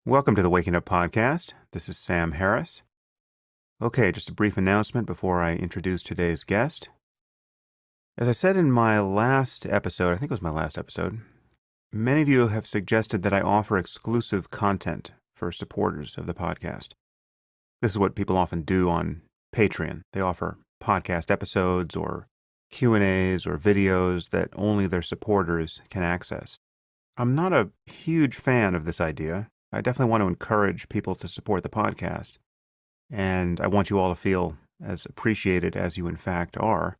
Welcome to the Waking Up Podcast. This is Sam Harris. Okay, just a brief announcement before I introduce today's guest. As I said in my last episode, I think it was my last episode, many of you have suggested that I offer exclusive content for supporters of the podcast. This is what people often do on Patreon. They offer podcast episodes or Q&As or videos that only their supporters can access. I'm not a huge fan of this idea. I definitely want to encourage people to support the podcast, and I want you all to feel as appreciated as you in fact are.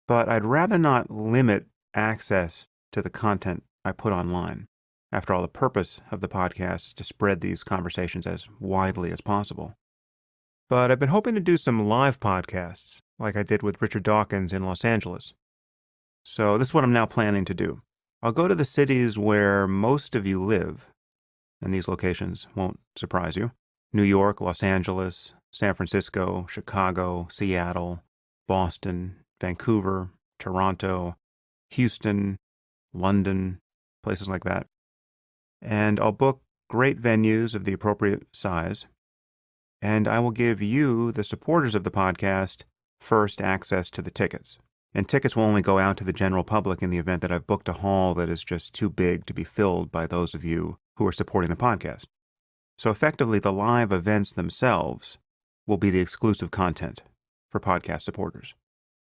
But I'd rather not limit access to the content I put online. After all, the purpose of the podcast is to spread these conversations as widely as possible. But I've been hoping to do some live podcasts, like I did with Richard Dawkins in Los Angeles. So this is what I'm now planning to do. I'll go to the cities where most of you live, and these locations won't surprise you. New York, Los Angeles, San Francisco, Chicago, Seattle, Boston, Vancouver, Toronto, Houston, London, places like that. And I'll book great venues of the appropriate size, and I will give you, the supporters of the podcast, first access to the tickets. And tickets will only go out to the general public in the event that I've booked a hall that is just too big to be filled by those of you who are supporting the podcast. So effectively, the live events themselves will be the exclusive content for podcast supporters.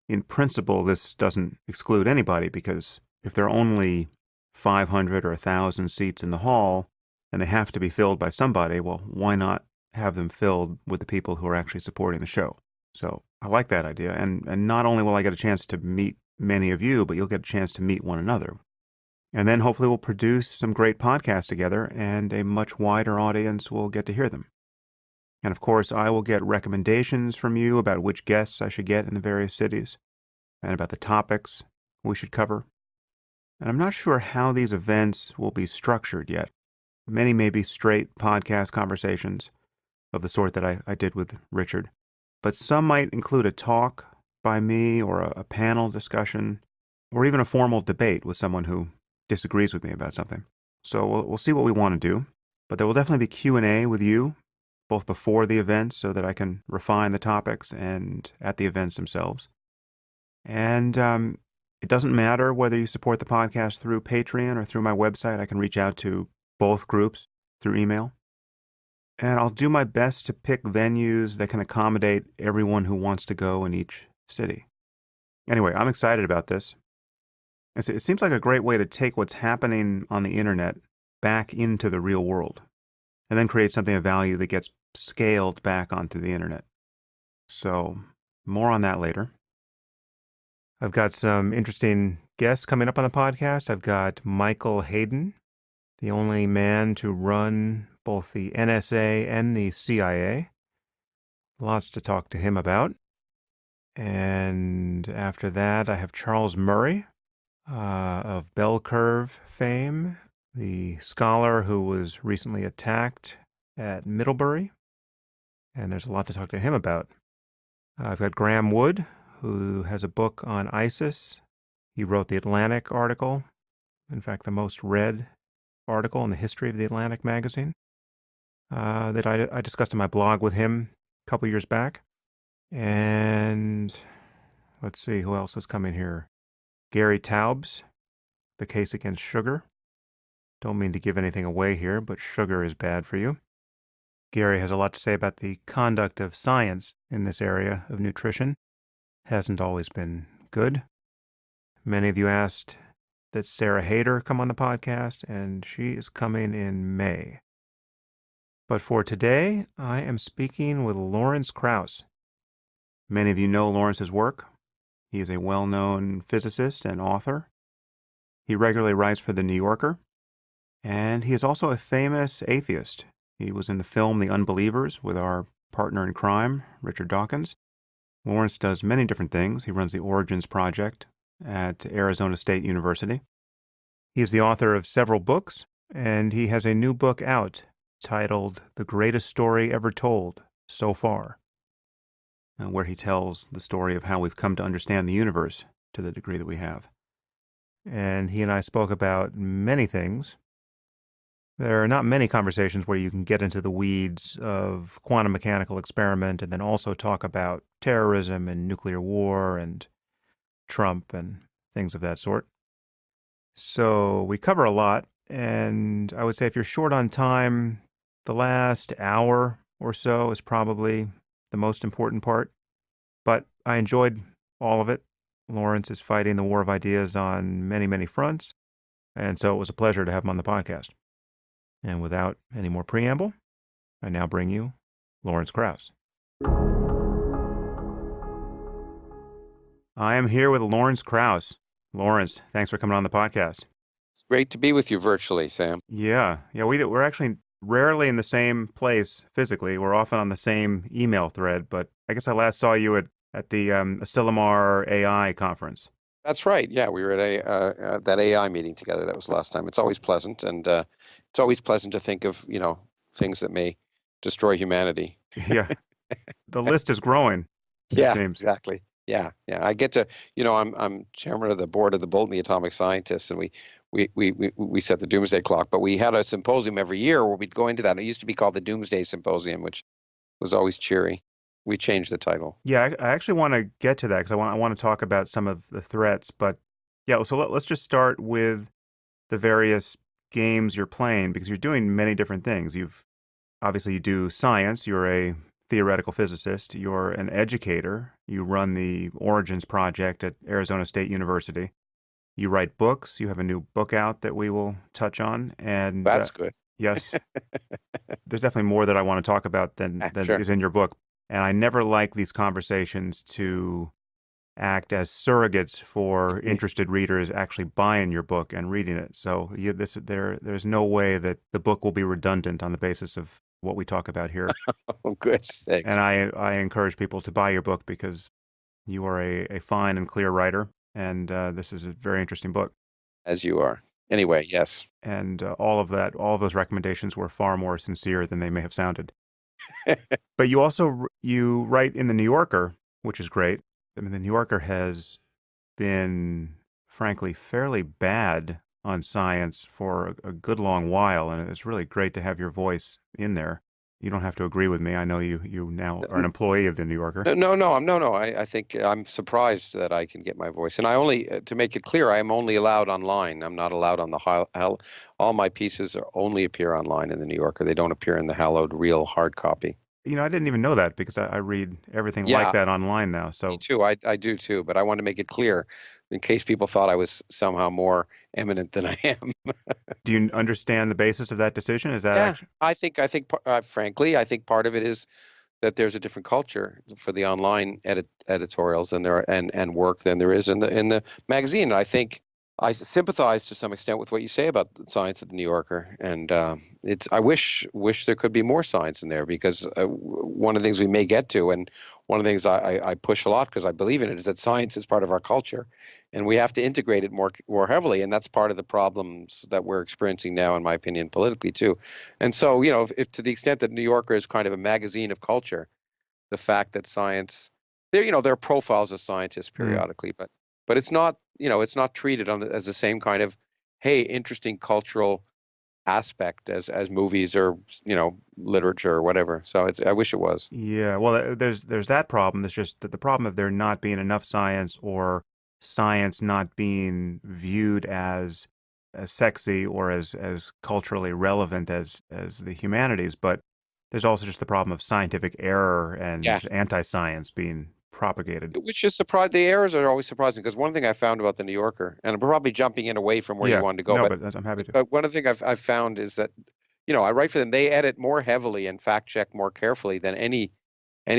In principle, this doesn't exclude anybody, because if there are only 500 or 1,000 seats in the hall and they have to be filled by somebody, well, why not have them filled with the people who are actually supporting the show? So I like that idea. And not only will I get a chance to meet many of you, but you'll get a chance to meet one another. And then hopefully we'll produce some great podcasts together, and a much wider audience will get to hear them. And of course, I will get recommendations from you about which guests I should get in the various cities, and about the topics we should cover. And I'm not sure how these events will be structured yet. Many may be straight podcast conversations of the sort that I did with Richard, but some might include a talk by me, or a panel discussion, or even a formal debate with someone who disagrees with me about something. So we'll see what we want to do, but there will definitely be Q&A with you, both before the events so that I can refine the topics, and at the events themselves. And it doesn't matter whether you support the podcast through Patreon or through my website. I can reach out to both groups through email. And I'll do my best to pick venues that can accommodate everyone who wants to go in each city. Anyway, I'm excited about this. It seems like a great way to take what's happening on the internet back into the real world, and then create something of value that gets scaled back onto the internet. So, more on that later. I've got some interesting guests coming up on the podcast. I've got Michael Hayden, the only man to run both the NSA and the CIA. Lots to talk to him about. And after that, I have Charles Murray, of Bell Curve fame, the scholar who was recently attacked at Middlebury. And there's a lot to talk to him about. I've got Graham Wood, who has a book on ISIS. He wrote the Atlantic article, in fact, the most read article in the history of the Atlantic magazine, that I discussed in my blog with him a couple years back. And let's see, who else is coming here? Gary Taubes, The Case Against Sugar. Don't mean to give anything away here, but sugar is bad for you. Gary has a lot to say about the conduct of science in this area of nutrition. Hasn't always been good. Many of you asked that Sarah Hayter come on the podcast, and she is coming in May. But for today, I am speaking with Lawrence Krauss. Many of you know Lawrence's work. He is a well-known physicist and author. He regularly writes for The New Yorker, and he is also a famous atheist. He was in the film The Unbelievers with our partner in crime, Richard Dawkins. Lawrence does many different things. He runs the Origins Project at Arizona State University. He is the author of several books, and he has a new book out titled The Greatest Story Ever Told So Far, where he tells the story of how we've come to understand the universe to the degree that we have. And he and I spoke about many things. There are not many conversations where you can get into the weeds of quantum mechanical experiment and then also talk about terrorism and nuclear war and Trump and things of that sort. So we cover a lot, and I would say if you're short on time, the last hour or so is probably the most important part. But I enjoyed all of it. Lawrence is fighting the war of ideas on many, many fronts, and so it was a pleasure to have him on the podcast. And without any more preamble, I now bring you Lawrence Krauss. I am here with Lawrence Krauss. Lawrence, thanks for coming on the podcast. It's great to be with you virtually, Sam. Yeah, we're actually rarely in the same place physically. We're often on the same email thread, but I guess I last saw you at the Asilomar AI conference. That's right. Yeah, we were at that AI meeting together. That was the last time. It's always pleasant, and it's always pleasant to think of, things that may destroy humanity. Yeah, the list is growing, it Yeah, seems. exactly. Yeah, yeah. I get to, I'm chairman of the board of the Bolton, the Atomic Scientists, and we set the doomsday clock. But we had a symposium every year where we'd go into that. It used to be called the Doomsday Symposium, which was always cheery. We changed the title. Yeah, I actually want to get to that because I want to talk about some of the threats. But yeah, so let's just start with the various games you're playing because you're doing many different things. Obviously you do science. You're a theoretical physicist. You're an educator. You run the Origins Project at Arizona State University. You write books. You have a new book out that we will touch on. And That's good. Yes, there's definitely more that I want to talk about than Sure. is in your book. And I never like these conversations to act as surrogates for interested readers actually buying your book and reading it. So there's no way that the book will be redundant on the basis of what we talk about here. Oh, good. Thanks. And I encourage people to buy your book because you are a fine and clear writer, and this is a very interesting book. As you are. Anyway, yes. And all of those recommendations were far more sincere than they may have sounded. But you write in the New Yorker, which is great. I mean, the New Yorker has been, frankly, fairly bad on science for a good long while, and it's really great to have your voice in there. You don't have to agree with me. I know you now are an employee of the New Yorker. No. I think I'm surprised that I can get my voice, and I only, to make it clear, I am only allowed online. I'm not allowed on the all my pieces only appear online in the New Yorker. They don't appear in the hallowed real hard copy. I didn't even know that because I read everything like that online now. So me too. I do too, but I want to make it clear in case people thought I was somehow more eminent than I am. Do you understand the basis of that decision? Is that actually? Frankly, I think part of it is that there's a different culture for the online editorials and and work than there is in the magazine. And I think I sympathize to some extent with what you say about science at the New Yorker, and I wish there could be more science in there because one of the things we may get to, and one of the things I push a lot because I believe in it, is that science is part of our culture, and we have to integrate it more heavily, and that's part of the problems that we're experiencing now, in my opinion, politically too. And so, if to the extent that New Yorker is kind of a magazine of culture, the fact that science, there are profiles of scientists periodically, but it's not, it's not treated as the same kind of, hey, interesting cultural aspect as movies or, literature or whatever. So I wish it was. Yeah, well, there's that problem. There's just the problem of there not being enough science or science not being viewed as sexy or as culturally relevant as the humanities. But there's also just the problem of scientific error and anti-science being propagated. Which is surprising. The errors are always surprising because one thing I found about the New Yorker, and I'm probably jumping in away from where you wanted to go, but I'm happy to. But one of the things I've found is that, I write for them. They edit more heavily and fact check more carefully than any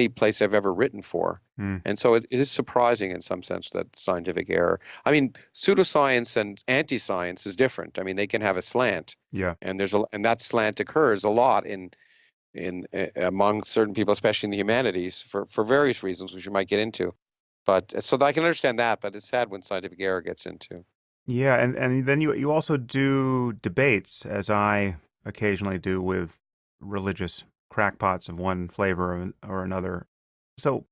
place I've ever written for. And so it is surprising in some sense that scientific error. I mean, pseudoscience and anti-science is different. I mean, they can have a slant. Yeah. And and that slant occurs a lot among certain people, especially in the humanities, for various reasons, which you might get into. But so I can understand that, but it's sad when scientific error gets into. Yeah, and then you also do debates, as I occasionally do with religious crackpots of one flavor or another. So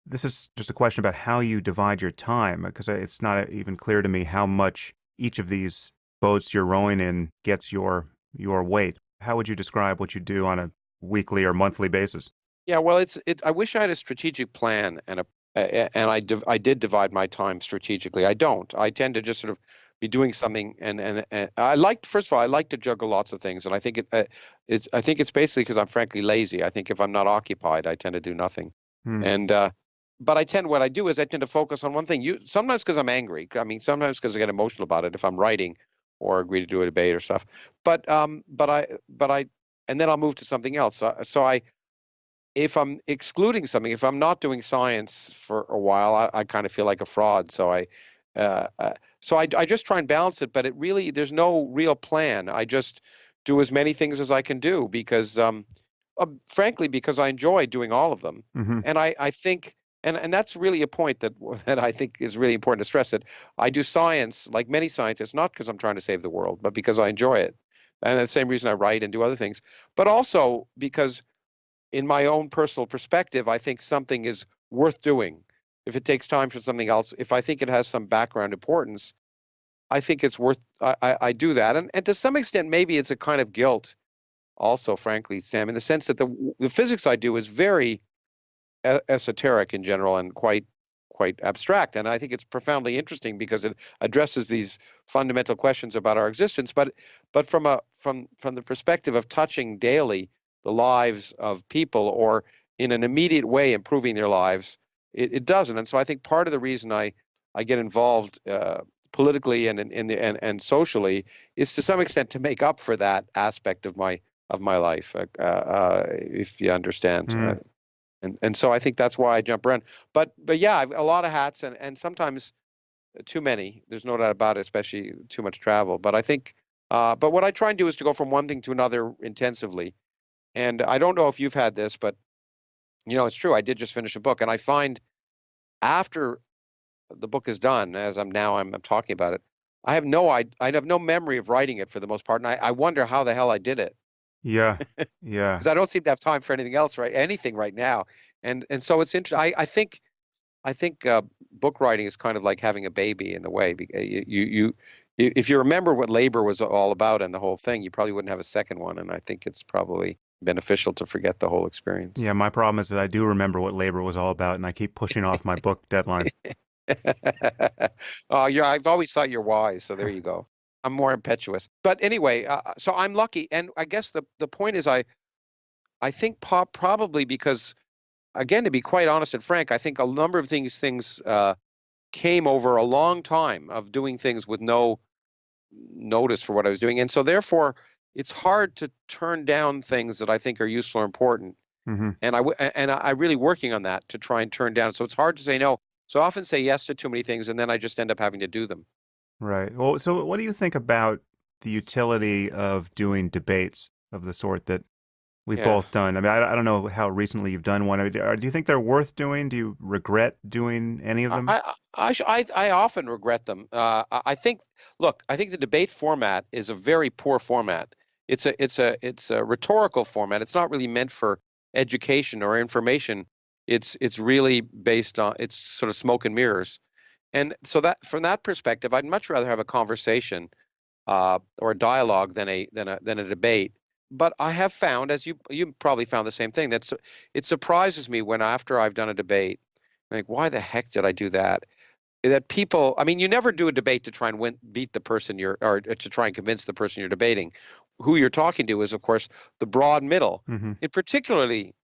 this is just a question about how you divide your time, because it's not even clear to me how much each of these boats you're rowing in gets your your weight. How would you describe what you do on a weekly or monthly basis? Yeah, well, I wish I had a strategic plan and I did divide my time strategically. I don't. I tend to just sort of be doing something, and I like, first of all, I like to juggle lots of things, and I think it's basically because I'm frankly lazy. I think if I'm not occupied, I tend to do nothing, Hmm. and but what I do is I tend to focus on one thing. Sometimes because I'm angry. I mean, sometimes because I get emotional about it if I'm writing or agree to do a debate or stuff. But and then I'll move to something else. So I if I'm excluding something, if I'm not doing science for a while, I kind of feel like a fraud. Uh, uh, I just try and balance it, but there's no real plan. I just do as many things as I can do because, frankly, because I enjoy doing all of them. Hmm. And I think, and that's really a point that I think is really important to stress, that I do science like many scientists, not because I'm trying to save the world, but because I enjoy it. And the same reason I write and do other things, but also because in my own personal perspective, I think something is worth doing. If it takes time for something else, if I think it has some background importance, I think it's worth, I do that. And to some extent, maybe it's a kind of guilt also, frankly, Sam, in the sense that the physics I do is very esoteric in general and quite abstract. And I think it's profoundly interesting because it addresses these fundamental questions about our existence. But from the perspective of touching daily the lives of people or in an immediate way improving their lives, it doesn't. And so I think part of the reason I get involved politically and and socially is to some extent to make up for that aspect of my life, if you understand. And so I think that's why I jump around. But yeah, I've a lot of hats and sometimes too many. There's no doubt about it, especially too much travel. But I think, but what I try and do is to go from one thing to another intensively. And I don't know if you've had this, but it's true. I did just finish a book, and I find after the book is done, as I'm talking about it, I have no memory of writing it for the most part, and I wonder how the hell I did it Yeah. Yeah. because I don't seem to have time for anything else, right? Anything right now. And so it's interesting. I think book writing is kind of like having a baby in a way. If you remember what labor was all about and the whole thing, you probably wouldn't have a second one. And I think it's probably beneficial to forget the whole experience. Yeah. My problem is that I do remember what labor was all about, and I keep pushing off my book deadline. Oh, yeah, I've always thought you're wise, so there you go. I'm more impetuous. But anyway, so I'm lucky. And I guess the point is I think probably because, again, to be quite honest and frank, I think a number of things came over a long time of doing things with no notice for what I was doing. And so therefore, it's hard to turn down things that I think are useful or important. Hmm. And I really working on that to try and turn down. So it's hard to say no. So I often say yes to too many things, and then I just end up having to do them. Right. Well, so what do you think about the utility of doing debates of the sort that we've Yeah. both done? I mean, I don't know how recently you've done one. Do you think they're worth doing? Do you regret doing any of them? I often regret them. I think, look, I think the debate format is a very poor format. It's a rhetorical format. It's not really meant for education or information. It's really based on it's sort of smoke and mirrors. And so that from that perspective, I'd much rather have a conversation or a dialogue than a debate. But I have found, as you probably found the same thing, it surprises me when after I've done a debate, like, why the heck did I do that? That people, I mean, you never do a debate to try and beat the person or to try and convince the person you're debating. Who you're talking to is, of course, the broad middle, Hmm. and particularly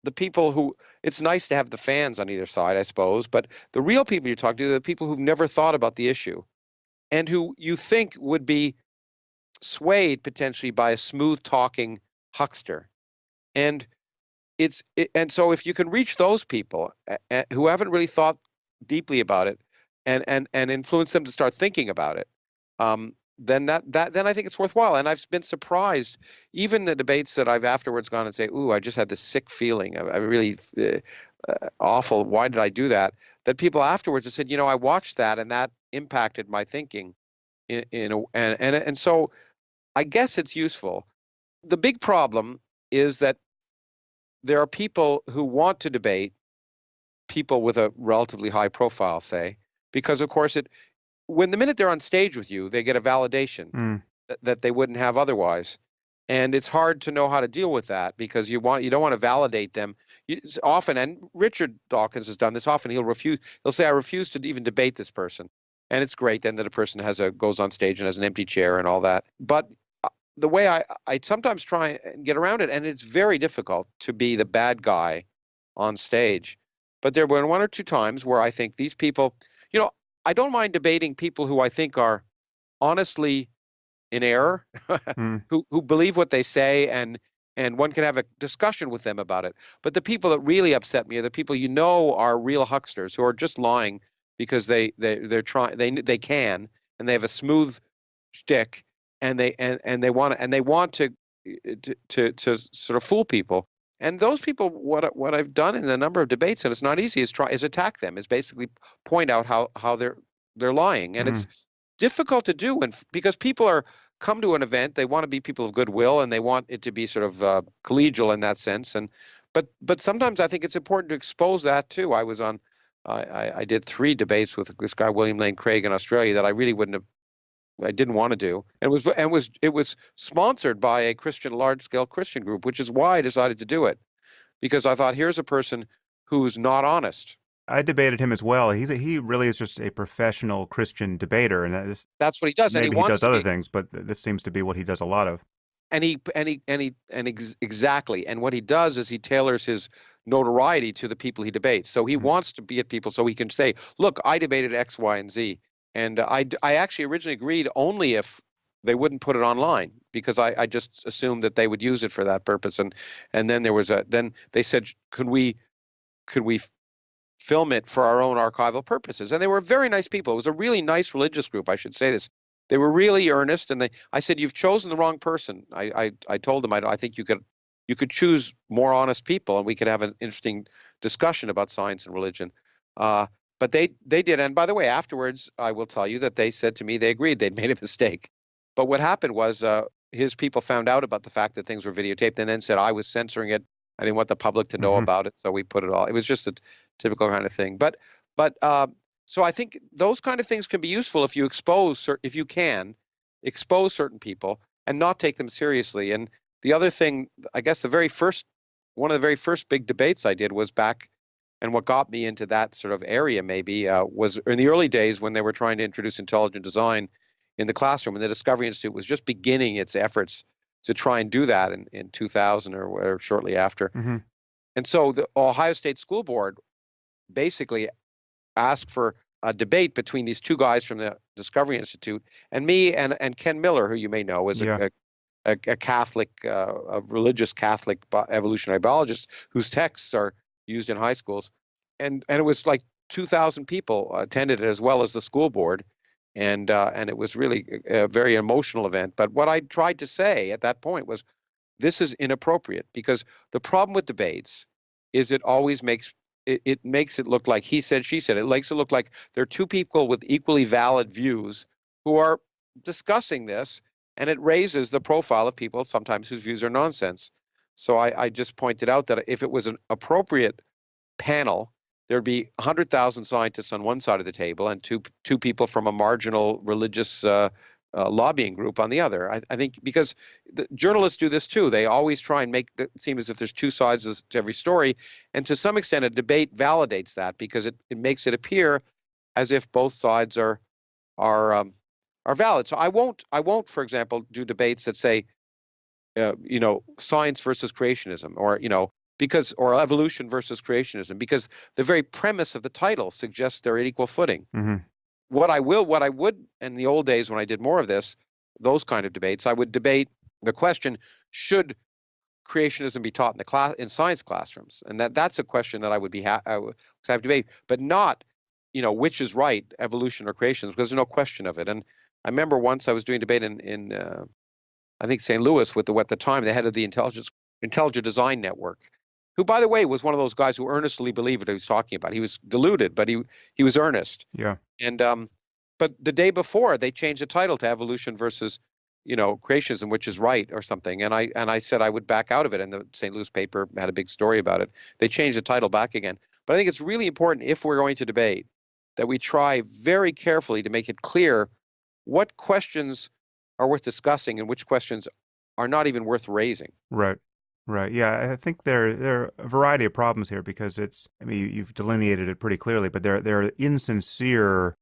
the people who it's nice to have the fans on either side, I suppose, but the real people you're talking to are the people who've never thought about the issue and who you think would be swayed potentially by a smooth talking huckster. And and so if you can reach those people who haven't really thought deeply about it and influence them to start thinking about it, then then I think it's worthwhile. And I've been surprised, even the debates that I've afterwards gone and say, "Ooh, I just had this sick feeling. I really awful. Why did I do that?" That people afterwards have said, I watched that and that impacted my thinking and so I guess it's useful. The big problem is that there are people who want to debate people with a relatively high profile, say, because of course when the minute they're on stage with you, they get a validation Mm. that they wouldn't have otherwise. And it's hard to know how to deal with that because you don't want to validate them. Often, and Richard Dawkins has done this often, he'll say, I refuse to even debate this person. And it's great then that a person goes on stage and has an empty chair and all that. But the way I sometimes try and get around it, and it's very difficult to be the bad guy on stage. But there were one or two times where I think these people, I don't mind debating people who I think are honestly in error, Mm. who believe what they say, and one can have a discussion with them about it. But the people that really upset me are the people are real hucksters who are just lying because they're trying they can, and they have a smooth shtick, and they want to sort of fool people. And those people, what I've done in a number of debates, and it's not easy, is attack them, is basically point out how they're lying, and it's difficult to do, and because people come to an event, they want to be people of goodwill, and they want it to be sort of collegial in that sense. But sometimes I think it's important to expose that too. I did 3 debates with this guy William Lane Craig in Australia that I didn't want to do, and it was sponsored by a large-scale Christian group, which is why I decided to do it, because I thought, here's a person who's not honest. I debated him as well. He really is just a professional Christian debater, and that's what he does. Maybe and he does other things, but this seems to be what he does a lot of. Exactly. And what he does is he tailors his notoriety to the people he debates. So he wants to be at people so he can say, look, I debated X, Y, and Z. And I actually originally agreed only if they wouldn't put it online, because I just assumed that they would use it for that purpose. And then then they said, could we film it for our own archival purposes? And they were very nice people. It was a really nice religious group, I should say this. They were really earnest, and I said, you've chosen the wrong person. I told them, I think you could choose more honest people, and we could have an interesting discussion about science and religion. But they did. And by the way, afterwards, I will tell you that they said to me they agreed they'd made a mistake. But what happened was his people found out about the fact that things were videotaped, and then said I was censoring it. I didn't want the public to know about it, so we put it all. It was just a typical kind of thing. But so I think those kind of things can be useful if you can expose certain people and not take them seriously. And the other thing, I guess, one of the very first big debates I did was back, and what got me into that sort of area maybe was in the early days when they were trying to introduce intelligent design in the classroom, and the Discovery Institute was just beginning its efforts to try and do that in 2000 or shortly after. And so the Ohio State School Board basically asked for a debate between these 2 guys from the Discovery Institute and me and Ken Miller, who you may know is a Catholic, a religious Catholic evolutionary biologist whose texts are used in high schools. And it was like 2,000 people attended it, as well as the school board. And it was really a very emotional event. But what I tried to say at that point was, this is inappropriate, because the problem with debates is it always makes it look like he said, she said. It makes it look like there are 2 people with equally valid views who are discussing this, and it raises the profile of people sometimes whose views are nonsense. So I just pointed out that if it was an appropriate panel, there'd be 100,000 scientists on one side of the table and two people from a marginal religious lobbying group on the other. I think because the journalists do this too. They always try and make it seem as if there's 2 sides to every story. And to some extent, a debate validates that, because it makes it appear as if both sides are valid. So I won't, for example, do debates that say, science versus creationism, or or evolution versus creationism, because the very premise of the title suggests they're at equal footing. What I would, in the old days when I did more of those kind of debates, I would debate the question: should creationism be taught in science classrooms? And that's a question that I would have debate, but not, which is right, evolution or creationism, because there's no question of it. And I remember once I was doing debate in I think St. Louis with at the time the head of the Intelligent Design Network, who, by the way, was one of those guys who earnestly believed what he was talking about. He was deluded, but he was earnest. Yeah. And but the day before, they changed the title to evolution versus, creationism, which is right, or something. And I said I would back out of it, and the St. Louis paper had a big story about it. They changed the title back again. But I think it's really important, if we're going to debate, that we try very carefully to make it clear what questions are worth discussing and which questions are not even worth raising. Right. Right. Yeah, I think there are a variety of problems here because I mean, you've delineated it pretty clearly, but there are insincere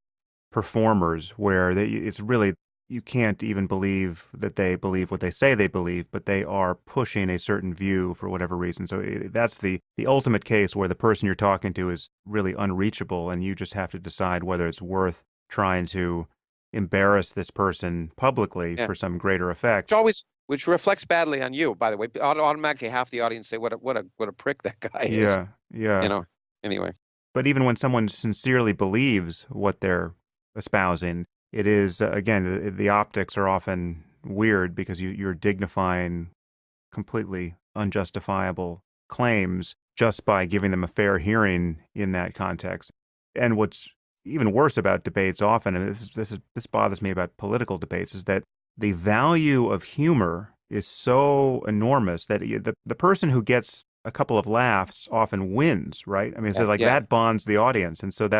performers where it's really, you can't even believe that they believe what they say they believe, but they are pushing a certain view for whatever reason. So that's the ultimate case where the person you're talking to is really unreachable, and you just have to decide whether it's worth trying to embarrass this person publicly Yeah. for some greater effect. Which reflects badly on you, by the way. Automatically, half the audience say, "What a prick that guy is." Yeah, yeah. Anyway. But even when someone sincerely believes what they're espousing, it is, again, the optics are often weird because you're dignifying completely unjustifiable claims just by giving them a fair hearing in that context. And what's even worse about debates often, and this bothers me about political debates, is that the value of humor is so enormous that the person who gets a couple of laughs often wins, right? I mean, so like that bonds the audience, and so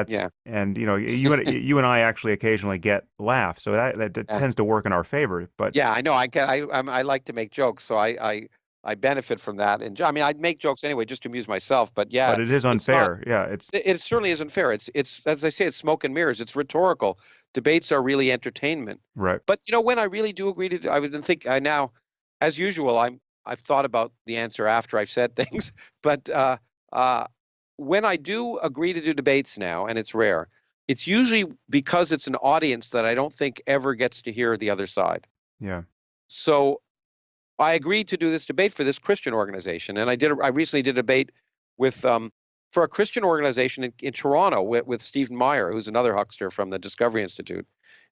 and you and I actually occasionally get laughs, so that tends to work in our favor. But yeah, I know. I like to make jokes, so I benefit from that. And I mean, I make jokes anyway just to amuse myself. But yeah, but it is unfair. It certainly isn't fair. It's as I say, it's smoke and mirrors. It's rhetorical. Debates are really entertainment. Right. But when I really do agree I would think now, as usual, I've thought about the answer after I've said things. But when I do agree to do debates now, and it's rare, it's usually because it's an audience that I don't think ever gets to hear the other side. Yeah. So I agreed to do this debate for this Christian organization, and I recently did a debate with for a Christian organization in Toronto with Stephen Meyer, who's another huckster from the Discovery Institute,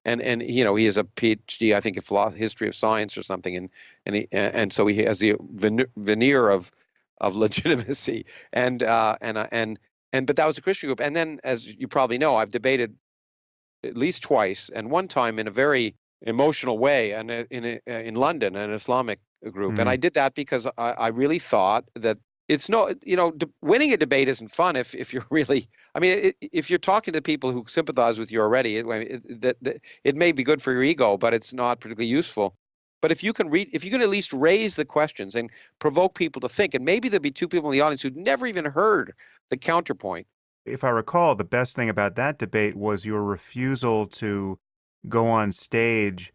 and he has a Ph.D. I think in history of science or something, and so he has the veneer of legitimacy, but that was a Christian group, and then as you probably know, I've debated at least twice, and one time in a very emotional way, and in London, an Islamic group, and I did that because I really thought that it's winning a debate isn't fun if you're really, I mean, if you're talking to people who sympathize with you already, it may be good for your ego, but it's not particularly useful. But if you can at least raise the questions and provoke people to think, and maybe there'll be two people in the audience who'd never even heard the counterpoint. If I recall, the best thing about that debate was your refusal to go on stage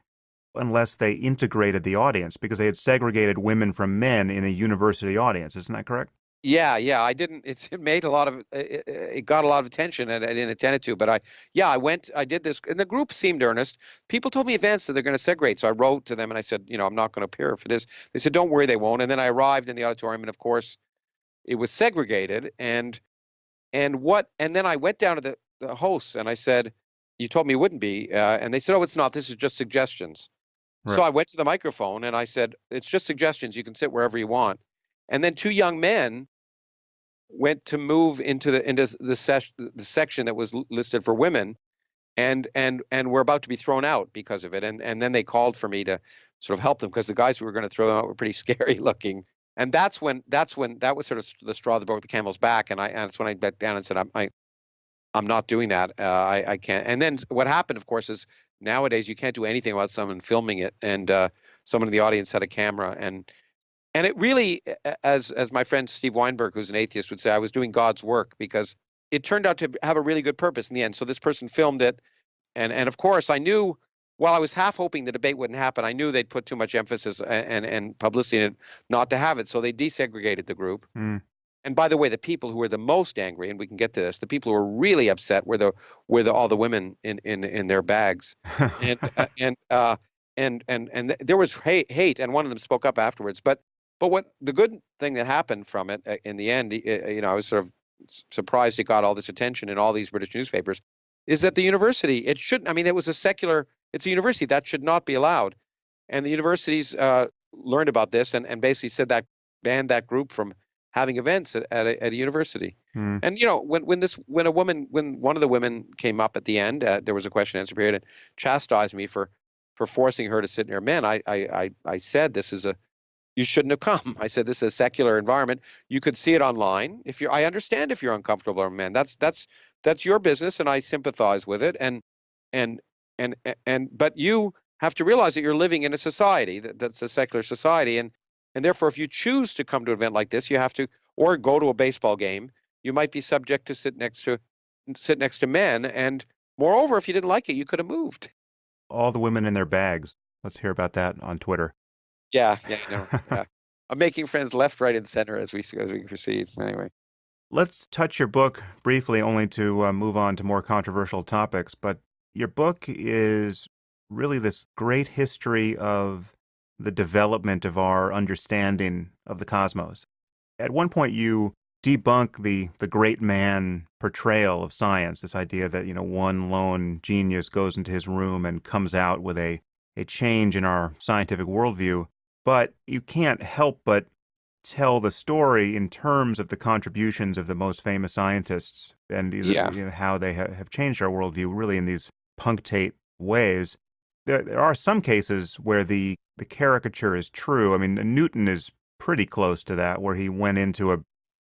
unless they integrated the audience, because they had segregated women from men in a university audience. Isn't that correct? Yeah, I didn't. It made a lot of. It got a lot of attention, and I didn't attend it to. But I went. I did this, and the group seemed earnest. People told me in advance that they're going to segregate, so I wrote to them and I said, I'm not going to appear if it is. They said, don't worry, they won't. And then I arrived in the auditorium, and of course, it was segregated. And then I went down to the hosts, and I said, you told me it wouldn't be, and they said, oh, it's not. This is just suggestions. Right. So I went to the microphone and I said, it's just suggestions. You can sit wherever you want. And then two young men went to move into the section that was listed for women, and were about to be thrown out because of it. And then they called for me to sort of help them, because the guys who were going to throw them out were pretty scary looking. And that was sort of the straw that broke the camel's back. And that's when I backed down and said, I'm not doing that. I can't. And then what happened, of course, is nowadays you can't do anything without someone filming it. And someone in the audience had a camera, and it really, as my friend Steve Weinberg, who's an atheist, would say, I was doing God's work, because it turned out to have a really good purpose in the end. So this person filmed it, and of course I knew, while I was half hoping the debate wouldn't happen, I knew they'd put too much emphasis and publicity in it not to have it. So they desegregated the group. And by the way, the people who were the most angry, and we can get to this, the people who were really upset were all the women in their bags, and there was hate, and one of them spoke up afterwards. But what the good thing that happened from it in the end, I was sort of surprised it got all this attention in all these British newspapers, is that the university, it shouldn't. I mean, it's a university that should not be allowed, and the universities learned about this and basically said that banned that group from having events at a university. And when one of the women came up at the end, there was a question and answer period, and chastised me for forcing her to sit near men. I said, you shouldn't have come. I said, this is a secular environment. You could see it online. I understand if you're uncomfortable around men. That's your business, and I sympathize with it. But you have to realize that you're living in a society that's a secular society, and therefore, if you choose to come to an event like this, you have to, or go to a baseball game, you might be subject to sit next to men, and moreover, if you didn't like it, you could have moved. All the women in their bags. Let's hear about that on Twitter. Yeah, yeah, no, yeah. I'm making friends left, right, and center as we proceed. Anyway. Let's touch your book briefly, only to move on to more controversial topics. But your book is really this great history of the development of our understanding of the cosmos. At one point, you debunk the great man portrayal of science, this idea that, one lone genius goes into his room and comes out with a change in our scientific worldview. But you can't help but tell the story in terms of the contributions of the most famous scientists and how they have changed our worldview really in these punctate ways. There are some cases where the caricature is true. I mean, Newton is pretty close to that, where he went into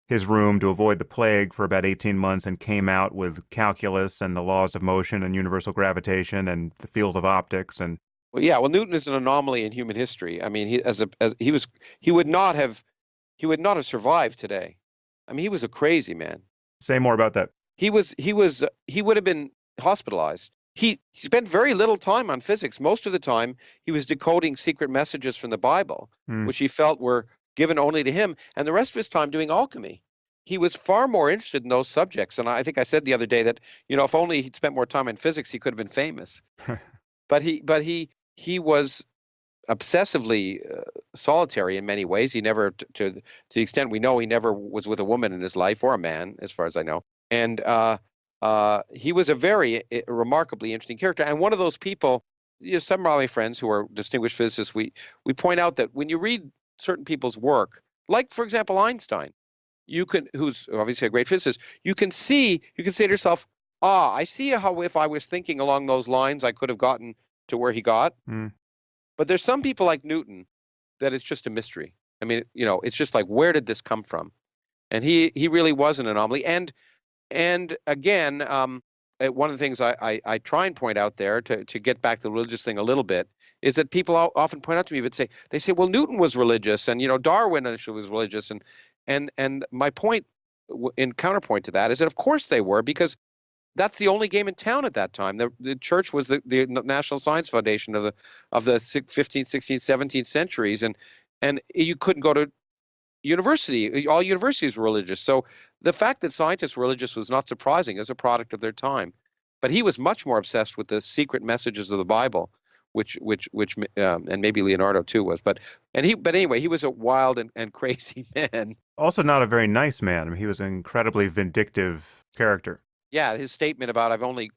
his room to avoid the plague for about 18 months and came out with calculus and the laws of motion and universal gravitation and the field of optics. And well, yeah, well, Newton is an anomaly in human history. I mean, he would not have survived today. I mean, he was a crazy man. Say more about that. He would have been hospitalized. He spent very little time on physics. Most of the time, he was decoding secret messages from the Bible, which he felt were given only to him, and the rest of his time doing alchemy. He was far more interested in those subjects. And I think I said the other day that, if only he'd spent more time in physics, he could have been famous. But he was obsessively solitary in many ways. He never, to the extent we know, he never was with a woman in his life, or a man, as far as I know. And he was a very remarkably interesting character. And one of those people, some of my friends who are distinguished physicists, we point out that when you read certain people's work, like, for example, Einstein, who's obviously a great physicist, you can say to yourself, I see how if I was thinking along those lines, I could have gotten to where he got. But there's some people like Newton that it's just a mystery. I mean, it's just like, where did this come from? And he really was an anomaly. And again, one of the things I try and point out there to get back to the religious thing a little bit is that people often point out to me, they say, well, Newton was religious, and Darwin actually was religious, and my point in counterpoint to that is that of course they were, because that's the only game in town at that time. The church was the national science foundation of the 15th, 16th, 17th centuries, and you couldn't go to university. All universities were religious. So the fact that scientists were religious was not surprising as a product of their time. But he was much more obsessed with the secret messages of the Bible, which and maybe Leonardo too was. But anyway, he was a wild and crazy man. Also not a very nice man. I mean, he was an incredibly vindictive character. Yeah, his statement about I've only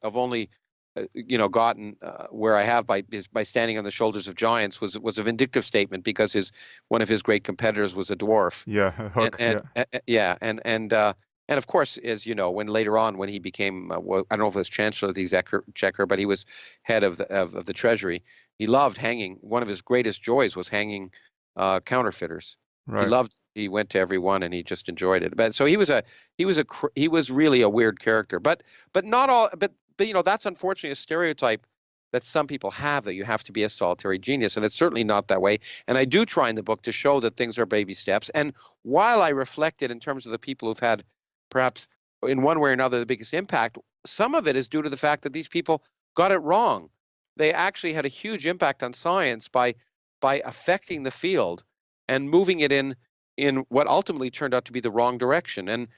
gotten where I have by standing on the shoulders of giants was a vindictive statement, because one of his great competitors was a dwarf. Yeah, Hook. And of course, as you know, when later on when he became I don't know if it was Chancellor of the Exchequer, but he was head of the Treasury. He loved hanging. One of his greatest joys was hanging counterfeiters. Right. He went to every one, and he just enjoyed it. But so he was really a weird character. But not all. But that's unfortunately a stereotype that some people have, that you have to be a solitary genius, and it's certainly not that way. And I do try in the book to show that things are baby steps. And while I reflected in terms of the people who've had perhaps in one way or another the biggest impact, some of it is due to the fact that these people got it wrong. They actually had a huge impact on science by affecting the field and moving it in what ultimately turned out to be the wrong direction. And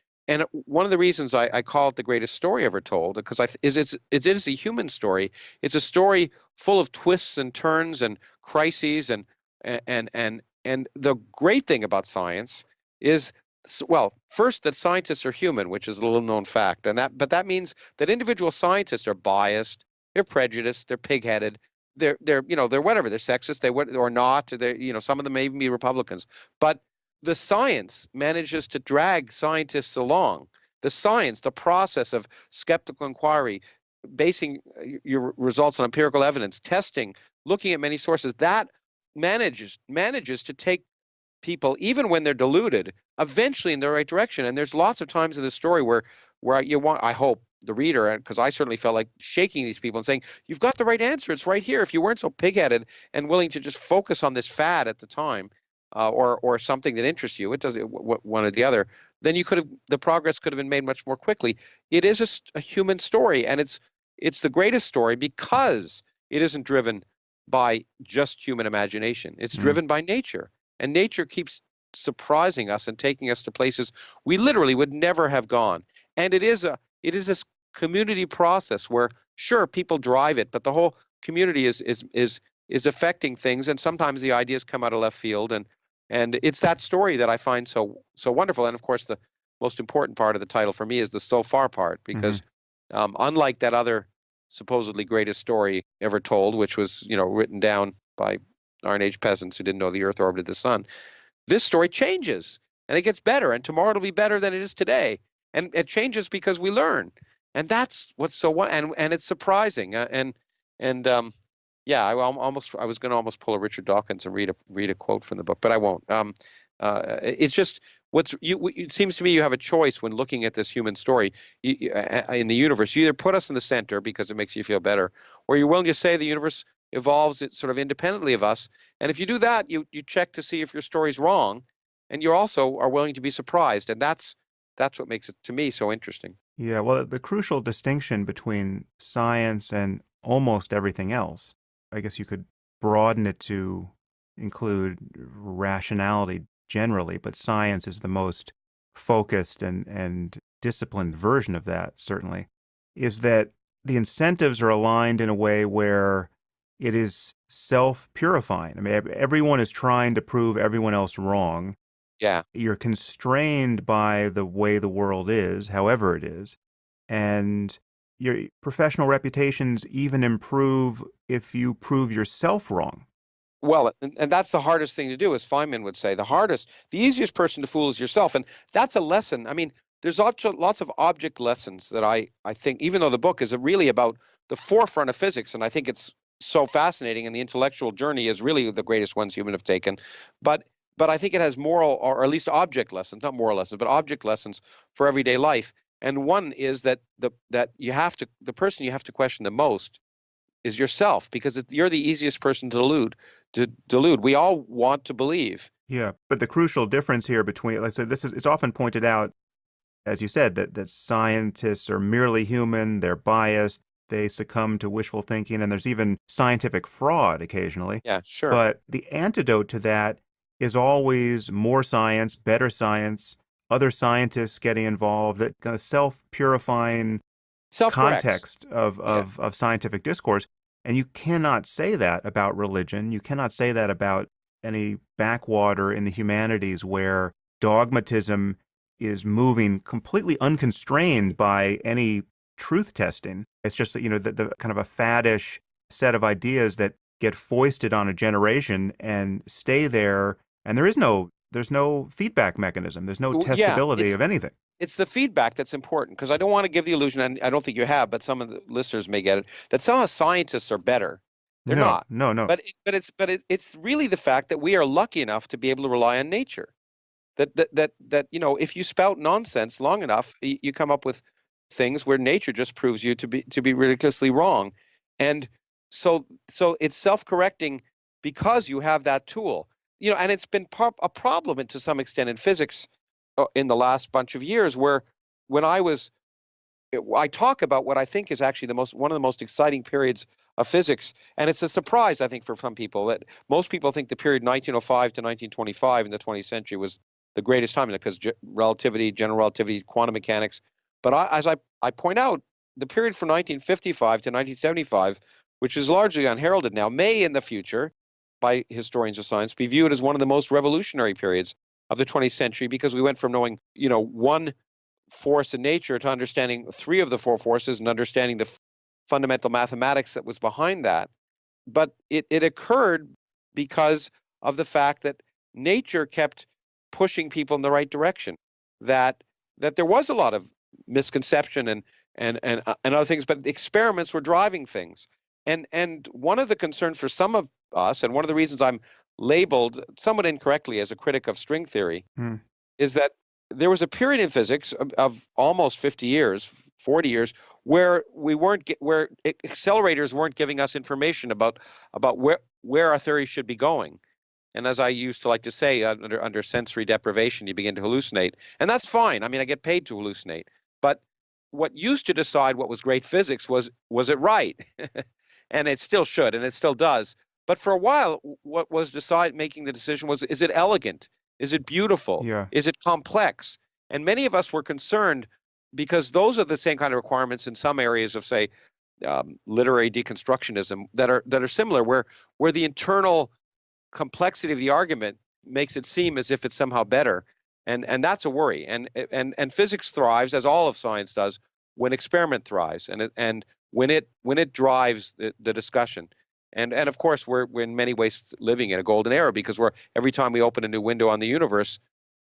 one of the reasons I call it the greatest story ever told, because it is a human story. It's a story full of twists and turns and crises, and the great thing about science is, well, first, that scientists are human, which is a little known fact, but that means that individual scientists are biased, they're prejudiced, they're pig-headed, they're whatever, they're sexist, or not, some of them may even be Republicans, but the science manages to drag scientists along. The science, the process of skeptical inquiry, basing your results on empirical evidence, testing, looking at many sources, that manages to take people, even when they're deluded, eventually in the right direction. And there's lots of times in the story where I hope the reader, because I certainly felt like shaking these people and saying, "You've got the right answer. It's right here. If you weren't so pigheaded and willing to just focus on this fad at the time, or something that interests you, it doesn't one or the other, then the progress could have been made much more quickly." It is a human story, and it's the greatest story because it isn't driven by just human imagination. It's driven by nature, and nature keeps surprising us and taking us to places we literally would never have gone. And it is this community process where, sure, people drive it, but the whole community is affecting things, and sometimes the ideas come out of left field, and it's that story that I find so wonderful. And of course, the most important part of the title for me is the "so far" part, because unlike that other supposedly greatest story ever told, which was written down by Iron Age peasants who didn't know the Earth orbited the sun, this story changes and it gets better, and tomorrow it'll be better than it is today. And it changes because we learn, and that's what's and it's surprising. Yeah, I was going to almost pull a Richard Dawkins and read a quote from the book, but I won't. It's just it seems to me you have a choice when looking at this human story in the universe. You either put us in the center because it makes you feel better, or you're willing to say the universe evolves it sort of independently of us. And if you do that, you check to see if your story's wrong, and you also are willing to be surprised. And that's what makes it, to me, so interesting. Yeah, well, the crucial distinction between science and almost everything else, I guess you could broaden it to include rationality generally, but science is the most focused and disciplined version of that, certainly, is that the incentives are aligned in a way where it is self-purifying. I mean, everyone is trying to prove everyone else wrong. Yeah. You're constrained by the way the world is, however it is, and your professional reputations even improve if you prove yourself wrong. Well, and that's the hardest thing to do, as Feynman would say. The easiest person to fool is yourself. And that's a lesson. I mean, there's lots of object lessons that I think, even though the book is really about the forefront of physics, and I think it's so fascinating, and the intellectual journey is really the greatest ones humans have taken. But I think it has moral, or at least object lessons, not moral lessons, but object lessons for everyday life. And one is that the person you have to question the most is yourself, because you're the easiest person to delude. We all want to believe. Yeah, but the crucial difference here between, like I said, it's often pointed out, as you said, that scientists are merely human, they're biased, they succumb to wishful thinking, and there's even scientific fraud occasionally. Yeah, sure. But the antidote to that is always more science, better science, other scientists getting involved, that kind of self-purifying context of scientific discourse. And you cannot say that about religion. You cannot say that about any backwater in the humanities where dogmatism is moving completely unconstrained by any truth testing. It's just that, the kind of a faddish set of ideas that get foisted on a generation and stay there. And there's no feedback mechanism. There's no testability of anything. It's the feedback that's important, because I don't want to give the illusion, and I don't think you have, but some of the listeners may get it, that somehow scientists are better. They're not. No. But it's really the fact that we are lucky enough to be able to rely on nature. That if you spout nonsense long enough, you come up with things where nature just proves you to be ridiculously wrong. And so it's self-correcting because you have that tool. And it's been a problem to some extent in physics in the last bunch of years, where when I talk about what I think is actually one of the most exciting periods of physics, and it's a surprise, I think, for some people, that most people think the period 1905 to 1925 in the 20th century was the greatest time, because relativity, general relativity, quantum mechanics. But as I point out, the period from 1955 to 1975, which is largely unheralded now, may in the future, by historians of science, be viewed as one of the most revolutionary periods of the 20th century, because we went from knowing, one force in nature to understanding three of the four forces and understanding the fundamental mathematics that was behind that. But it occurred because of the fact that nature kept pushing people in the right direction, that there was a lot of misconception and other things, but experiments were driving things. And one of the concerns for some of us, and one of the reasons I'm labeled somewhat incorrectly as a critic of string theory, is that there was a period in physics of almost 50 years, 40 years, where where accelerators weren't giving us information about where our theory should be going. And as I used to like to say, under sensory deprivation, you begin to hallucinate. And that's fine. I mean, I get paid to hallucinate. But what used to decide what was great physics was it right? And it still should, and it still does. But for a while, what was making the decision was, is it elegant? Is it beautiful? Yeah. Is it complex? And many of us were concerned because those are the same kind of requirements in some areas of, say, literary deconstructionism that are similar, where the internal complexity of the argument makes it seem as if it's somehow better, and that's a worry. And physics thrives, as all of science does, when experiment thrives, and when it drives the discussion. And of course, we're in many ways living in a golden era, because every time we open a new window on the universe,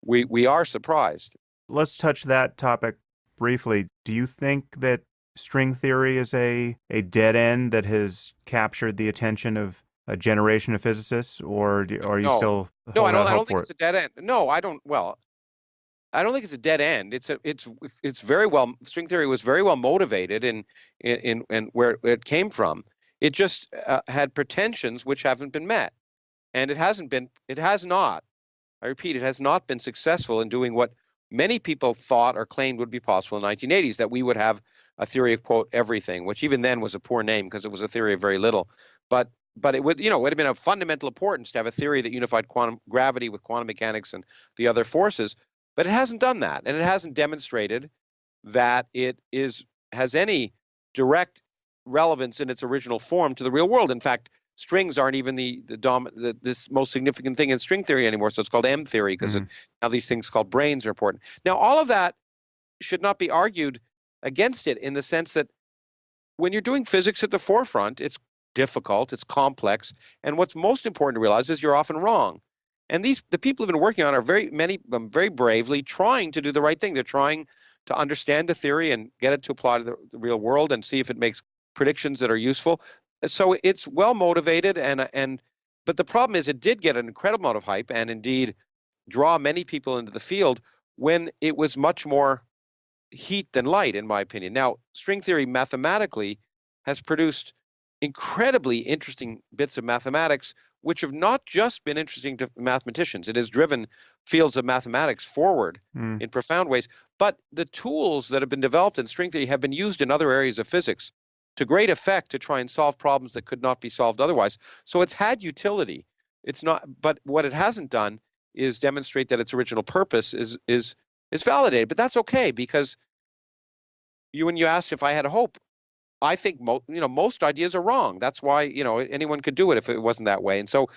we are surprised. Let's touch that topic briefly. Do you think that string theory is a dead end that has captured the attention of a generation of physicists, or are you still holding out hope for it? I don't think it's a dead end. No, I don't. Well, I don't think it's a dead end. It's very well. String theory was very well motivated in where it came from. It just had pretensions which haven't been met, and it has not. I repeat, it has not been successful in doing what many people thought or claimed would be possible in the 1980s, that we would have a theory of, quote, everything, which even then was a poor name because it was a theory of very little. But it would have been of fundamental importance to have a theory that unified quantum gravity with quantum mechanics and the other forces. But it hasn't done that, and it hasn't demonstrated that it has any direct relevance in its original form to the real world. In fact, strings aren't even this most significant thing in string theory anymore. So it's called M theory, because now these things called brains are important. Now, all of that should not be argued against it, in the sense that when you're doing physics at the forefront, it's difficult, it's complex, and what's most important to realize is you're often wrong. And the people who've been working on are many of them very bravely trying to do the right thing. They're trying to understand the theory and get it to apply to the real world and see if it makes predictions that are useful. So it's well motivated, but the problem is, it did get an incredible amount of hype and indeed draw many people into the field when it was much more heat than light, in my opinion. Now, string theory mathematically has produced incredibly interesting bits of mathematics, which have not just been interesting to mathematicians. It has driven fields of mathematics forward in profound ways. But the tools that have been developed in string theory have been used in other areas of physics to great effect to try and solve problems that could not be solved otherwise. So it's had utility. But what it hasn't done is demonstrate that its original purpose is validated. But that's okay, because when you asked if I had a hope, I think most ideas are wrong. That's why anyone could do it if it wasn't that way. And so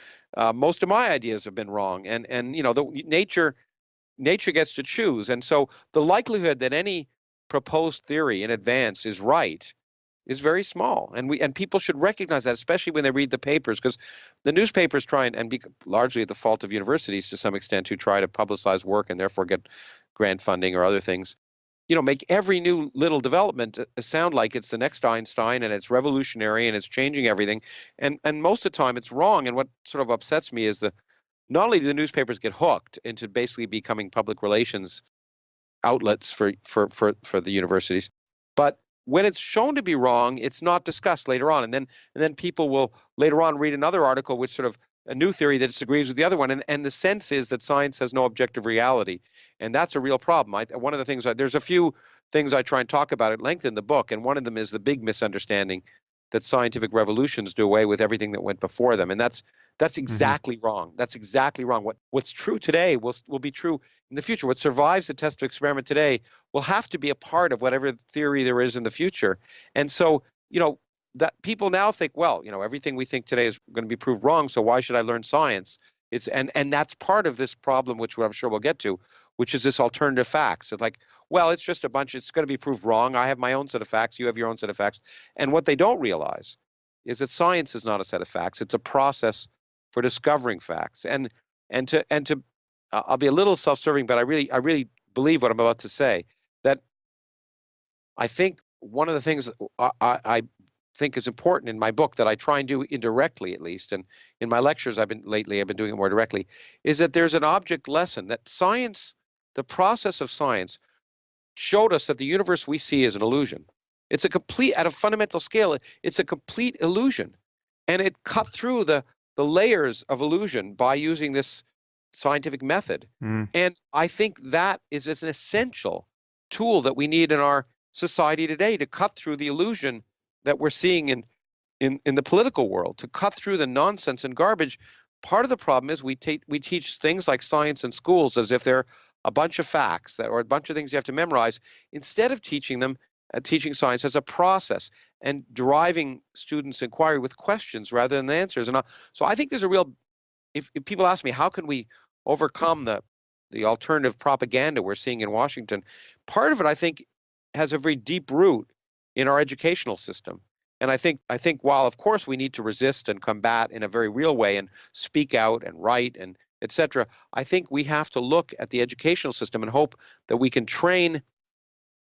most of my ideas have been wrong. And the nature gets to choose. And so the likelihood that any proposed theory in advance is right is very small. And people should recognize that, especially when they read the papers, because the newspapers try and be largely at the fault of universities to some extent, who try to publicize work and therefore get grant funding or other things. Make every new little development sound like it's the next Einstein and it's revolutionary and it's changing everything. And most of the time it's wrong. And what sort of upsets me is not only do the newspapers get hooked into basically becoming public relations outlets for the universities, but when it's shown to be wrong, it's not discussed later on. And then people will later on read another article which sort of a new theory that disagrees with the other one. And the sense is that science has no objective reality. And that's a real problem. One of the things, there's a few things I try and talk about at length in the book, and one of them is the big misunderstanding that scientific revolutions do away with everything that went before them. And that's exactly wrong. That's exactly wrong. What's true today will be true in the future. What survives the test of experiment today will have to be a part of whatever theory there is in the future. And so, that people now think, well, everything we think today is going to be proved wrong, so why should I learn science? And that's part of this problem, which I'm sure we'll get to, which is this alternative facts. It's like, well, it's just it's going to be proved wrong. I have my own set of facts. You have your own set of facts. And what they don't realize is that science is not a set of facts. It's a process for discovering facts. And I'll be a little self-serving, but I really believe what I'm about to say, that I think one of the things I think is important in my book, that I try and do indirectly at least, and in my lectures I've been doing it more directly, is that there's an object lesson, that science, the process of science, showed us that the universe we see is an illusion. It's a complete, at a fundamental scale, it's a complete illusion. And it cut through the layers of illusion by using this scientific method. Mm. And I think that is an essential tool that we need in our society today to cut through the illusion that we're seeing in the political world, to cut through the nonsense and garbage. Part of the problem is we teach things like science in schools as if they're a bunch of facts or a bunch of things you have to memorize, instead of teaching science as a process and driving students' inquiry with questions rather than answers. So I think there's a real, if people ask me, how can we overcome the alternative propaganda we're seeing in Washington? Part of it, I think, has a very deep root in our educational system. And I think while of course we need to resist and combat in a very real way and speak out and write and etc., I think we have to look at the educational system and hope that we can train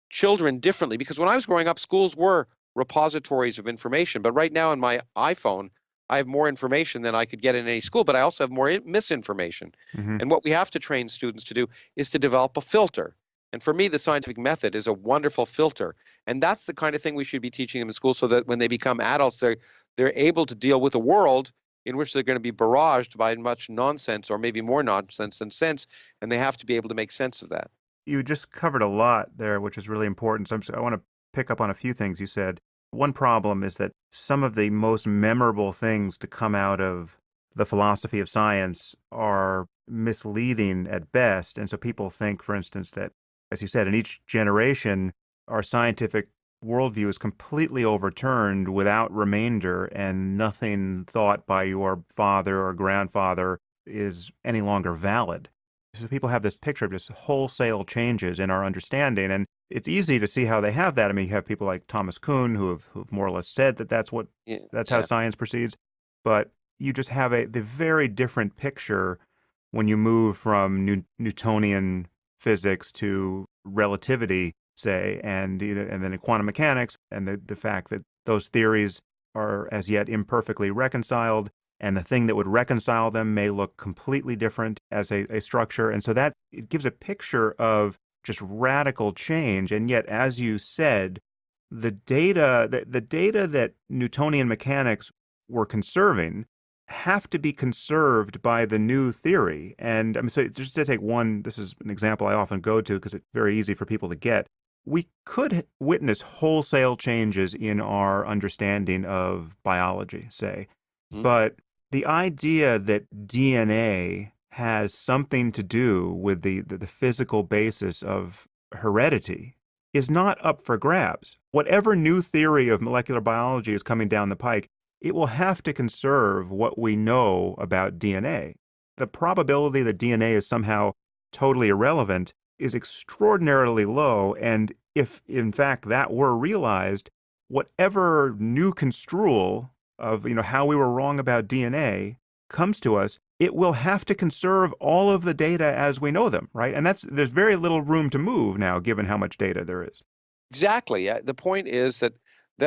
children differently. Because when I was growing up, schools were repositories of information. But right now on my iPhone, I have more information than I could get in any school, but I also have more misinformation. Mm-hmm. And what we have to train students to do is to develop a filter. And for me, the scientific method is a wonderful filter. And that's the kind of thing we should be teaching them in school, so that when they become adults, they're able to deal with a world in which they're going to be barraged by much nonsense, or maybe more nonsense than sense, and they have to be able to make sense of that. You just covered a lot there, which is really important. So I want to pick up on a few things you said. One problem is that some of the most memorable things to come out of the philosophy of science are misleading at best. And so people think, for instance, that, as you said, in each generation, our scientific worldview is completely overturned without remainder, and nothing thought by your father or grandfather is any longer valid. So people have this picture of just wholesale changes in our understanding, and it's easy to see how they have that. I mean, you have people like Thomas Kuhn who've more or less said that that's how science proceeds, but you just have the very different picture when you move from Newtonian physics to relativity, say, and then in quantum mechanics, and the fact that those theories are as yet imperfectly reconciled, and the thing that would reconcile them may look completely different as a structure. And so that it gives a picture of just radical change. And yet, as you said, the data that Newtonian mechanics were conserving have to be conserved by the new theory. And I mean, so just to take one, this is an example I often go to because it's very easy for people to get. We could witness wholesale changes in our understanding of biology, say, but the idea that DNA has something to do with the physical basis of heredity is not up for grabs. Whatever new theory of molecular biology is coming down the pike, it will have to conserve what we know about DNA. The probability that DNA is somehow totally irrelevant is extraordinarily low, and if in fact that were realized, whatever new construal of how we were wrong about DNA comes to us, it will have to conserve all of the data as we know them, right? And there's very little room to move now, given how much data there is. Exactly. The point is that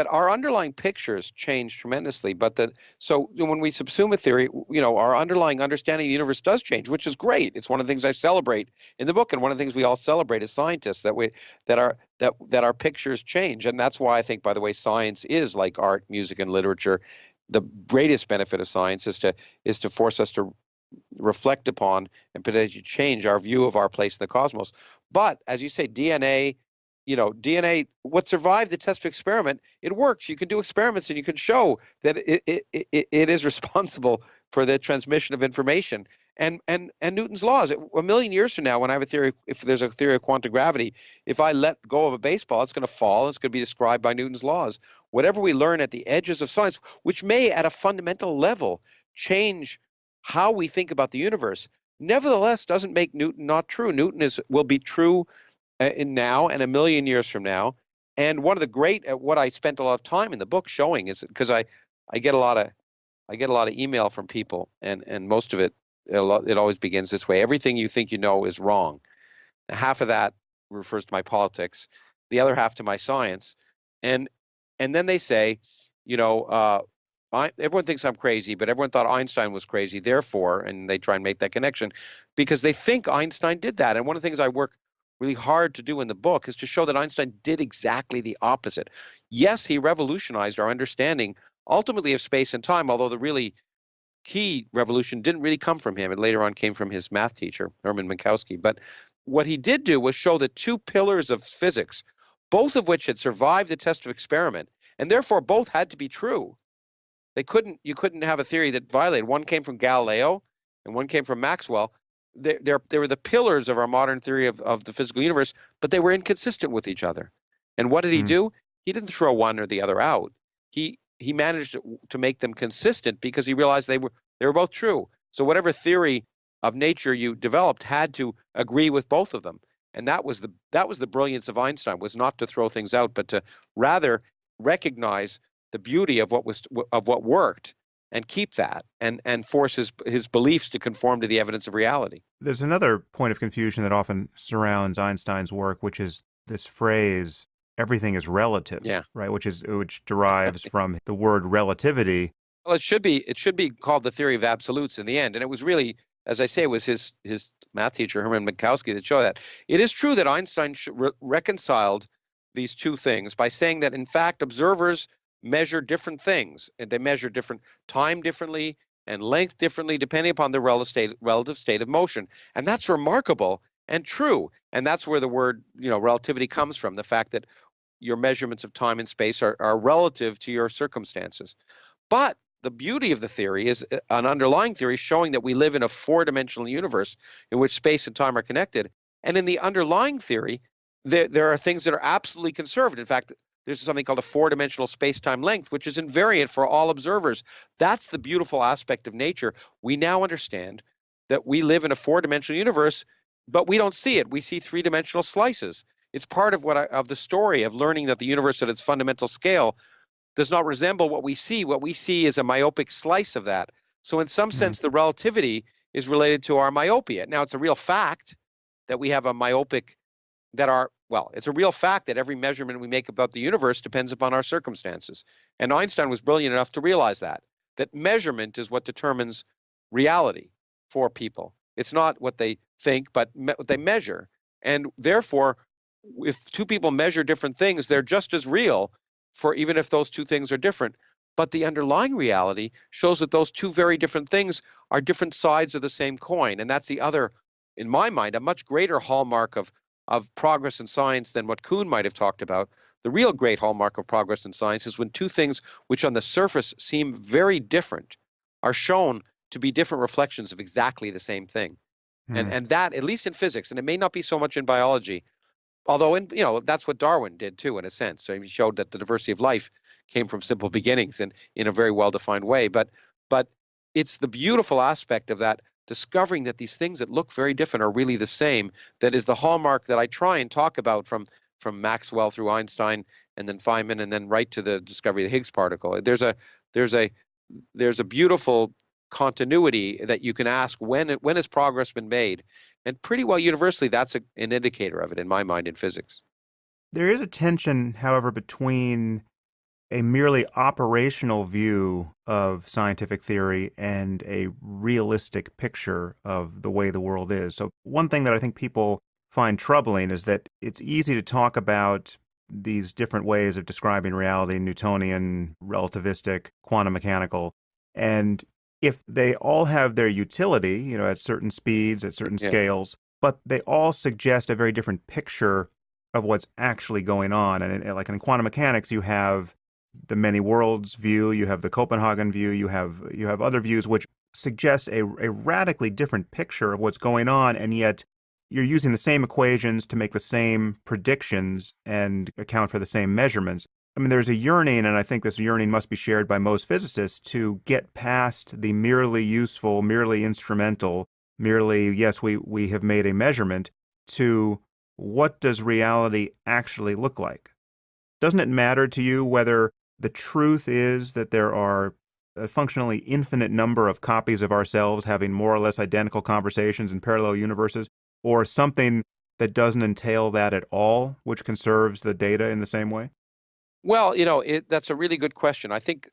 our underlying pictures change tremendously, but so when we subsume a theory, our underlying understanding of the universe does change, which is great. It's one of the things I celebrate in the book, and one of the things we all celebrate as scientists, that our pictures change. And that's why I think, by the way, science is like art, music, and literature. The greatest benefit of science is to force us to reflect upon and potentially change our view of our place in the cosmos. But as you say, DNA, what survived the test of experiment, it works. You can do experiments and you can show that it is responsible for the transmission of information. And Newton's laws, a million years from now, when I have a theory, if there's a theory of quantum gravity, if I let go of a baseball, it's going to fall. It's going to be described by Newton's laws. Whatever we learn at the edges of science, which may at a fundamental level change how we think about the universe, nevertheless doesn't make Newton not true. Newton will be true in now and a million years from now. And one of the great, what I spent a lot of time in the book showing is, because I get a lot of email from people, and most of it always begins this way: everything you think you know is wrong. Now, half of that refers to my politics, the other half to my science, and then they say, everyone thinks I'm crazy, but everyone thought Einstein was crazy, therefore, and they try and make that connection because they think Einstein did that. And one of the things I work really hard to do in the book is to show that Einstein did exactly the opposite. yes, he revolutionized our understanding ultimately of space and time, although the really key revolution didn't really come from him. It later on came from his math teacher, Hermann Minkowski. But what he did do was show the two pillars of physics, both of which had survived the test of experiment, and therefore both had to be true. You couldn't have a theory that violated. One came from Galileo and one came from Maxwell. They were the pillars of our modern theory of the physical universe, but they were inconsistent with each other. And what did he Hmm. do? He didn't throw one or the other out. He managed to make them consistent because he realized they were both true. So whatever theory of nature you developed had to agree with both of them. And that was the brilliance of Einstein, was not to throw things out, but to rather recognize the beauty of what worked and keep that and force his beliefs to conform to the evidence of reality. There's another point of confusion that often surrounds Einstein's work, which is this phrase, everything is relative, Yeah. right? Which derives from the word relativity. Well, it should be called the theory of absolutes in the end. And it was really, as I say, it was his math teacher, Hermann Minkowski, that showed that. It is true that Einstein reconciled these two things by saying that, in fact, observers measure different things. And they measure different time differently and length differently, depending upon the relative state of motion. And that's remarkable and true. And that's where the word, relativity comes from, the fact that your measurements of time and space are relative to your circumstances. But the beauty of the theory is an underlying theory showing that we live in a four-dimensional universe in which space and time are connected. And in the underlying theory, there are things that are absolutely conserved. In fact, there's something called a four-dimensional space-time length, which is invariant for all observers. That's the beautiful aspect of nature. We now understand that we live in a four-dimensional universe, but we don't see it. We see three-dimensional slices. It's part of the story of learning that the universe at its fundamental scale does not resemble what we see. What we see is a myopic slice of that. So in some Hmm. sense, the relativity is related to our myopia. Now, it's a real fact that we have a myopic, it's a real fact that every measurement we make about the universe depends upon our circumstances. And Einstein was brilliant enough to realize that measurement is what determines reality for people. It's not what they think, but what they measure. And therefore, if two people measure different things, they're just as real, for even if those two things are different. But the underlying reality shows that those two very different things are different sides of the same coin. And that's the other, in my mind, a much greater hallmark of progress in science than what Kuhn might have talked about. The real great hallmark of progress in science is when two things which on the surface seem very different are shown to be different reflections of exactly the same thing. And Hmm. and that, at least in physics, and it may not be so much in biology, although that's what Darwin did too, in a sense. So he showed that the diversity of life came from simple beginnings and in a very well-defined way. But it's the beautiful aspect of that, discovering that these things that look very different are really the same, that is the hallmark that I try and talk about from Maxwell through Einstein and then Feynman and then right to the discovery of the Higgs particle. There's a beautiful continuity that you can ask, when has progress been made? And pretty well universally, that's an indicator of it, in my mind, in physics. There is a tension, however, between a merely operational view of scientific theory and a realistic picture of the way the world is. So, one thing that I think people find troubling is that it's easy to talk about these different ways of describing reality, Newtonian, relativistic, quantum mechanical, and if they all have their utility, at certain speeds, at certain Yeah. scales, but they all suggest a very different picture of what's actually going on. And like in quantum mechanics, you have the many worlds view, you have the Copenhagen view, you have other views which suggest a radically different picture of what's going on, and yet you're using the same equations to make the same predictions and account for the same measurements. I mean, there's a yearning, and I think this yearning must be shared by most physicists, to get past the merely useful, merely instrumental, merely, yes, we have made a measurement, to what does reality actually look like? Doesn't it matter to you whether the truth is that there are a functionally infinite number of copies of ourselves having more or less identical conversations in parallel universes, or something that doesn't entail that at all, which conserves the data in the same way? Well, that's a really good question. I think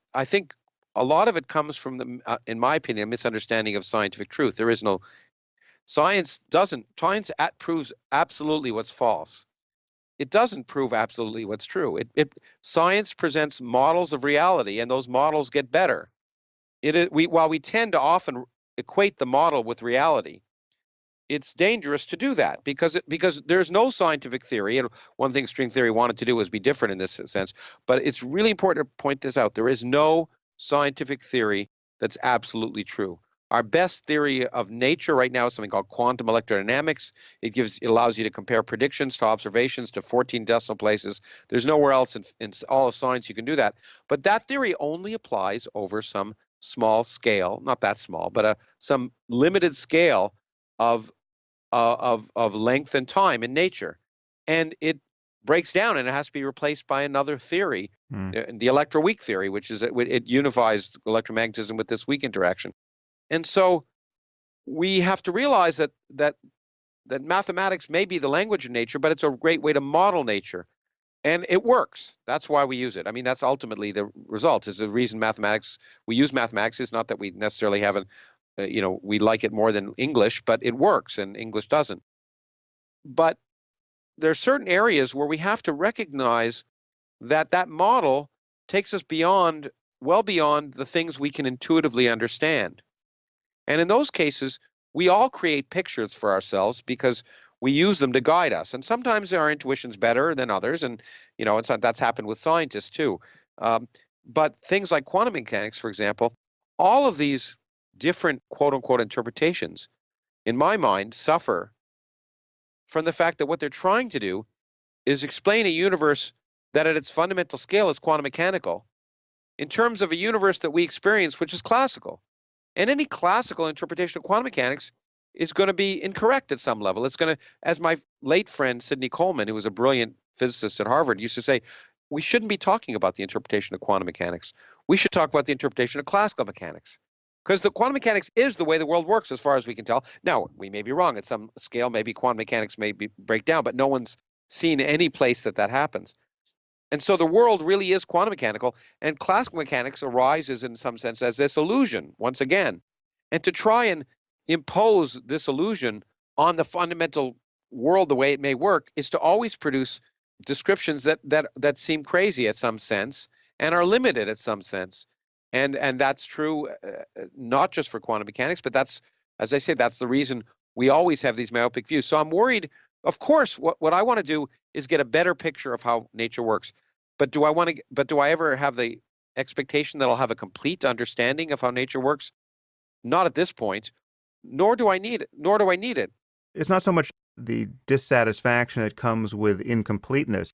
a lot of it comes from in my opinion, a misunderstanding of scientific truth. There is no science doesn't science proves absolutely what's false. it doesn't prove absolutely what's true. Science presents models of reality, and those models get better. While we tend to often equate the model with reality, it's dangerous to do that because there's no scientific theory, and one thing string theory wanted to do was be different in this sense, but it's really important to point this out. There is no scientific theory that's absolutely true. Our best theory of nature right now is something called quantum electrodynamics. It allows you to compare predictions to observations to 14 decimal places. There's nowhere else in all of science you can do that. But that theory only applies over some small scale, not that small, but some limited scale of length and time in nature, and it breaks down and it has to be replaced by another theory, the electroweak theory, which is it unifies electromagnetism with this weak interaction. And so we have to realize that mathematics may be the language of nature, but it's a great way to model nature, and it works. That's why we use it. I mean, that's ultimately the result. Is the reason we use mathematics is not that we necessarily have we like it more than English, but it works and English doesn't. But there are certain areas where we have to recognize that model takes us well beyond the things we can intuitively understand. And in those cases, we all create pictures for ourselves because we use them to guide us. And sometimes our intuition's better than others, and that's happened with scientists too. But things like quantum mechanics, for example, all of these different quote-unquote interpretations, in my mind, suffer from the fact that what they're trying to do is explain a universe that at its fundamental scale is quantum mechanical in terms of a universe that we experience, which is classical. And any classical interpretation of quantum mechanics is going to be incorrect at some level. It's going to, as my late friend Sidney Coleman, who was a brilliant physicist at Harvard, used to say, we shouldn't be talking about the interpretation of quantum mechanics. We should talk about the interpretation of classical mechanics. Because the quantum mechanics is the way the world works as far as we can tell. Now, we may be wrong at some scale. Maybe quantum mechanics may break down, but no one's seen any place that happens. And so the world really is quantum mechanical, and classical mechanics arises in some sense as this illusion, once again. And to try and impose this illusion on the fundamental world the way it may work is to always produce descriptions that seem crazy at some sense and are limited at some sense. And that's true not just for quantum mechanics, but that's, as I say, that's the reason we always have these myopic views. So I'm worried, of course, what I want to do is get a better picture of how nature works. But do I ever have the expectation that I'll have a complete understanding of how nature works? Not at this point, nor do I need it. It's not so much the dissatisfaction that comes with incompleteness.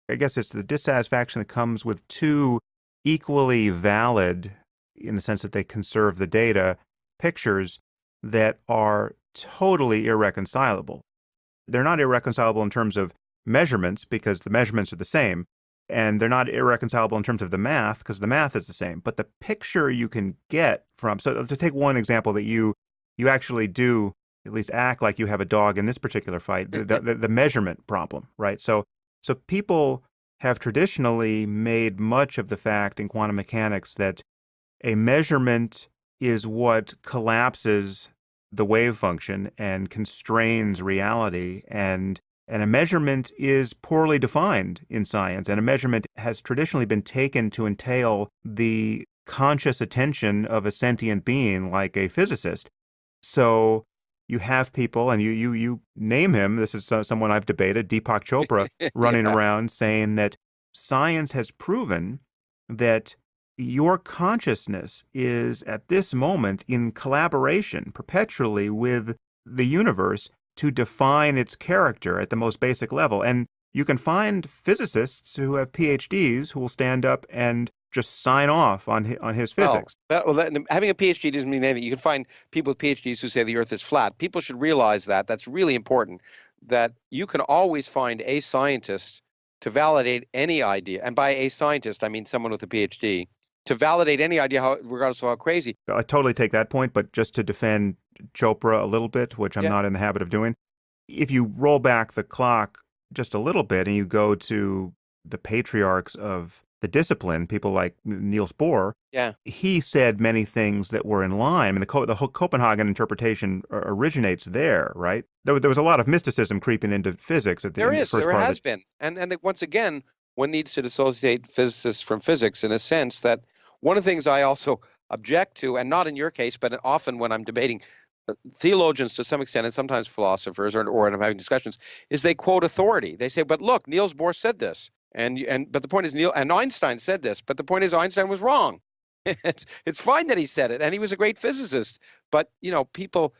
I guess it's the dissatisfaction that comes with two equally valid, in the sense that they conserve the data, pictures that are totally irreconcilable. They're not irreconcilable in terms of measurements because the measurements are the same, and they're not irreconcilable in terms of the math because the math is the same. But the picture you can get from, so to take one example that you actually do at least act like you have a dog in this particular fight, the measurement problem, right? So people have traditionally made much of the fact in quantum mechanics that a measurement is what collapses the wave function and constrains reality, and a measurement is poorly defined in science, and a measurement has traditionally been taken to entail the conscious attention of a sentient being like a physicist. So you have people, and you name him, this is someone I've debated, Deepak Chopra, running around saying that science has proven that your consciousness is at this moment in collaboration perpetually with the universe to define its character at the most basic level. And you can find physicists who have Ph.D.s who will stand up and just sign off on his physics. Having a PhD doesn't mean anything. You can find people with PhDs who say the Earth is flat. People should realize that. That's really important, that you can always find a scientist to validate any idea. And by a scientist, I mean someone with a PhD, to validate any idea, regardless of how crazy. I totally take that point, but just to defend Chopra a little bit, which I'm not in the habit of doing, if you roll back the clock just a little bit and you go to the patriarchs of the discipline, people like Niels Bohr, Yeah. he said many things that were in line. I mean, the whole Copenhagen interpretation originates there, right? There was a lot of mysticism creeping into physics at the, in the first There part of has been. And once again, one needs to dissociate physicists from physics in a sense that one of the things I also object to, and not in your case, but often when I'm debating theologians to some extent, and sometimes philosophers, or when I'm having discussions, is they quote authority. They say, but look, Niels Bohr said this. But the point is and Einstein said this, but the point is Einstein was wrong. It's fine that he said it, and he was a great physicist, but people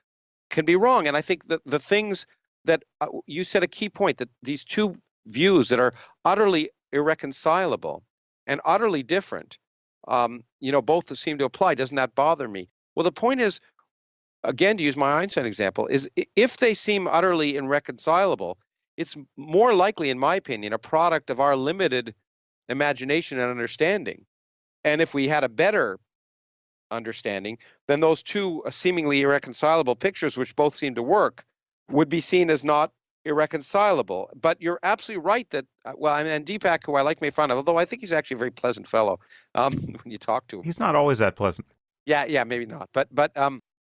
can be wrong. And I think that the things that you said a key point, that these two views that are utterly irreconcilable and utterly different, both seem to apply. Doesn't that bother me? Well, the point is, again, to use my Einstein example, is if they seem utterly irreconcilable, it's more likely, in my opinion, a product of our limited imagination and understanding. And if we had a better understanding, then those two seemingly irreconcilable pictures, which both seem to work, would be seen as not irreconcilable. But you're absolutely right that, and Deepak, who I like, make fun of, although I think he's actually a very pleasant fellow when you talk to him. He's not always that pleasant. Yeah, maybe not. But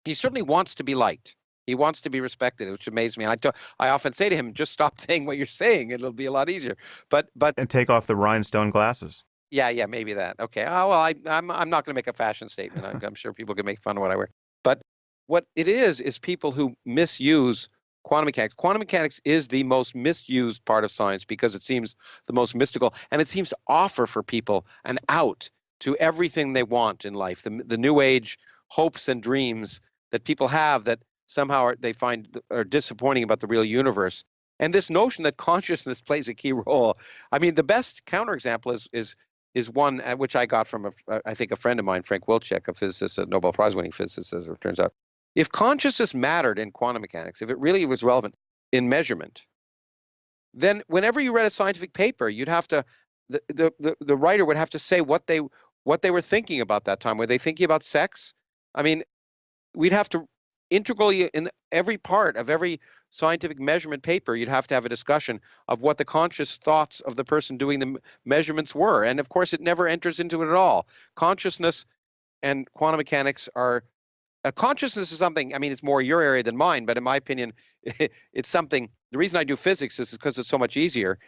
he certainly wants to be liked. He wants to be respected, which amazes me. And I often say to him, just stop saying what you're saying. It'll be a lot easier. And take off the rhinestone glasses. Yeah, maybe that. Okay. Oh, well, I'm not going to make a fashion statement. I'm sure people can make fun of what I wear. But what it is people who misuse quantum mechanics. Quantum mechanics is the most misused part of science because it seems the most mystical, and it seems to offer for people an out to everything they want in life. The new age hopes and dreams that people have that somehow they find are disappointing about the real universe. And this notion that consciousness plays a key role. I mean, the best counterexample is one at which I got from I think a friend of mine, Frank Wilczek, a physicist, a Nobel Prize winning physicist, as it turns out. If consciousness mattered in quantum mechanics, if it really was relevant in measurement, then whenever you read a scientific paper, you'd have to the writer would have to say what they were thinking about that time. Were they thinking about sex? I mean, we'd have to integrally in every part of every scientific measurement paper, you'd have to have a discussion of what the conscious thoughts of the person doing the measurements were. And of course, it never enters into it at all. Consciousness and quantum mechanics are consciousness is something, I mean, it's more your area than mine, but in my opinion, it's something. The reason I do physics is because it's so much easier.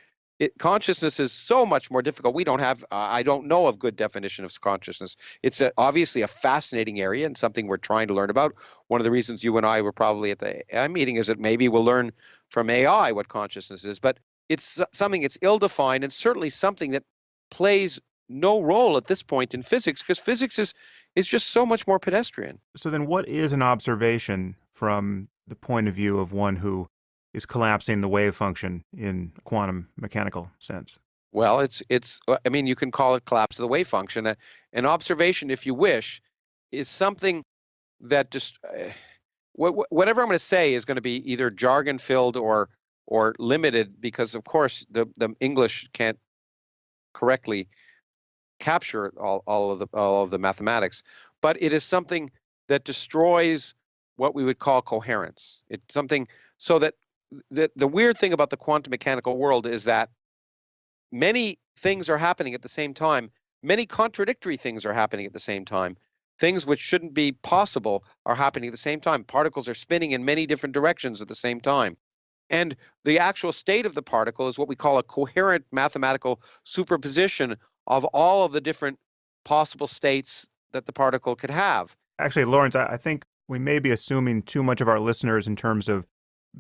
Consciousness is so much more difficult. We don't have, I don't know of good definition of consciousness. It's obviously a fascinating area and something we're trying to learn about. One of the reasons you and I were probably at the AI meeting is that maybe we'll learn from AI what consciousness is, but it's something that's ill-defined and certainly something that plays no role at this point in physics because physics is just so much more pedestrian. So then what is an observation from the point of view of one who is collapsing the wave function in a quantum mechanical sense? Well, I mean, you can call it collapse of the wave function. An observation, if you wish, is something that just whatever I'm going to say is going to be either jargon-filled or limited because, of course, the English can't correctly capture all of the mathematics. But it is something that destroys what we would call coherence. It's something so that the weird thing about the quantum mechanical world is that many things are happening at the same time. Many contradictory things are happening at the same time. Things which shouldn't be possible are happening at the same time. Particles are spinning in many different directions at the same time. And the actual state of the particle is what we call a coherent mathematical superposition of all of the different possible states that the particle could have. Actually, Lawrence, I think we may be assuming too much of our listeners in terms of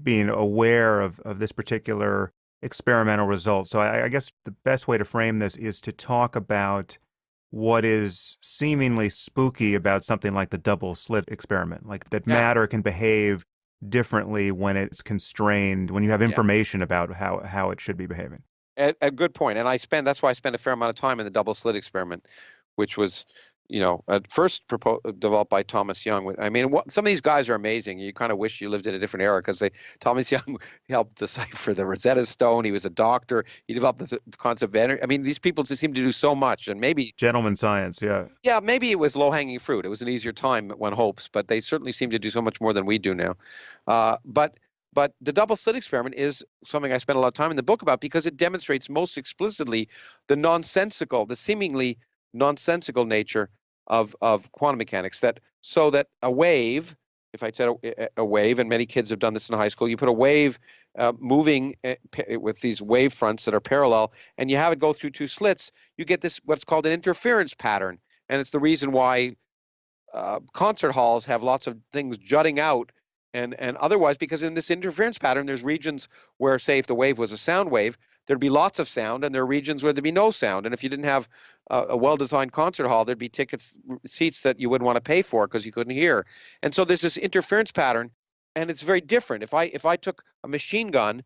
being aware of this particular experimental result. So I guess the best way to frame this is to talk about what is seemingly spooky about something like the double slit experiment, like that matter can behave differently when it's constrained, when you have information about how it should be behaving. A good point. And that's why I spent a fair amount of time in the double slit experiment, which was, at first developed by Thomas Young. I mean, some of these guys are amazing. You kind of wish you lived in a different era because Thomas Young helped decipher the Rosetta Stone. He was a doctor. He developed the concept of energy. I mean, these people just seem to do so much, and maybe gentleman science, yeah. Yeah, maybe it was low-hanging fruit. It was an easier time, one hopes, but they certainly seem to do so much more than we do now. But But the double slit experiment is something I spent a lot of time in the book about because it demonstrates most explicitly the seemingly nonsensical nature of quantum mechanics. So that a wave, if I said a wave, and many kids have done this in high school, you put a wave moving with these wave fronts that are parallel, and you have it go through two slits, you get this what's called an interference pattern. And it's the reason why concert halls have lots of things jutting out and otherwise, because in this interference pattern, there's regions where, say, if the wave was a sound wave, there'd be lots of sound, and there are regions where there'd be no sound. And if you didn't have a well-designed concert hall, there'd be seats that you wouldn't want to pay for because you couldn't hear. And so there's this interference pattern, and it's very different. If I took a machine gun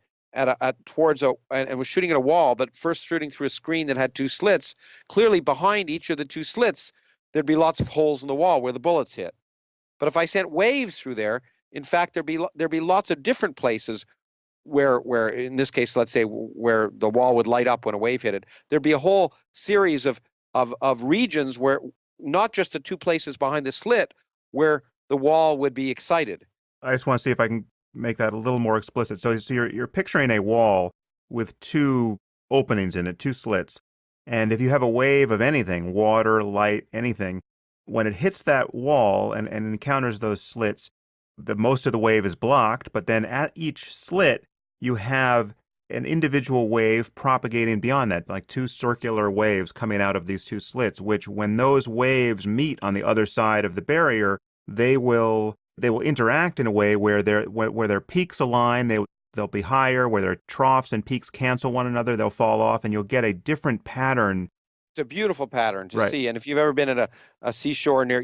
towards and was shooting at a wall, but first shooting through a screen that had two slits, clearly behind each of the two slits, there'd be lots of holes in the wall where the bullets hit. But if I sent waves through there, in fact, there'd be lots of different places where in this case, let's say where the wall would light up when a wave hit it. There'd be a whole series of regions where not just the two places behind the slit where the wall would be excited. I just want to see if I can make that a little more explicit. So you're picturing a wall with two openings in it, two slits. And if you have a wave of anything, water, light, anything, when it hits that wall and encounters those slits, most of the wave is blocked, but then at each slit, you have an individual wave propagating beyond that, like two circular waves coming out of these two slits, which when those waves meet on the other side of the barrier, they will interact in a way where their peaks align, they'll be higher, where their troughs and peaks cancel one another, they'll fall off, and you'll get a different pattern. It's a beautiful pattern to see. And if you've ever been at a seashore near,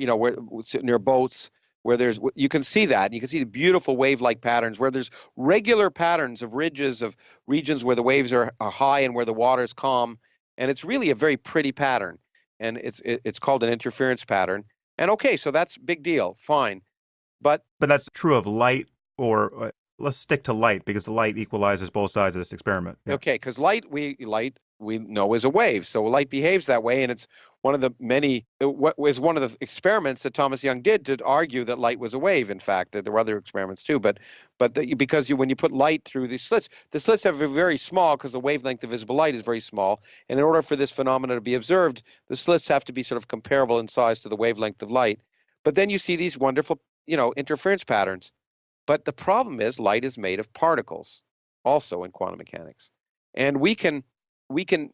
near boats, where you can see that. You can see the beautiful wave-like patterns where there's regular patterns of ridges of regions where the waves are high and where the water is calm. And it's really a very pretty pattern. And it's called an interference pattern. And okay, so that's big deal. Fine. But that's true of light, or let's stick to light because the light equalizes both sides of this experiment. Yeah. Okay, because light we know is a wave. So light behaves that way, and it's one of the what was one of the experiments that Thomas Young did to argue that light was a wave. In fact, there were other experiments too, because when you put light through the slits have a very small, because the wavelength of visible light is very small, and in order for this phenomenon to be observed, the slits have to be sort of comparable in size to the wavelength of light. But then you see these wonderful, interference patterns. But the problem is light is made of particles, also in quantum mechanics, and we can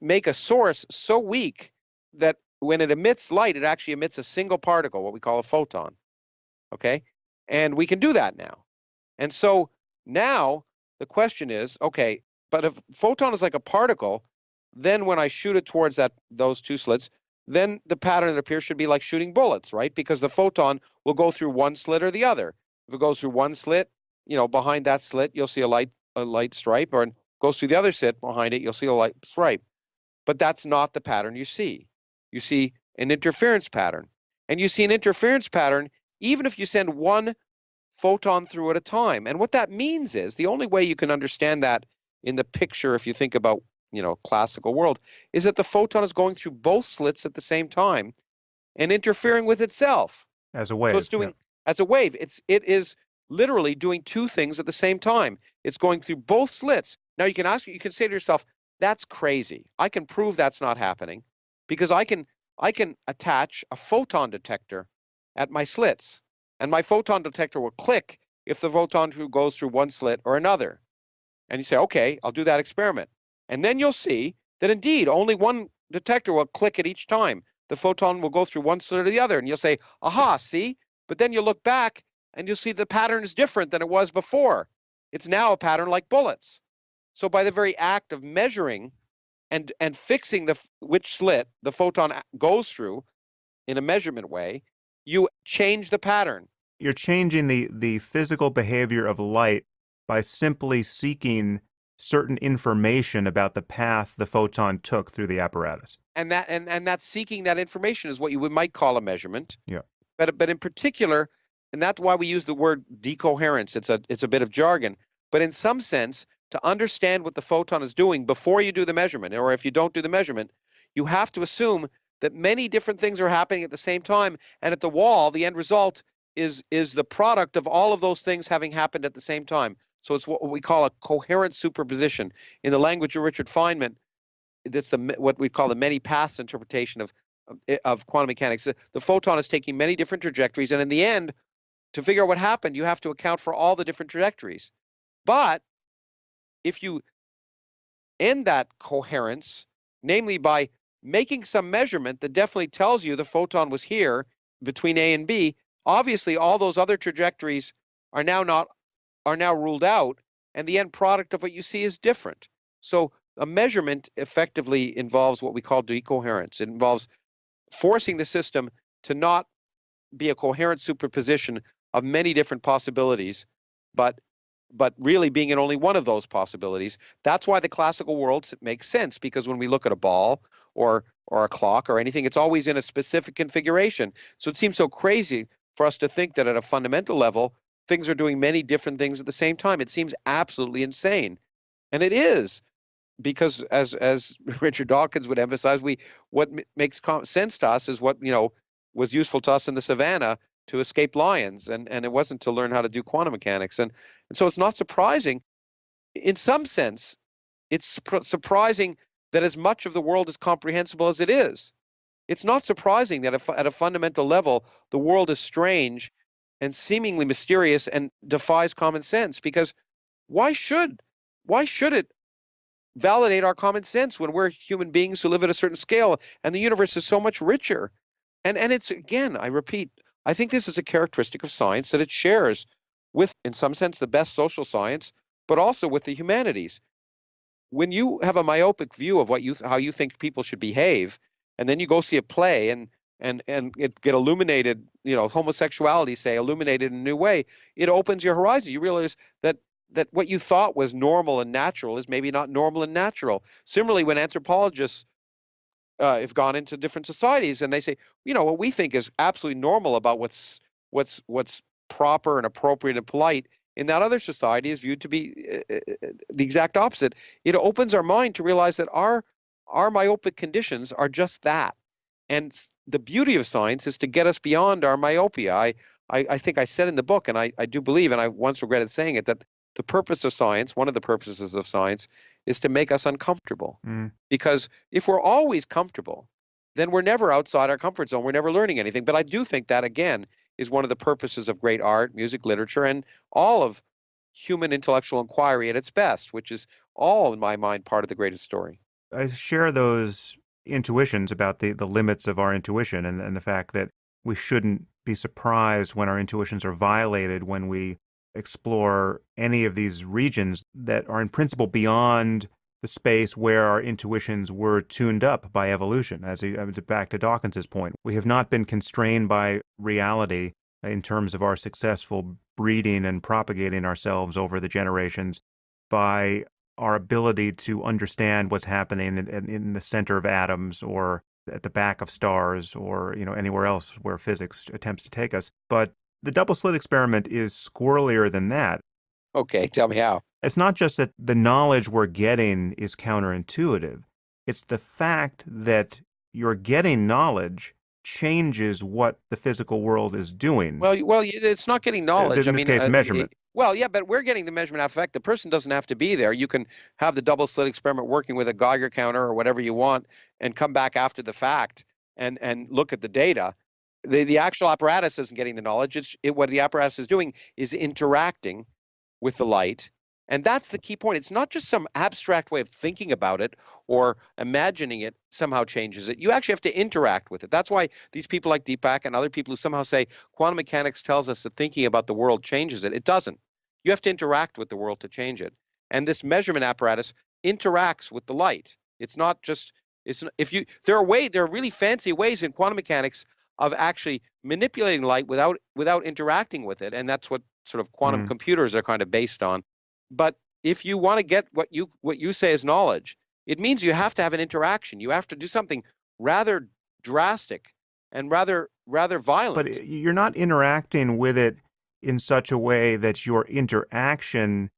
make a source so weak that when it emits light, it actually emits a single particle, what we call a photon. Okay? And we can do that now. And so now the question is, okay, but if photon is like a particle, then when I shoot it towards those two slits, then the pattern that appears should be like shooting bullets, right? Because the photon will go through one slit or the other. If it goes through one slit, behind that slit, you'll see a light stripe, or goes through the other slit behind it, you'll see a light stripe. But that's not the pattern you see. You see an interference pattern. And you see an interference pattern even if you send one photon through at a time. And what that means is, the only way you can understand that in the picture, if you think about, classical world, is that the photon is going through both slits at the same time and interfering with itself. As a wave. So it's doing, as a wave, it is literally doing two things at the same time. It's going through both slits. Now you can say to yourself, that's crazy. I can prove that's not happening because I can attach a photon detector at my slits, and my photon detector will click if the photon goes through one slit or another. And you say, okay, I'll do that experiment. And then you'll see that indeed only one detector will click at each time. The photon will go through one slit or the other, and you'll say, aha, see? But then you'll look back and you'll see the pattern is different than it was before. It's now a pattern like bullets. So by the very act of measuring and fixing which slit the photon goes through in a measurement way, you change the pattern. You're changing the physical behavior of light by simply seeking certain information about the path the photon took through the apparatus. And that seeking that information is what you might call a measurement. Yeah. But in particular, and that's why we use the word decoherence. It's a bit of jargon. But in some sense, to understand what the photon is doing before you do the measurement, or if you don't do the measurement, you have to assume that many different things are happening at the same time. And at the wall, the end result is the product of all of those things having happened at the same time. So it's what we call a coherent superposition. In the language of Richard Feynman, that's what we call the many paths interpretation of quantum mechanics. The photon is taking many different trajectories, and in the end, to figure out what happened, you have to account for all the different trajectories. But if you end that coherence, namely by making some measurement that definitely tells you the photon was here between A and B, obviously all those other trajectories are now ruled out, and the end product of what you see is different. So a measurement effectively involves what we call decoherence. It involves forcing the system to not be a coherent superposition of many different possibilities, but really being in only one of those possibilities. That's why the classical world makes sense, because when we look at a ball or a clock or anything, it's always in a specific configuration. So it seems so crazy for us to think that at a fundamental level, things are doing many different things at the same time. It seems absolutely insane. And it is, because as Richard Dawkins would emphasize, what makes sense to us is what, was useful to us in the savannah to escape lions, and it wasn't to learn how to do quantum mechanics. And so it's not surprising. In some sense, it's surprising that as much of the world is comprehensible as it is. It's not surprising that at a fundamental level, the world is strange and seemingly mysterious and defies common sense, because why should it validate our common sense when we're human beings who live at a certain scale and the universe is so much richer? And it's, again, I repeat, I think this is a characteristic of science that it shares with, in some sense, the best social science, but also with the humanities. When you have a myopic view of how you think people should behave, and then you go see a play and it get illuminated, homosexuality, say, illuminated in a new way, it opens your horizon. You realize that what you thought was normal and natural is maybe not normal and natural. Similarly, when anthropologists have gone into different societies and they say, what we think is absolutely normal about what's proper and appropriate and polite in that other society is viewed to be the exact opposite. It opens our mind to realize that our myopic conditions are just that. And the beauty of science is to get us beyond our myopia. I think I said in the book, and I do believe, and I once regretted saying it, that the purpose of science, one of the purposes of science, is to make us uncomfortable. Because if we're always comfortable, then we're never outside our comfort zone. We're never learning anything. But I do think that, again, is one of the purposes of great art, music, literature, and all of human intellectual inquiry at its best, which is all, in my mind, part of the greatest story. I share those intuitions about the limits of our intuition and the fact that we shouldn't be surprised when our intuitions are violated when we explore any of these regions that are in principle beyond the space where our intuitions were tuned up by evolution. Back to Dawkins's point, we have not been constrained by reality in terms of our successful breeding and propagating ourselves over the generations by our ability to understand what's happening in the center of atoms or at the back of stars or anywhere else where physics attempts to take us. But the double slit experiment is squirrelier than that. Okay, tell me how. It's not just that the knowledge we're getting is counterintuitive. It's the fact that you're getting knowledge changes what the physical world is doing. Well, it's not getting knowledge. In this case, measurement. Well, yeah, but we're getting the measurement effect. The person doesn't have to be there. You can have the double slit experiment working with a Geiger counter or whatever you want and come back after the fact and look at the data. The actual apparatus isn't getting the knowledge. What the apparatus is doing is interacting with the light. And that's the key point. It's not just some abstract way of thinking about it or imagining it somehow changes it. You actually have to interact with it. That's why these people like Deepak and other people who somehow say quantum mechanics tells us that thinking about the world changes it. It doesn't. You have to interact with the world to change it. And this measurement apparatus interacts with the light. It's not just there are really fancy ways in quantum mechanics of actually manipulating light without interacting with it. And that's what sort of quantum computers are kind of based on. But if you want to get what you say is knowledge, it means you have to have an interaction. You have to do something rather drastic and rather violent. But you're not interacting with it in such a way that your interaction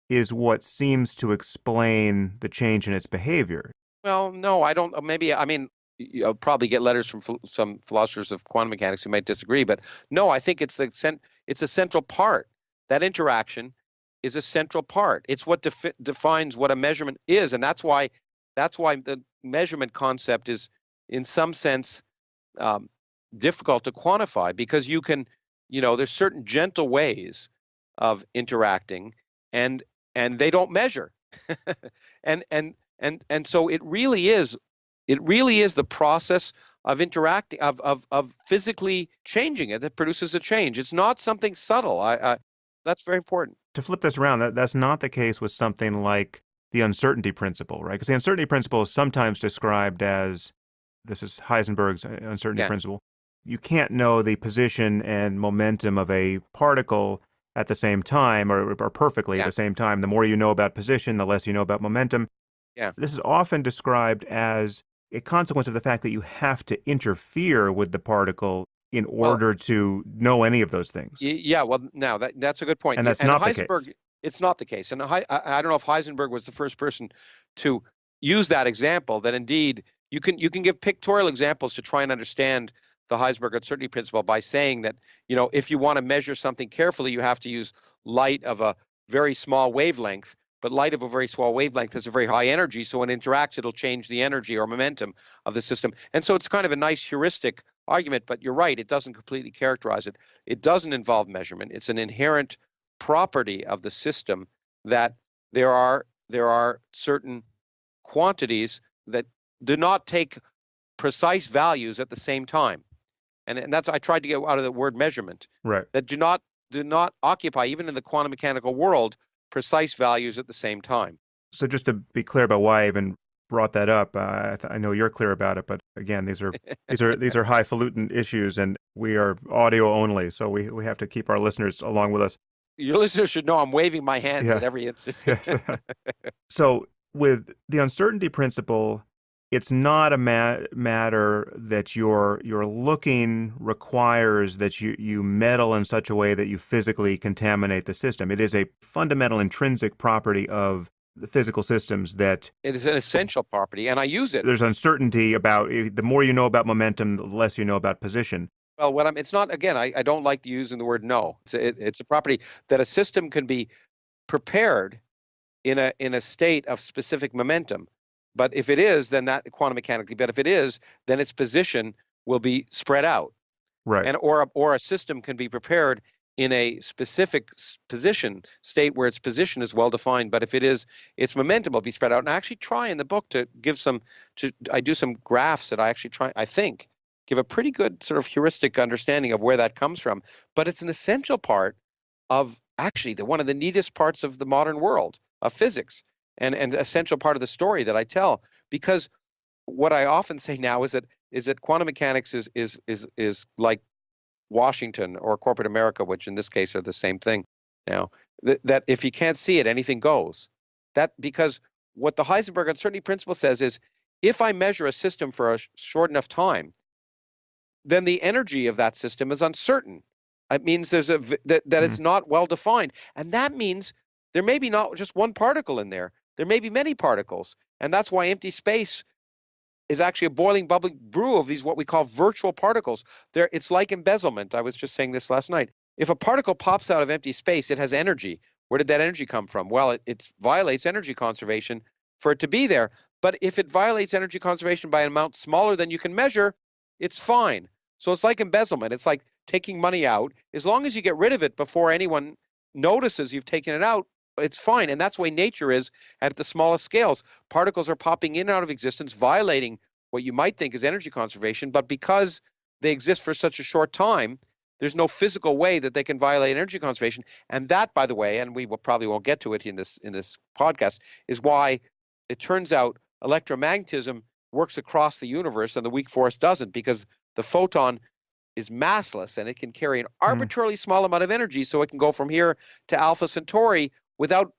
is what seems to explain the change in its behavior. Well, no, I don't. Maybe, I mean, you'll probably get letters from some philosophers of quantum mechanics who might disagree. But no, I think it's a central part. That interaction is a central part. It's what defines what a measurement is, and that's why the measurement concept is, in some sense, difficult to quantify, because there's certain gentle ways of interacting, and they don't measure, and so it really is the process of interacting, of physically changing it, that produces a change. It's not something subtle. That's very important. To flip this around, that's not the case with something like the uncertainty principle, right? Because the uncertainty principle is sometimes described as, this is Heisenberg's uncertainty principle. You can't know the position and momentum of a particle at the same time, or perfectly at the same time. The more you know about position, the less you know about momentum. Yeah. This is often described as a consequence of the fact that you have to interfere with the particle in order to know any of those things. Yeah, well, now that's a good point. And that's not the case. It's not the case. And I don't know if Heisenberg was the first person to use that example, that indeed you can give pictorial examples to try and understand the Heisenberg uncertainty principle by saying that, if you want to measure something carefully, you have to use light of a very small wavelength. But light of a very small wavelength has a very high energy, so when it interacts, it'll change the energy or momentum of the system. And so it's kind of a nice heuristic argument, but you're right, it doesn't completely characterize it. It doesn't involve measurement. It's an inherent property of the system that there are certain quantities that do not take precise values at the same time. And that's, I tried to get out of the word measurement. Right. That do not occupy, even in the quantum mechanical world, precise values at the same time. So just to be clear about why I even brought that up, I know you're clear about it, but again, these are highfalutin issues, and we are audio only, so we have to keep our listeners along with us. Your listeners should know I'm waving my hands at every instant. Yes. So with the uncertainty principle, it's not a matter that your looking requires that you meddle in such a way that you physically contaminate the system. It is a fundamental intrinsic property of the physical systems that... It is an essential property, and I use it. There's uncertainty about, the more you know about momentum, the less you know about position. Well, it's not, again, I don't like using the word know. It's a property that a system can be prepared in a state of specific momentum. But if it is, then that quantum mechanically, but if it is, then its position will be spread out. Right. And or a system can be prepared in a specific position state where its position is well defined, but if it is, its momentum will be spread out. And I actually try in the book to I do some graphs that I actually give a pretty good sort of heuristic understanding of where that comes from. But it's an essential part of actually one of the neatest parts of the modern world of physics. And essential part of the story that I tell, because what I often say now is that quantum mechanics is like Washington or corporate America, which in this case are the same thing. Now that if you can't see it, anything goes. Because what the Heisenberg uncertainty principle says is, if I measure a system for a short enough time, then the energy of that system is uncertain. It means that it's not well defined, and that means there may be not just one particle in there. There may be many particles, and that's why empty space is actually a boiling, bubbling brew of these what we call virtual particles. It's like embezzlement. I was just saying this last night. If a particle pops out of empty space, it has energy. Where did that energy come from? Well, it violates energy conservation for it to be there. But if it violates energy conservation by an amount smaller than you can measure, it's fine. So it's like embezzlement. It's like taking money out. As long as you get rid of it before anyone notices you've taken it out, it's fine. And that's the way nature is at the smallest scales. Particles are popping in and out of existence, violating what you might think is energy conservation, but because they exist for such a short time, there's no physical way that they can violate energy conservation. And that, by the way, and we probably won't get to it in this podcast, is why it turns out electromagnetism works across the universe and the weak force doesn't, because the photon is massless and it can carry an arbitrarily small amount of energy, so it can go from here to Alpha Centauri without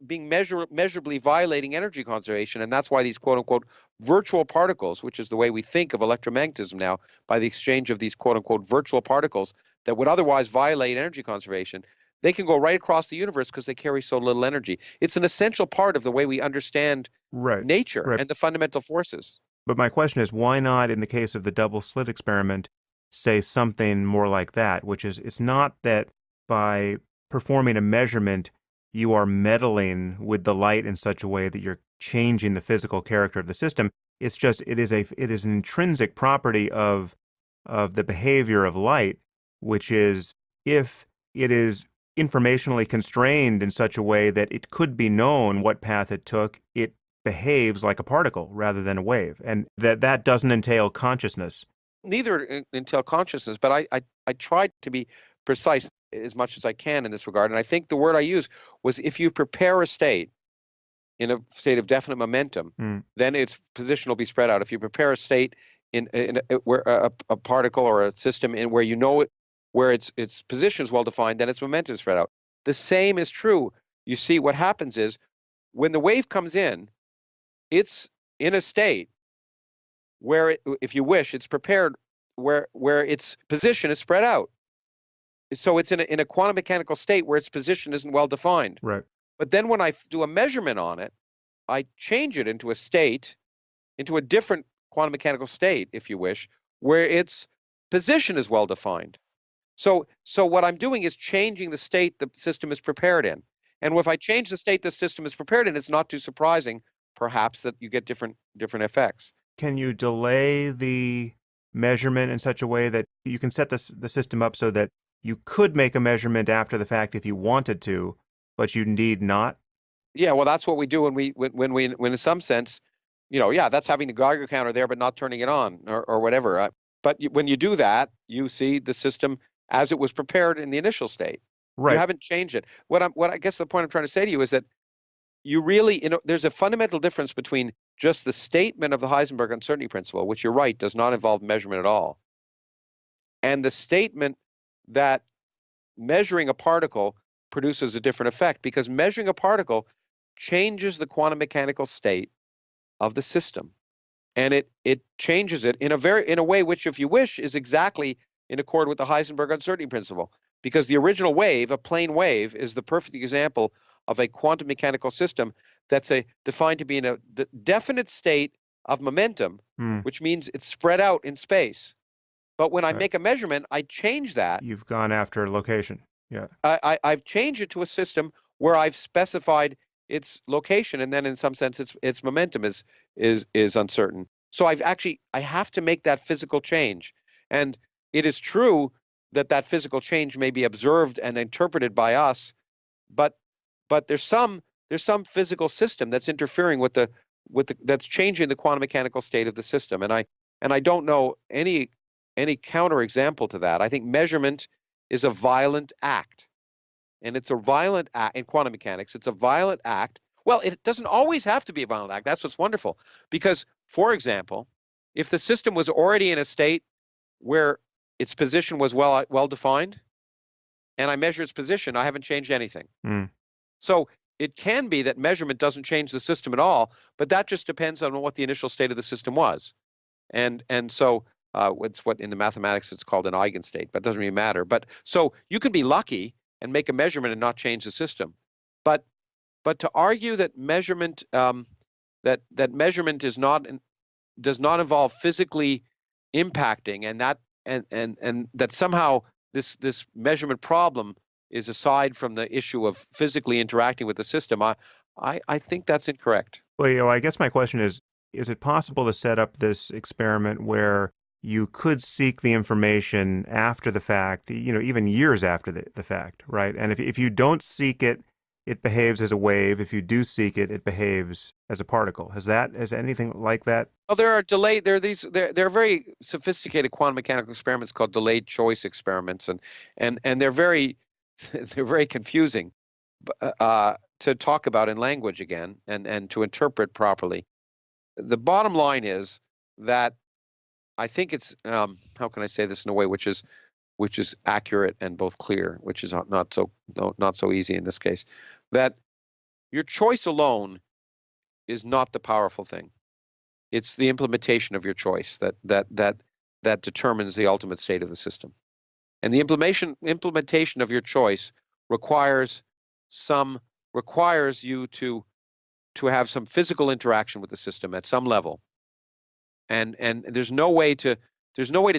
being measurably violating energy conservation. And that's why these quote-unquote virtual particles, which is the way we think of electromagnetism now, by the exchange of these quote-unquote virtual particles that would otherwise violate energy conservation, they can go right across the universe because they carry so little energy. It's an essential part of the way we understand nature and the fundamental forces. But my question is, why not, in the case of the double slit experiment, say something more like that, which is, it's not that by performing a measurement, you are meddling with the light in such a way that you're changing the physical character of the system. It's just it is an intrinsic property of the behavior of light, which is if it is informationally constrained in such a way that it could be known what path it took, it behaves like a particle rather than a wave, and that doesn't entail consciousness. Neither entail consciousness, but I tried to be precise as much as I can in this regard, and I think the word I used was if you prepare a state in a state of definite momentum, then its position will be spread out. If you prepare a state where a particle or a system in where you know it, where its position is well defined, then its momentum is spread out. The same is true. You see, what happens is when the wave comes in, it's in a state where, if you wish, it's prepared where its position is spread out. So it's in a quantum mechanical state where its position isn't well defined. Right. But then when I do a measurement on it, I change it into a different quantum mechanical state, if you wish, where its position is well defined. So what I'm doing is changing the state the system is prepared in. And if I change the state the system is prepared in, it's not too surprising, perhaps, that you get different effects. Can you delay the measurement in such a way that you can set the system up so that you could make a measurement after the fact if you wanted to, but you need not? Yeah, well, that's what we do when in some sense, that's having the Geiger counter there but not turning it on or whatever. But when you do that, you see the system as it was prepared in the initial state. Right. You haven't changed it. What I guess the point I'm trying to say to you is that you really, there's a fundamental difference between just the statement of the Heisenberg uncertainty principle, which you're right, does not involve measurement at all, and the statement that measuring a particle produces a different effect, because measuring a particle changes the quantum mechanical state of the system, and it changes it in a way which, if you wish, is exactly in accord with the Heisenberg uncertainty principle, because the original wave, a plane wave, is the perfect example of a quantum mechanical system that's defined to be in a definite state of momentum, which means it's spread out in space. But when I make a measurement, I change that. You've gone after location. Yeah. I've changed it to a system where I've specified its location, and then in some sense its momentum is uncertain. So I have to make that physical change. And it is true that physical change may be observed and interpreted by us, but there's some physical system that's interfering with that's changing the quantum mechanical state of the system. And I don't know any counterexample to that. I think measurement is a violent act. And it's a violent act in quantum mechanics. It's a violent act. Well, it doesn't always have to be a violent act. That's what's wonderful. Because, for example, if the system was already in a state where its position was well defined, and I measure its position, I haven't changed anything. So it can be that measurement doesn't change the system at all, but that just depends on what the initial state of the system was. And so it's what in the mathematics it's called an eigenstate, but it doesn't really matter. But so you can be lucky and make a measurement and not change the system. But to argue that measurement that measurement does not involve physically impacting, and that somehow this measurement problem is aside from the issue of physically interacting with the system, I think that's incorrect. Well, I guess my question is it possible to set up this experiment where you could seek the information after the fact, even years after the fact, right? And if you don't seek it, it behaves as a wave. If you do seek it, it behaves as a particle. Has anything like that? Well, there are very sophisticated quantum mechanical experiments called delayed choice experiments, and they're very confusing to talk about in language again and to interpret properly. The bottom line is that I think it's how can I say this in a way which is accurate and both clear, which is not so easy in this case, that your choice alone is not the powerful thing. It's the implementation of your choice that determines the ultimate state of the system. And the implementation of your choice requires you to have some physical interaction with the system at some level. And there's no way to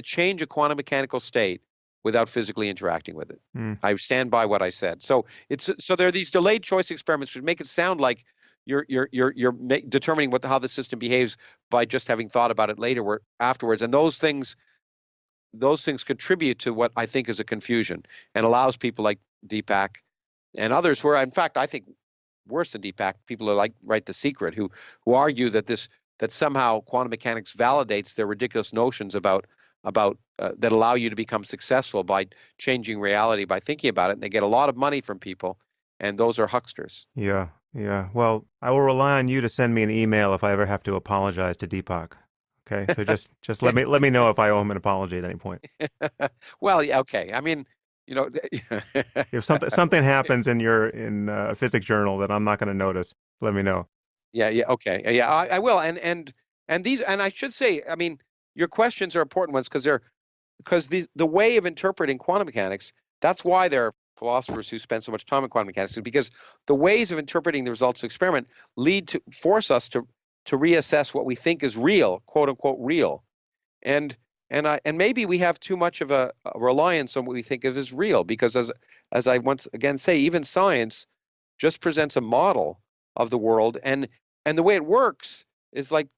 change a quantum mechanical state without physically interacting with it. Mm. I stand by what I said. So there are these delayed choice experiments which make it sound like you're determining how the system behaves by just having thought about it later afterwards, and those things contribute to what I think is a confusion and allows people like Deepak and others who are, in fact, I think worse than Deepak, people are like The Secret, who argue that somehow quantum mechanics validates their ridiculous notions about that allow you to become successful by changing reality by thinking about it. And they get a lot of money from people, and those are hucksters. Yeah, yeah. Well, I will rely on you to send me an email if I ever have to apologize to Deepak. Okay, so just let me know if I owe him an apology at any point. Well, yeah, okay. I mean, If something happens in a physics journal that I'm not going to notice, let me know. Yeah, yeah, okay, yeah, I will. And I should say, I mean, your questions are important ones because the way of interpreting quantum mechanics. That's why there are philosophers who spend so much time in quantum mechanics, because the ways of interpreting the results of experiment force us to reassess what we think is real, quote unquote real, and maybe we have too much of a reliance on what we think of as real, because as I once again say, even science just presents a model of the world, and the way it works is like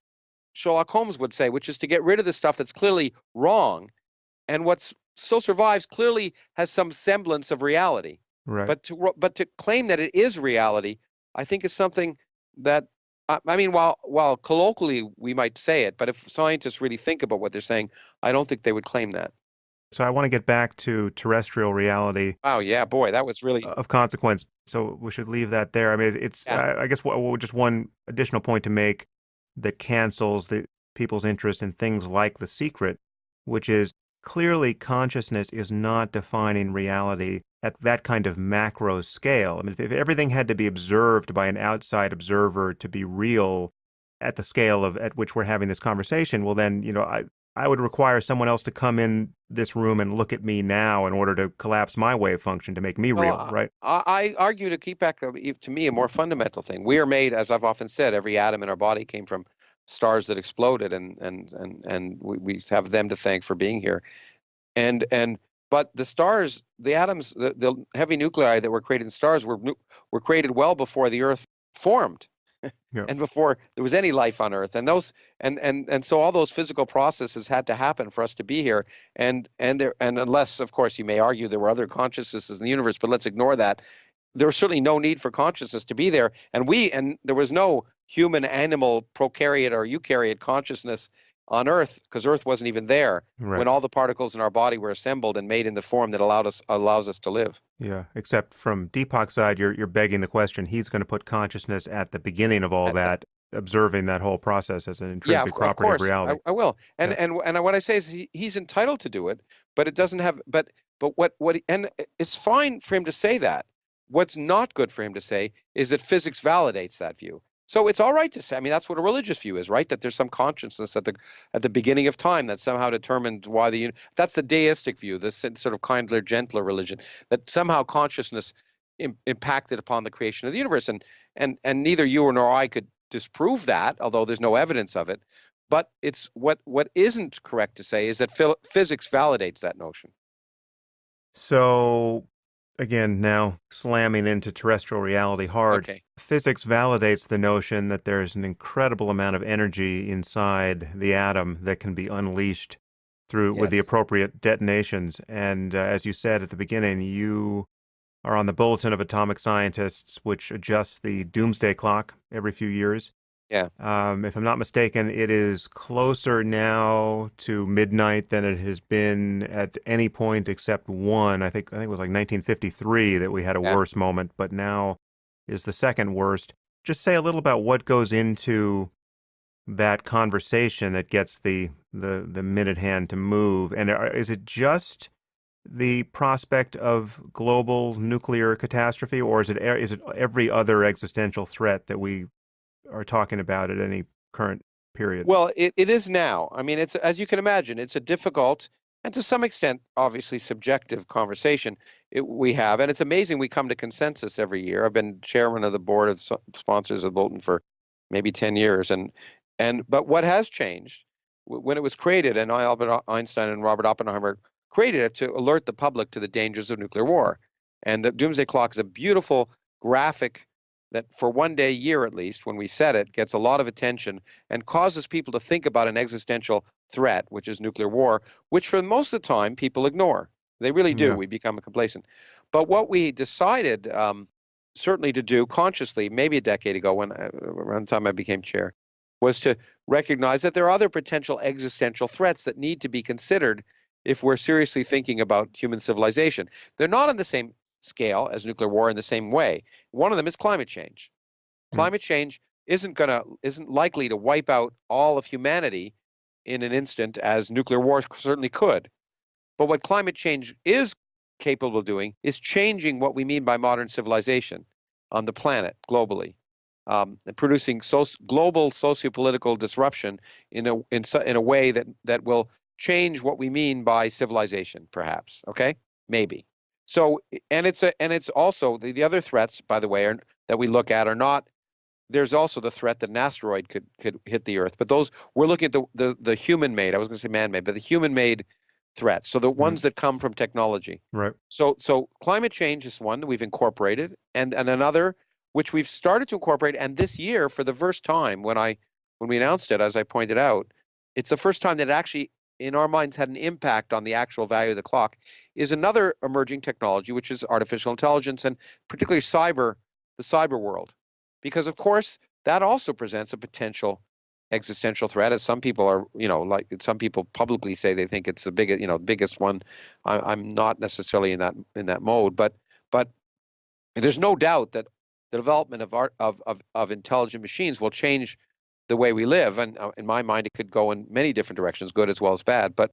Sherlock Holmes would say, which is to get rid of the stuff that's clearly wrong, and what's still survives clearly has some semblance of reality. Right. But to claim that it is reality, I think is something that, I mean, while colloquially we might say it, but if scientists really think about what they're saying, I don't think they would claim that. So I want to get back to terrestrial reality. Oh yeah, boy, that was really Of consequence. So we should leave that there. I mean, it's yeah. I guess just one additional point to make that cancels the people's interest in things like The Secret, which is clearly consciousness is not defining reality at that kind of macro scale. I mean, if everything had to be observed by an outside observer to be real at the scale at which we're having this conversation, well, then, I would require someone else to come in this room and look at me now in order to collapse my wave function to make me real, right? I argue to keep back, to me, a more fundamental thing. We are made, as I've often said, every atom in our body came from stars that exploded, and we have them to thank for being here. But the stars, the atoms, the heavy nuclei that were created in stars were created well before the Earth formed. Yeah. And before there was any life on Earth, and so all those physical processes had to happen for us to be here, and unless, of course, you may argue there were other consciousnesses in the universe, but let's ignore that. There was certainly no need for consciousness to be there, and there was no human, animal, prokaryote or eukaryote consciousness on Earth, because Earth wasn't even there when all the particles in our body were assembled and made in the form that allows us to live. Yeah, except from Deepak's side, you're begging the question. He's going to put consciousness at the beginning of all that, observing that whole process as an intrinsic property of reality. I will. And what I say is he's entitled to do it, but it doesn't have. But and it's fine for him to say that. What's not good for him to say is that physics validates that view. So it's all right to say, I mean, that's what a religious view is, right? That there's some consciousness at the beginning of time that somehow determined why that's the deistic view, this sort of kindler, gentler religion, that somehow consciousness impacted upon the creation of the universe. And neither you nor I could disprove that, although there's no evidence of it. But it's what isn't correct to say is that physics validates that notion. So again, now slamming into terrestrial reality hard. Okay. Physics validates the notion that there's an incredible amount of energy inside the atom that can be unleashed with the appropriate detonations. And as you said at the beginning, you are on the Bulletin of Atomic Scientists, which adjusts the doomsday clock every few years. Yeah. If I'm not mistaken, it is closer now to midnight than it has been at any point except one. I think it was like 1953 that we had a worse moment, but now is the second worst. Just say a little about what goes into that conversation that gets the minute hand to move. And is it just the prospect of global nuclear catastrophe, or is it every other existential threat that we are talking about at any current period? Well, it is now. I mean, it's, as you can imagine, it's a difficult and to some extent, obviously, subjective conversation we have. And it's amazing we come to consensus every year. I've been chairman of the board of sponsors of Bolton for maybe 10 years. But what has changed when it was created, and Albert Einstein and Robert Oppenheimer created it to alert the public to the dangers of nuclear war. And the doomsday clock is a beautiful graphic that for one day a year at least, when we set it, gets a lot of attention and causes people to think about an existential threat, which is nuclear war, which for most of the time people ignore. They really do. Yeah. We become complacent. But what we decided certainly to do consciously, maybe a decade ago, when around the time I became chair, was to recognize that there are other potential existential threats that need to be considered if we're seriously thinking about human civilization. They're not on the same scale as nuclear war in the same way. One of them is climate change. Climate change isn't likely to wipe out all of humanity in an instant, as nuclear war certainly could. But what climate change is capable of doing is changing what we mean by modern civilization on the planet globally, and producing global sociopolitical disruption in a way that will change what we mean by civilization, perhaps. Okay, maybe. So, and it's also the other threats, by the way, that we look at are not. There's also the threat that an asteroid could hit the Earth, but those we're looking at the human-made. I was going to say man-made, but the human-made threats. So the ones that come from technology. Right. So climate change is one that we've incorporated, and another which we've started to incorporate. And this year, for the first time, when we announced it, as I pointed out, it's the first time that it actually, in our minds, had an impact on the actual value of the clock, is another emerging technology, which is artificial intelligence, and particularly the cyber world. Because, of course, that also presents a potential existential threat, as some people are, like some people publicly say they think it's the biggest one. I'm not necessarily in that mode, but there's no doubt that the development of intelligent machines will change the way we live. And in my mind, it could go in many different directions, good as well as bad. But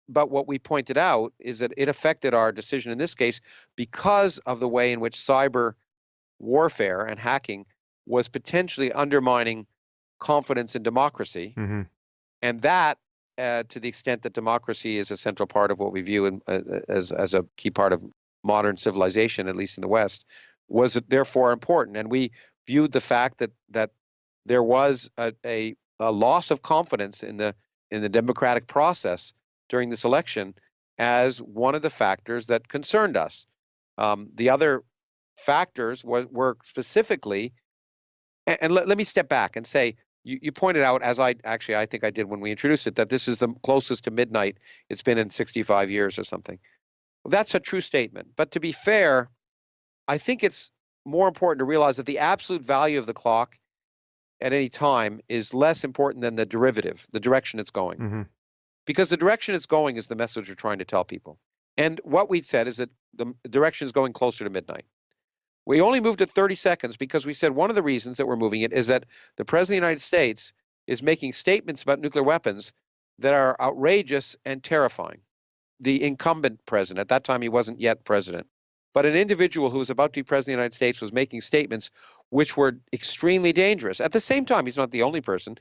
what we pointed out is that it affected our decision in this case because of the way in which cyber warfare and hacking was potentially undermining confidence in democracy. Mm-hmm. And that, to the extent that democracy is a central part of what we view as a key part of modern civilization, at least in the West, was therefore important. And we viewed the fact that there was a loss of confidence in the democratic process during this election as one of the factors that concerned us. The other factors were specifically, and let me step back and say, you pointed out, as I think I did when we introduced it, that this is the closest to midnight it's been in 65 years or something. Well, that's a true statement. But to be fair, I think it's more important to realize that the absolute value of the clock at any time is less important than the derivative, the direction it's going. Mm-hmm. Because the direction it's going is the message we're trying to tell people. And what we said is that the direction is going closer to midnight. We only moved it 30 seconds because we said one of the reasons that we're moving it is that the President of the United States is making statements about nuclear weapons that are outrageous and terrifying. The incumbent president, at that time he wasn't yet president, but an individual who was about to be president of the United States was making statements which were extremely dangerous. At the same time, he's not the only person.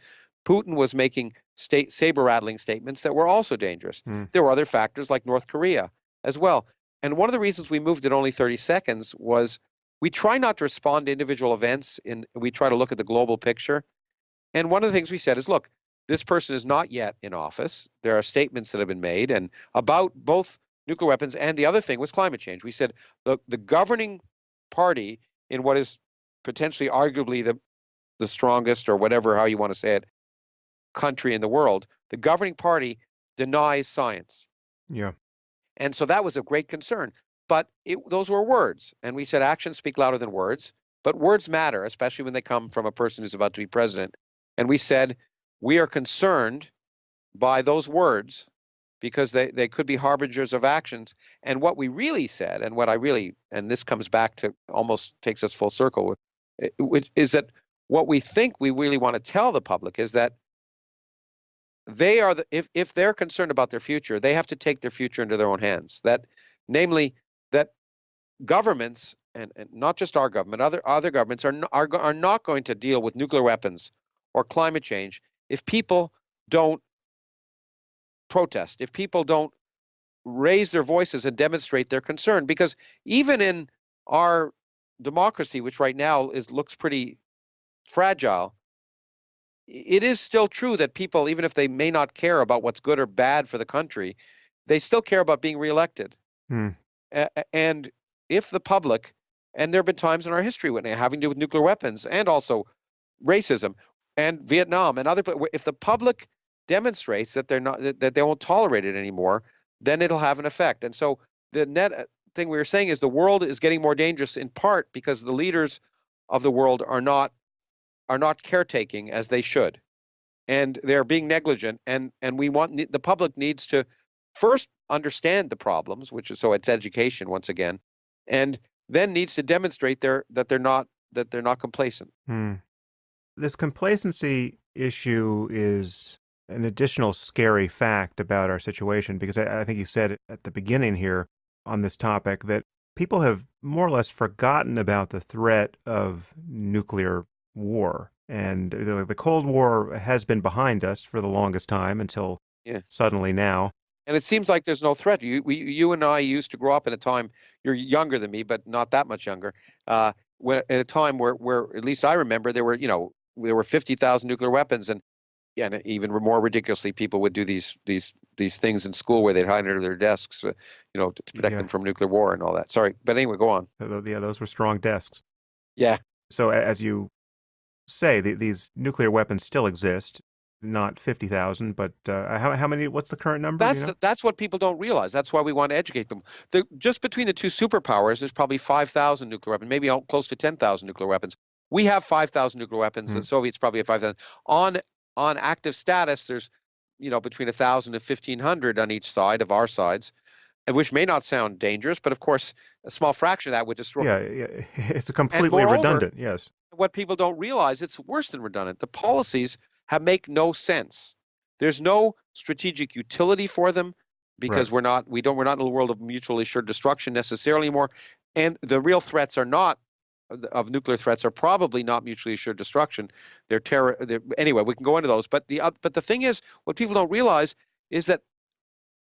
Putin was making saber-rattling statements that were also dangerous. There were other factors like North Korea as well. And one of the reasons we moved it only 30 seconds was we try not to respond to individual events, and we try to look at the global picture. And one of the things we said is, look, this person is not yet in office. There are statements that have been made and about both nuclear weapons, and the other thing was climate change. We said the governing party in what is potentially arguably the strongest, or whatever, how you want to say it, country in the world, the governing party denies science. Yeah. And so that was a great concern. But those were words. And we said actions speak louder than words. But words matter, especially when they come from a person who's about to be president. And we said, we are concerned by those words because they could be harbingers of actions. And what we really said, and this comes back to almost takes us full circle, which is that what we think we really want to tell the public is that they are if they're concerned about their future, they have to take their future into their own hands. That, namely, that governments, and not just our government, other governments are not going to deal with nuclear weapons or climate change if people don't protest, if people don't raise their voices and demonstrate their concern. Because even in our democracy, which right now looks pretty fragile, it is still true that people, even if they may not care about what's good or bad for the country, they still care about being reelected. Hmm. And if the public, and there have been times in our history when having to do with nuclear weapons and also racism and Vietnam and other, if the public demonstrates that they're not, that they won't tolerate it anymore, then it'll have an effect. And so the net thing we were saying is the world is getting more dangerous in part because the leaders of the world are not caretaking as they should, and they're being negligent. And we want the public needs to first understand the problems, which is, so it's education once again, and then needs to demonstrate that they're not complacent. Hmm. This complacency issue is an additional scary fact about our situation, because I think you said at the beginning here on this topic that people have more or less forgotten about the threat of nuclear war. And the Cold War has been behind us for the longest time until Yeah. suddenly now. And it seems like there's no threat. You and I used to grow up in a time, you're younger than me, but not that much younger, when, at a time where at least I remember there were, there were 50,000 nuclear weapons, and yeah, and even more ridiculously, people would do these things in school where they'd hide under their desks, to protect them from nuclear war and all that. Sorry, but anyway, go on. Yeah, those were strong desks. Yeah. So as you say, these nuclear weapons still exist, not 50,000, but how many, what's the current number? That's what people don't realize. That's why we want to educate them. Just between the two superpowers, there's probably 5,000 nuclear weapons, maybe close to 10,000 nuclear weapons. We have 5,000 nuclear weapons. The Soviets probably have 5,000. On active status, there's, between 1,000 and 1,500 on each side of our sides, which may not sound dangerous, but of course, a small fraction of that would destroy. Yeah, it's completely redundant, yes. What people don't realize, it's worse than redundant. The policies make no sense. There's no strategic utility for them because we're not in a world of mutually assured destruction necessarily anymore. And the real threats of nuclear threats are probably not mutually assured destruction. They're terror. Anyway, we can go into those. But the thing is, what people don't realize is that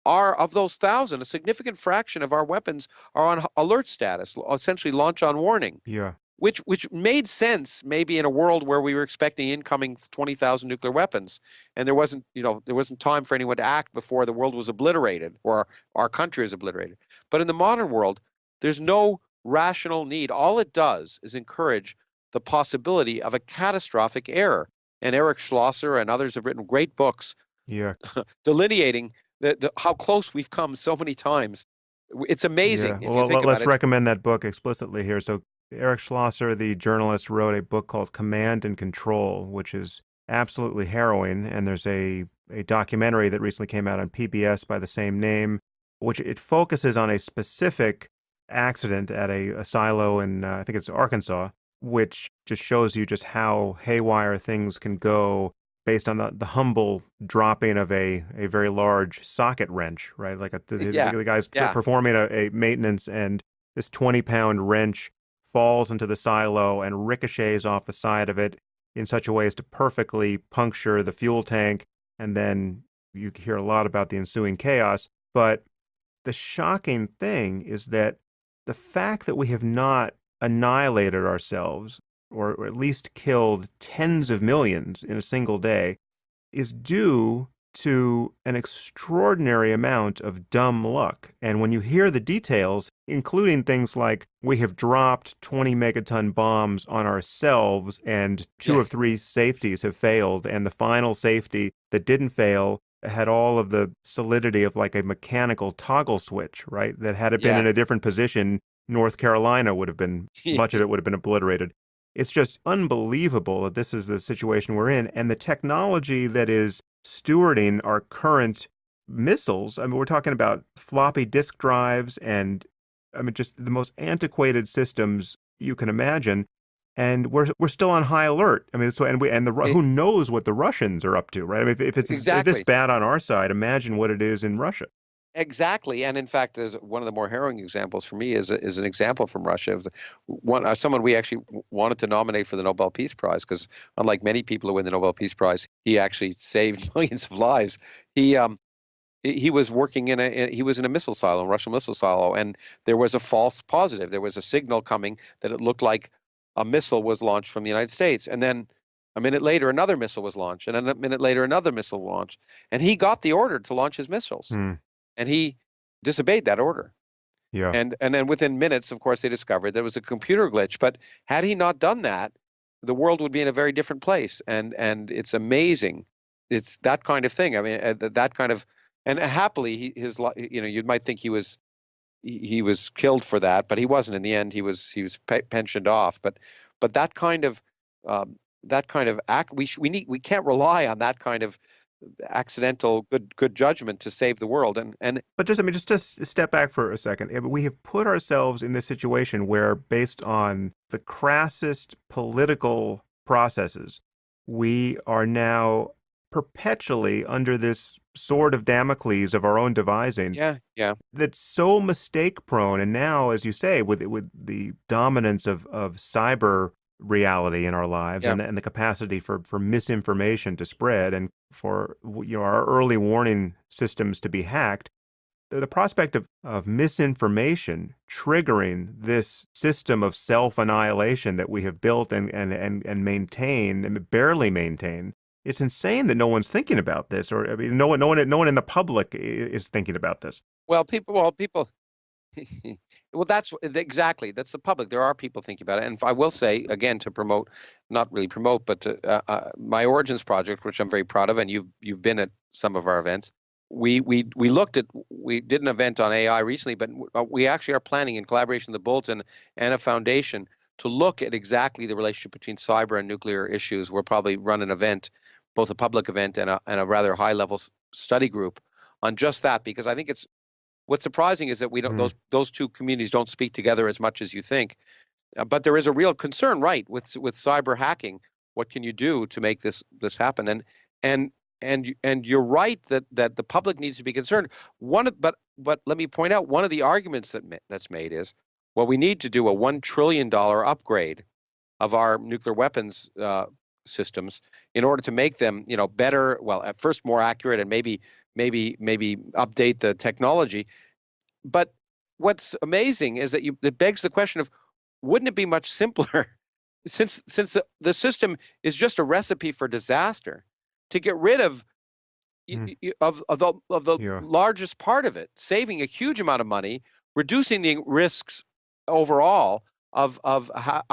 of those 1,000, a significant fraction of our weapons are on alert status, essentially launch on warning. Yeah. Which made sense maybe in a world where we were expecting incoming 20,000 nuclear weapons, and there wasn't time for anyone to act before the world was obliterated or our country is obliterated. But in the modern world, there's no rational need. All it does is encourage the possibility of a catastrophic error. And Eric Schlosser and others have written great books delineating how close we've come so many times. It's amazing. Yeah. Well, let's recommend that book explicitly here. So Eric Schlosser, the journalist, wrote a book called Command and Control, which is absolutely harrowing. And there's a documentary that recently came out on PBS by the same name, which it focuses on a specific accident at a silo in, I think it's Arkansas, which just shows you just how haywire things can go based on the humble dropping of a very large socket wrench, right? Like the guy's performing a maintenance, and this 20-pound wrench falls into the silo and ricochets off the side of it in such a way as to perfectly puncture the fuel tank. And then you hear a lot about the ensuing chaos. But the shocking thing is that the fact that we have not annihilated ourselves, or at least killed tens of millions in a single day, is due to an extraordinary amount of dumb luck. And when you hear the details, including things like we have dropped 20 megaton bombs on ourselves and two of three safeties have failed, and the final safety that didn't fail had all of the solidity of like a mechanical toggle switch, right? That had it been in a different position, North Carolina would have been, much of it would have been obliterated. It's just unbelievable that this is the situation we're in. And the technology that is stewarding our current missiles, I mean, we're talking about floppy disk drives and, I mean, just the most antiquated systems you can imagine. And we're still on high alert. I mean, so who knows what the Russians are up to, right? I mean, if it's this bad on our side, imagine what it is in Russia. Exactly, and in fact, there's one of the more harrowing examples for me is an example from Russia. Someone we actually wanted to nominate for the Nobel Peace Prize, because unlike many people who win the Nobel Peace Prize, he actually saved millions of lives. He was working in a missile silo, a Russian missile silo, and there was a false positive. There was a signal coming that it looked like a missile was launched from the United States, and then a minute later another missile was launched, and then a minute later another missile launched, and he got the order to launch his missiles. and he disobeyed that order. Yeah. And then within minutes, of course, they discovered there was a computer glitch. But had he not done that, the world would be in a very different place. And it's amazing. It's that kind of thing. I mean, that kind of, and happily, you might think he was killed for that, but he wasn't. In the end, he was pensioned off. But that kind of act, we can't rely on that kind of accidental good judgment to save the world. And But just, I mean, just to step back for a second, we have put ourselves in this situation where, based on the crassest political processes, we are now perpetually under this sword of Damocles of our own devising. yeah, yeah, That's so mistake prone. And now, as you say, with the dominance of cyber reality in our lives, yeah. and the capacity for misinformation to spread, and for our early warning systems to be hacked, the prospect of misinformation triggering this system of self-annihilation that we have built and maintain, and barely maintain. It's insane that no one's thinking about this, or I mean, no one in the public is thinking about this. Well, people. Well, that's exactly, that's the public. There are people thinking about it, and I will say again, to promote, not really promote, but to, my Origins project, which I'm very proud of, and you've been at some of our events. We did an event on AI recently, but we actually are planning, in collaboration with the Bulletin and a foundation, to look at exactly the relationship between cyber and nuclear issues. We'll probably run an event, both a public event and a rather high level study group on just that, because I think it's, what's surprising is that we don't, those two communities don't speak together as much as you think. But there is a real concern, right, with cyber hacking. What can you do to make this happen? And you're right that the public needs to be concerned. But let me point out, one of the arguments that's made is, well, we need to do a $1 trillion upgrade of our nuclear weapons systems in order to make them, better. Well, at first more accurate, and maybe update the technology. But what's amazing is that it begs the question of, wouldn't it be much simpler, since the system is just a recipe for disaster, to get rid of the Yeah. largest part of it, saving a huge amount of money, reducing the risks overall of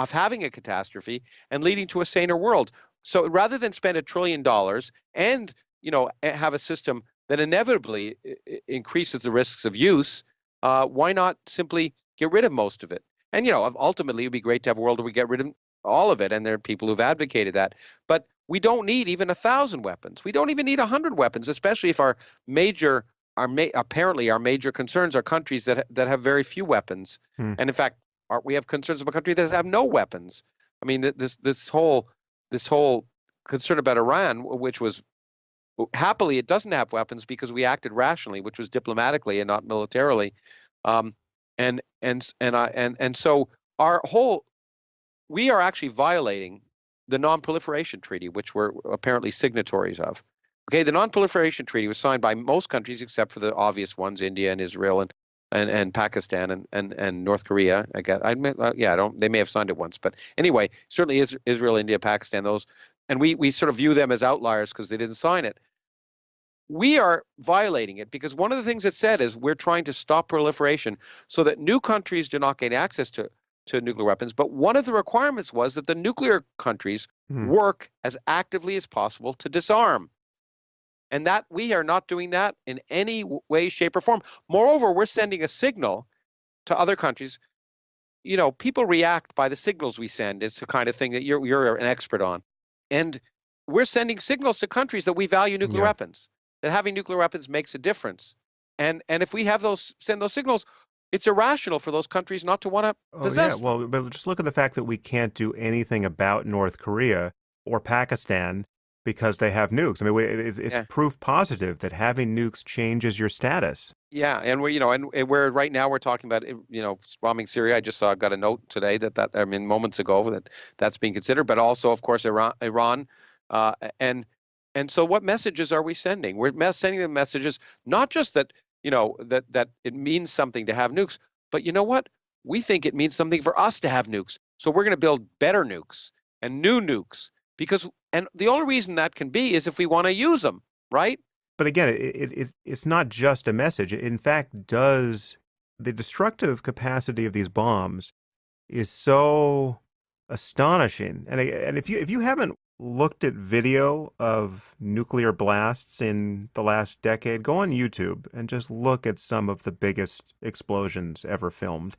having a catastrophe, and leading to a saner world. So rather than spend $1 trillion and have a system that inevitably increases the risks of use, why not simply get rid of most of it? And ultimately, it'd be great to have a world where we get rid of all of it, and there are people who've advocated that. But we don't need even 1,000 weapons. We don't even need 100 weapons, especially if apparently our major concerns are countries that have very few weapons. And in fact, we have concerns about countries that have no weapons. I mean, this whole concern about Iran, which was, happily, it doesn't have weapons because we acted rationally, which was diplomatically and not militarily. And so we are actually violating the Non-Proliferation Treaty, which we're apparently signatories of. Okay, the Non-Proliferation Treaty was signed by most countries except for the obvious ones: India and Israel and Pakistan and North Korea. I guess they may have signed it once, but anyway, certainly Israel, India, Pakistan, those, and we sort of view them as outliers because they didn't sign it. We are violating it because one of the things it said is we're trying to stop proliferation so that new countries do not gain access to nuclear weapons. But one of the requirements was that the nuclear countries work as actively as possible to disarm. And that we are not doing that in any way, shape, or form. Moreover, we're sending a signal to other countries. People react by the signals we send. It's the kind of thing that you're an expert on. And we're sending signals to countries that we value nuclear weapons, that having nuclear weapons makes a difference. And if we send those signals, it's irrational for those countries not to want to possess them. Well, but just look at the fact that we can't do anything about North Korea or Pakistan because they have nukes. I mean, it's proof positive that having nukes changes your status. Yeah, and we're right now we're talking about bombing Syria. I just got a note today moments ago that's being considered, but also, of course, Iran, and so what messages are we sending? We're sending them messages not just that that it means something to have nukes, but you know what? We think it means something for us to have nukes. So we're going to build better nukes and new nukes, and the only reason that can be is if we want to use them, right? But again, it's not just a message. It, in fact, does the destructive capacity of these bombs is so astonishing. And if you haven't looked at video of nuclear blasts in the last decade, go on YouTube and just look at some of the biggest explosions ever filmed.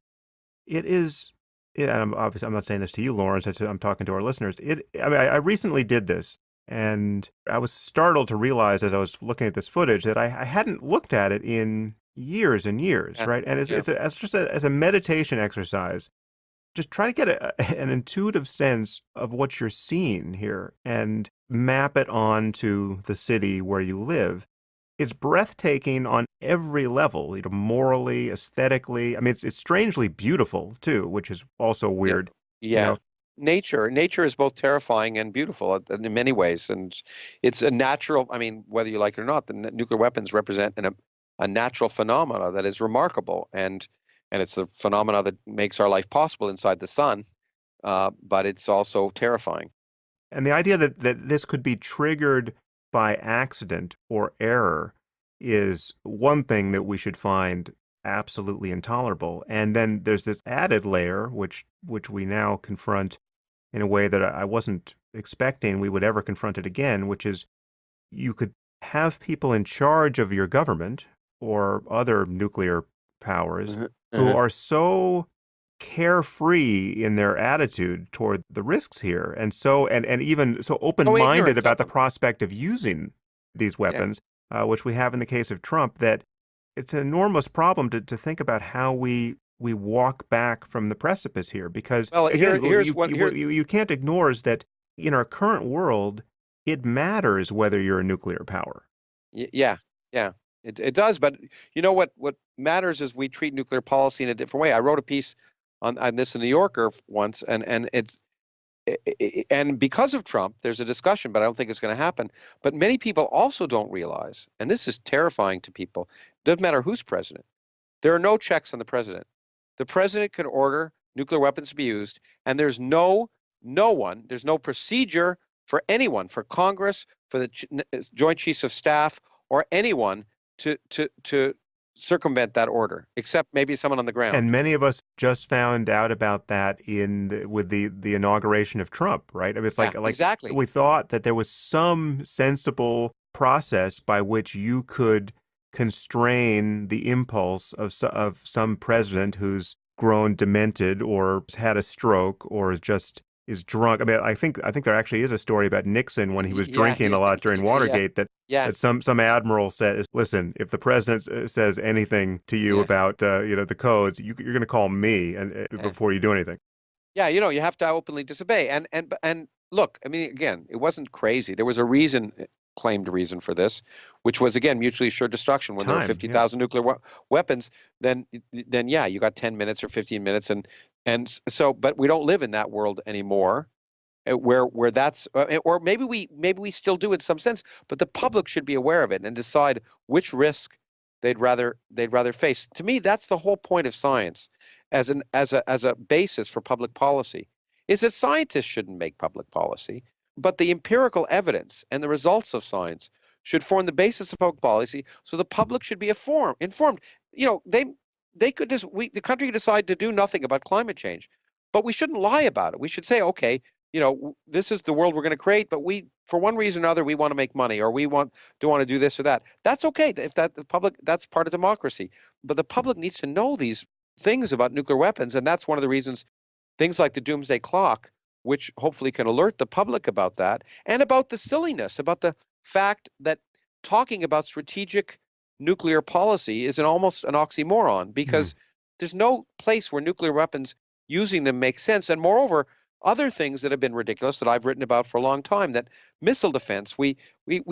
It is, and I'm not saying this to you, Lawrence. I'm talking to our listeners. I mean, I recently did this, and I was startled to realize as I was looking at this footage that I hadn't looked at it in years and years, Yeah. right? And Yeah. it's just as a meditation exercise, just try to get an intuitive sense of what you're seeing here and map it onto the city where you live. It's breathtaking on every level, morally, aesthetically. I mean, it's strangely beautiful too, which is also Yeah. weird, you Yeah. know. Nature is both terrifying and beautiful in many ways, and it's a natural. I mean, whether you like it or not, the nuclear weapons represent a natural phenomena that is remarkable, and it's a phenomena that makes our life possible inside the sun. But it's also terrifying. And the idea that this could be triggered by accident or error is one thing that we should find absolutely intolerable. And then there's this added layer, which we now confront in a way that I wasn't expecting we would ever confront it again, which is you could have people in charge of your government or other nuclear powers Mhm, who mhm. are so carefree in their attitude toward the risks here and even so So open-minded ignorant of about the them. prospect of using these Yeah. weapons, which we have in the case of Trump, that it's an enormous problem to think about how we walk back from the precipice here. Because Well, again, here's what here. you can't ignore is that in our current world, it matters whether you're a nuclear power. Yeah, yeah, it does. But you know what matters is we treat nuclear policy in a different way. I wrote a piece on this in the New Yorker once, and because of Trump, there's a discussion, but I don't think it's going to happen. But many people also don't realize, and this is terrifying to people. Doesn't matter who's president. There are no checks on the president. The president can order nuclear weapons to be used, and there's no procedure for anyone, for Congress, for the Joint Chiefs of Staff, or anyone to circumvent that order, except maybe someone on the ground. And many of us just found out about that with the inauguration of Trump, right? I mean, it's Yeah, like exactly. we thought that there was some sensible process by which you could constrain the impulse of some president who's grown demented or had a stroke or just is drunk. I mean, I think there actually is a story about Nixon when he was Yeah, drinking a lot during yeah, Watergate yeah, that some admiral said, listen, if the president says anything to you yeah, about the codes, you're going to call me and yeah. before you do anything. Yeah, you have to openly disobey. And look, I mean, again, it wasn't crazy. There was a reason, claimed reason for this, which was again mutually assured destruction. When there were Time, yeah. 50,000 nuclear weapons, then yeah, you got 10 minutes or 15 minutes, and so, but we don't live in that world anymore, where that's or maybe we still do in some sense, but the public should be aware of it and decide which risk they'd rather face. To me, that's the whole point of science as a basis for public policy, is that scientists shouldn't make public policy, but the empirical evidence and the results of science should form the basis of public policy. So the public should be informed. They could just the country could decide to do nothing about climate change, but we shouldn't lie about it. We should say, okay, this is the world we're going to create, but we, for one reason or another, we want to make money, or we want to do this or that. That's okay. If that the public, that's part of democracy. But the public needs to know these things about nuclear weapons, and that's one of the reasons things like the doomsday clock, which hopefully can alert the public about that, and about the silliness, about the fact that talking about strategic nuclear policy is almost an oxymoron, Hmm. because there's no place where nuclear weapons using them makes sense. And moreover, other things that have been ridiculous that I've written about for a long time, that missile defense, we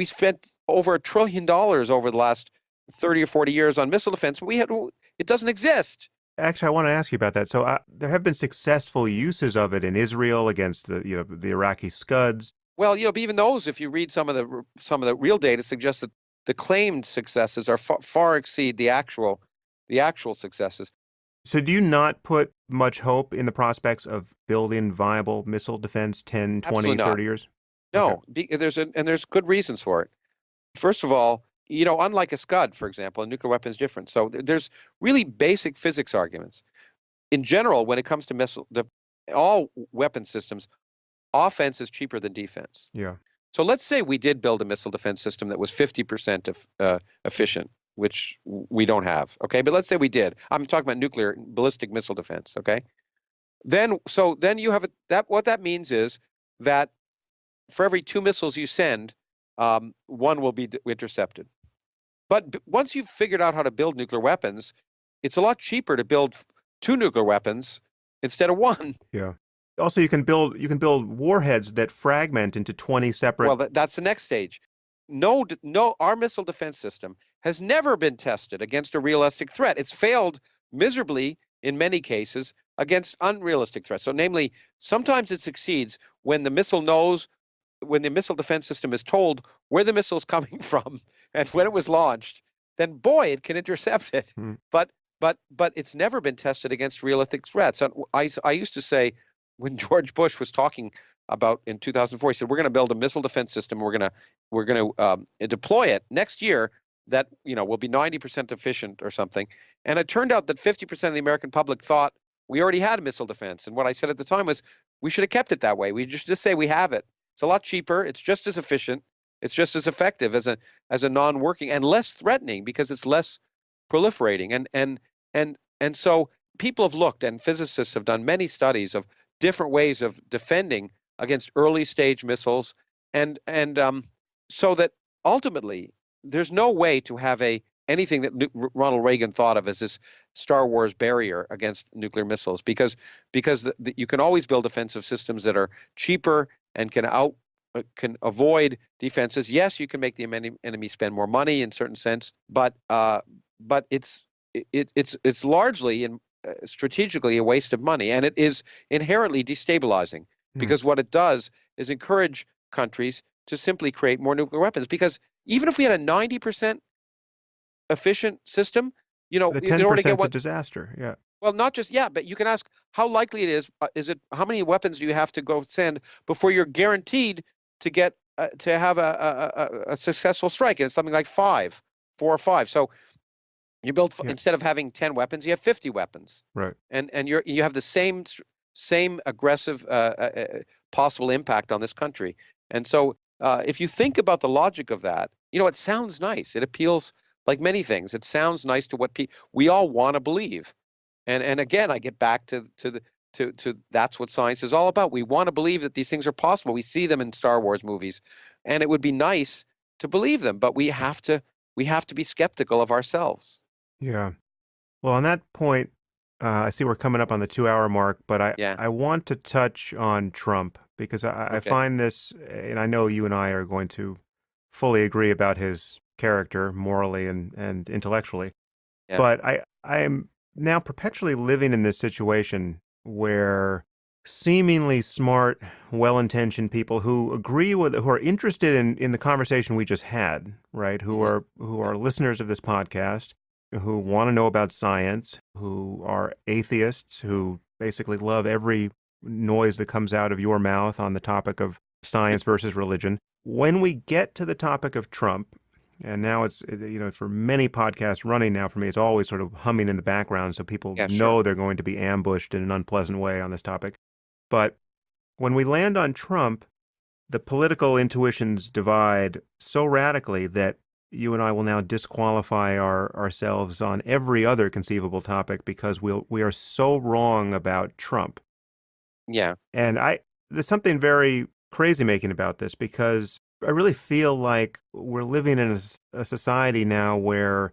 spent over $1 trillion over the last 30 or 40 years on missile defense. It doesn't exist. Actually, I want to ask you about that. So there have been successful uses of it in Israel against the Iraqi Scuds. Well, but even those, if you read some of the real data, suggests that the claimed successes are far exceed the actual successes. So do you not put much hope in the prospects of building viable missile defense 10, 20, Absolutely not. 30 years? Okay. No, there's good reasons for it. First of all, unlike a Scud, for example, a nuclear weapon is different. So there's really basic physics arguments. In general, when it comes to all weapon systems, offense is cheaper than defense. Yeah. So let's say we did build a missile defense system that was 50% efficient, which we don't have. Okay, but let's say we did. I'm talking about nuclear ballistic missile defense. Okay, then you have what that means is that for every 2 missiles you send, one will be intercepted. But once you've figured out how to build nuclear weapons, it's a lot cheaper to build 2 nuclear weapons instead of 1. Yeah. Also, you can build warheads that fragment into 20 separate. Well, that's the next stage. No, our missile defense system has never been tested against a realistic threat. It's failed miserably in many cases against unrealistic threats. So, namely, sometimes it succeeds when the missile defense system is told where the missile is coming from and when it was launched, then boy, it can intercept it. But it's never been tested against realistic threats. And I used to say, when George Bush was talking about in 2004, he said, we're going to build a missile defense system. We're going to deploy it next year that will be 90% efficient or something. And it turned out that 50% of the American public thought we already had a missile defense. And what I said at the time was we should have kept it that way. We just say we have it. It's a lot cheaper. It's just as efficient. It's just as effective as a non-working and less threatening because it's less proliferating. And so people have looked, and physicists have done many studies of different ways of defending against early stage missiles, and so that ultimately there's no way to have anything that Ronald Reagan thought of as this Star Wars barrier against nuclear missiles, because you can always build defensive systems that are cheaper and can avoid defenses. Yes, you can make the enemy spend more money in certain sense, but it's largely strategically a waste of money, and it is inherently destabilizing because what it does is encourage countries to simply create more nuclear weapons. Because even if we had a 90% efficient system, the 10% is a disaster. Yeah. Well, not just but you can ask how likely it is. Is it how many weapons do you have to go send before you're guaranteed to get to have a successful strike? And it's something like 4 or 5. So you build instead of having 10 weapons, you have 50 weapons. Right. And you have the same aggressive possible impact on this country. And so if you think about the logic of that, it sounds nice. It appeals like many things. It sounds nice to what we all want to believe. And again, I get back to that's what science is all about. We want to believe that these things are possible. We see them in Star Wars movies, and it would be nice to believe them, but we have to be skeptical of ourselves. Yeah. Well, on that point, I see we're coming up on the 2-hour mark, but I want to touch on Trump because I find this, and I know you and I are going to fully agree about his character morally and intellectually, but I am now perpetually living in this situation where seemingly smart, well-intentioned people who are interested in the conversation we just had, right? Who are listeners of this podcast, who want to know about science, who are atheists, who basically love every noise that comes out of your mouth on the topic of science versus religion. When we get to the topic of Trump, and now it's, for many podcasts running now for me, it's always sort of humming in the background so people know they're going to be ambushed in an unpleasant way on this topic. But when we land on Trump, the political intuitions divide so radically that you and I will now disqualify ourselves on every other conceivable topic because we are so wrong about Trump. Yeah. And there's something very crazy-making about this because I really feel like we're living in a society now where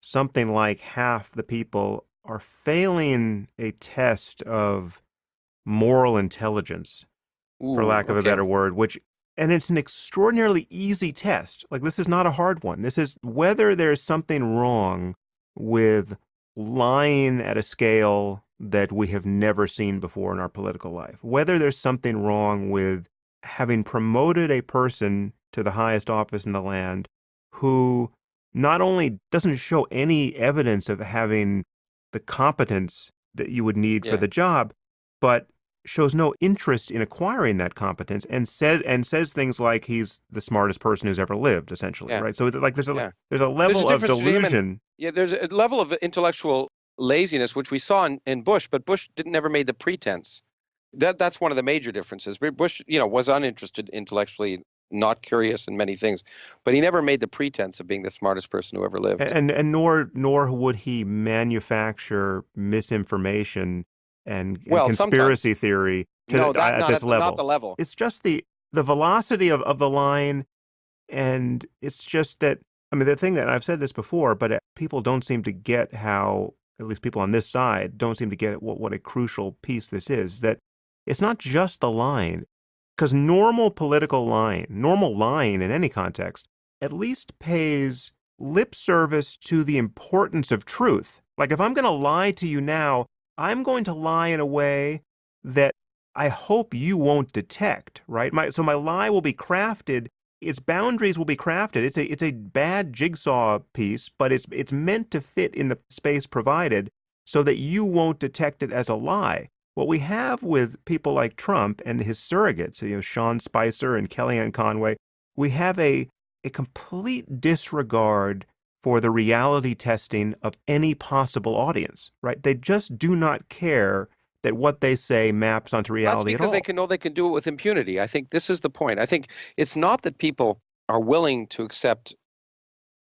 something like half the people are failing a test of moral intelligence, for lack of a better word, and it's an extraordinarily easy test. Like, this is not a hard one. This is whether there's something wrong with lying at a scale that we have never seen before in our political life, whether there's something wrong with having promoted a person to the highest office in the land who not only doesn't show any evidence of having the competence that you would need for the job, but shows no interest in acquiring that competence and says things like he's the smartest person who's ever lived, essentially, Yeah, right? So like yeah. there's a There's a level of difference between him and delusion. yeah. There's a level of intellectual laziness which we saw in Bush, but Bush didn't never made the pretense. That's one of the major differences. Bush, was uninterested intellectually, not curious in many things, but he never made the pretense of being the smartest person who ever lived. And nor would he manufacture misinformation and Well, sometimes. conspiracy theory No, that at not this at the, not level. the level. It's just the velocity of the line, and it's just that, I mean, the thing that I've said this before, but people don't seem to get how, at least people on this side don't seem to get what a crucial piece this is, that it's not just the line, because normal lying in any context at least pays lip service to the importance of truth. Like if I'm going to lie to you now, I'm going to lie in a way that I hope you won't detect, right? So my lie will be crafted, its boundaries will be crafted. It's a bad jigsaw piece, but it's meant to fit in the space provided so that you won't detect it as a lie. What we have with people like Trump and his surrogates, Sean Spicer and Kellyanne Conway, we have a complete disregard for the reality testing of any possible audience, right? They just do not care that what they say maps onto That's reality at because all. they can know they can do it with impunity. I think this is the point. I think it's not that people are willing to accept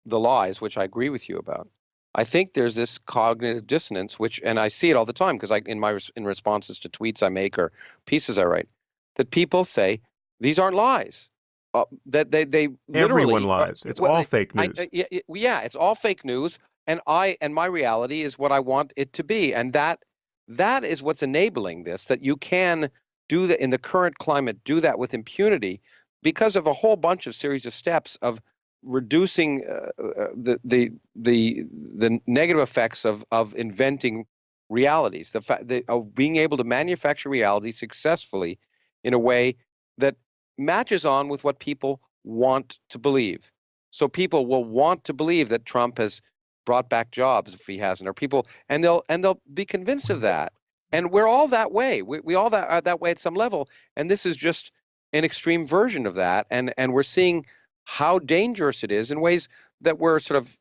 the lies, which I agree with you about. I think there's this cognitive dissonance, and I see it all the time because in responses to tweets I make or pieces I write, that people say these aren't lies. That they Everyone literally lies. It's well, all fake news. yeah, it's all fake news, and my reality is what I want it to be, and that is what's enabling this. That you can do that in the current climate, do that with impunity because of a whole bunch of series of steps of reducing the negative effects of inventing realities, the fact of being able to manufacture reality successfully in a way that matches on with what people want to believe. So people will want to believe that Trump has brought back jobs if he hasn't, or people, and they'll be convinced of that. And we're all that way. We all are that way at some level. And this is just an extreme version of that. And we're seeing how dangerous it is in ways that were sort of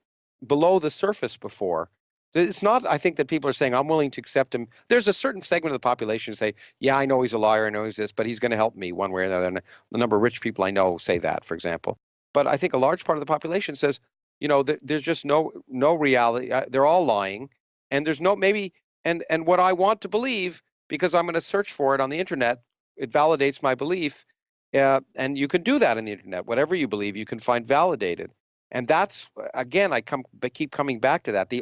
below the surface before. It's not, I think, that people are saying, I'm willing to accept him. There's a certain segment of the population who say, yeah, I know he's a liar, I know he's this, but he's going to help me one way or another. And the number of rich people I know say that, for example. But I think a large part of the population says, there's just no reality. They're all lying. And there's no, maybe, and what I want to believe, because I'm going to search for it on the internet, it validates my belief. And you can do that on the internet. Whatever you believe, you can find validated. And that's, again, keep coming back to that.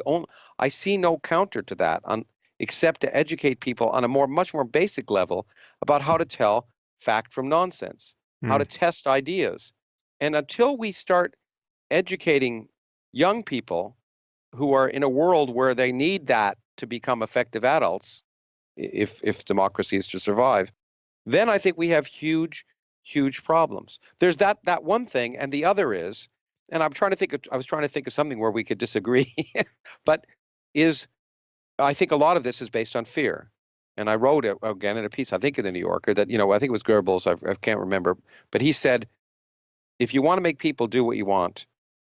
I see no counter to that except to educate people on a much more basic level about how to tell fact from nonsense, how to test ideas. And until we start educating young people who are in a world where they need that to become effective adults, if democracy is to survive, then I think we have huge problems. There's that one thing, and the other is, and I was trying to think of something where we could disagree, but I think a lot of this is based on fear. And I wrote it again in a piece, I think in the New Yorker, that, I think it was Goebbels, I can't remember, but he said, if you want to make people do what you want,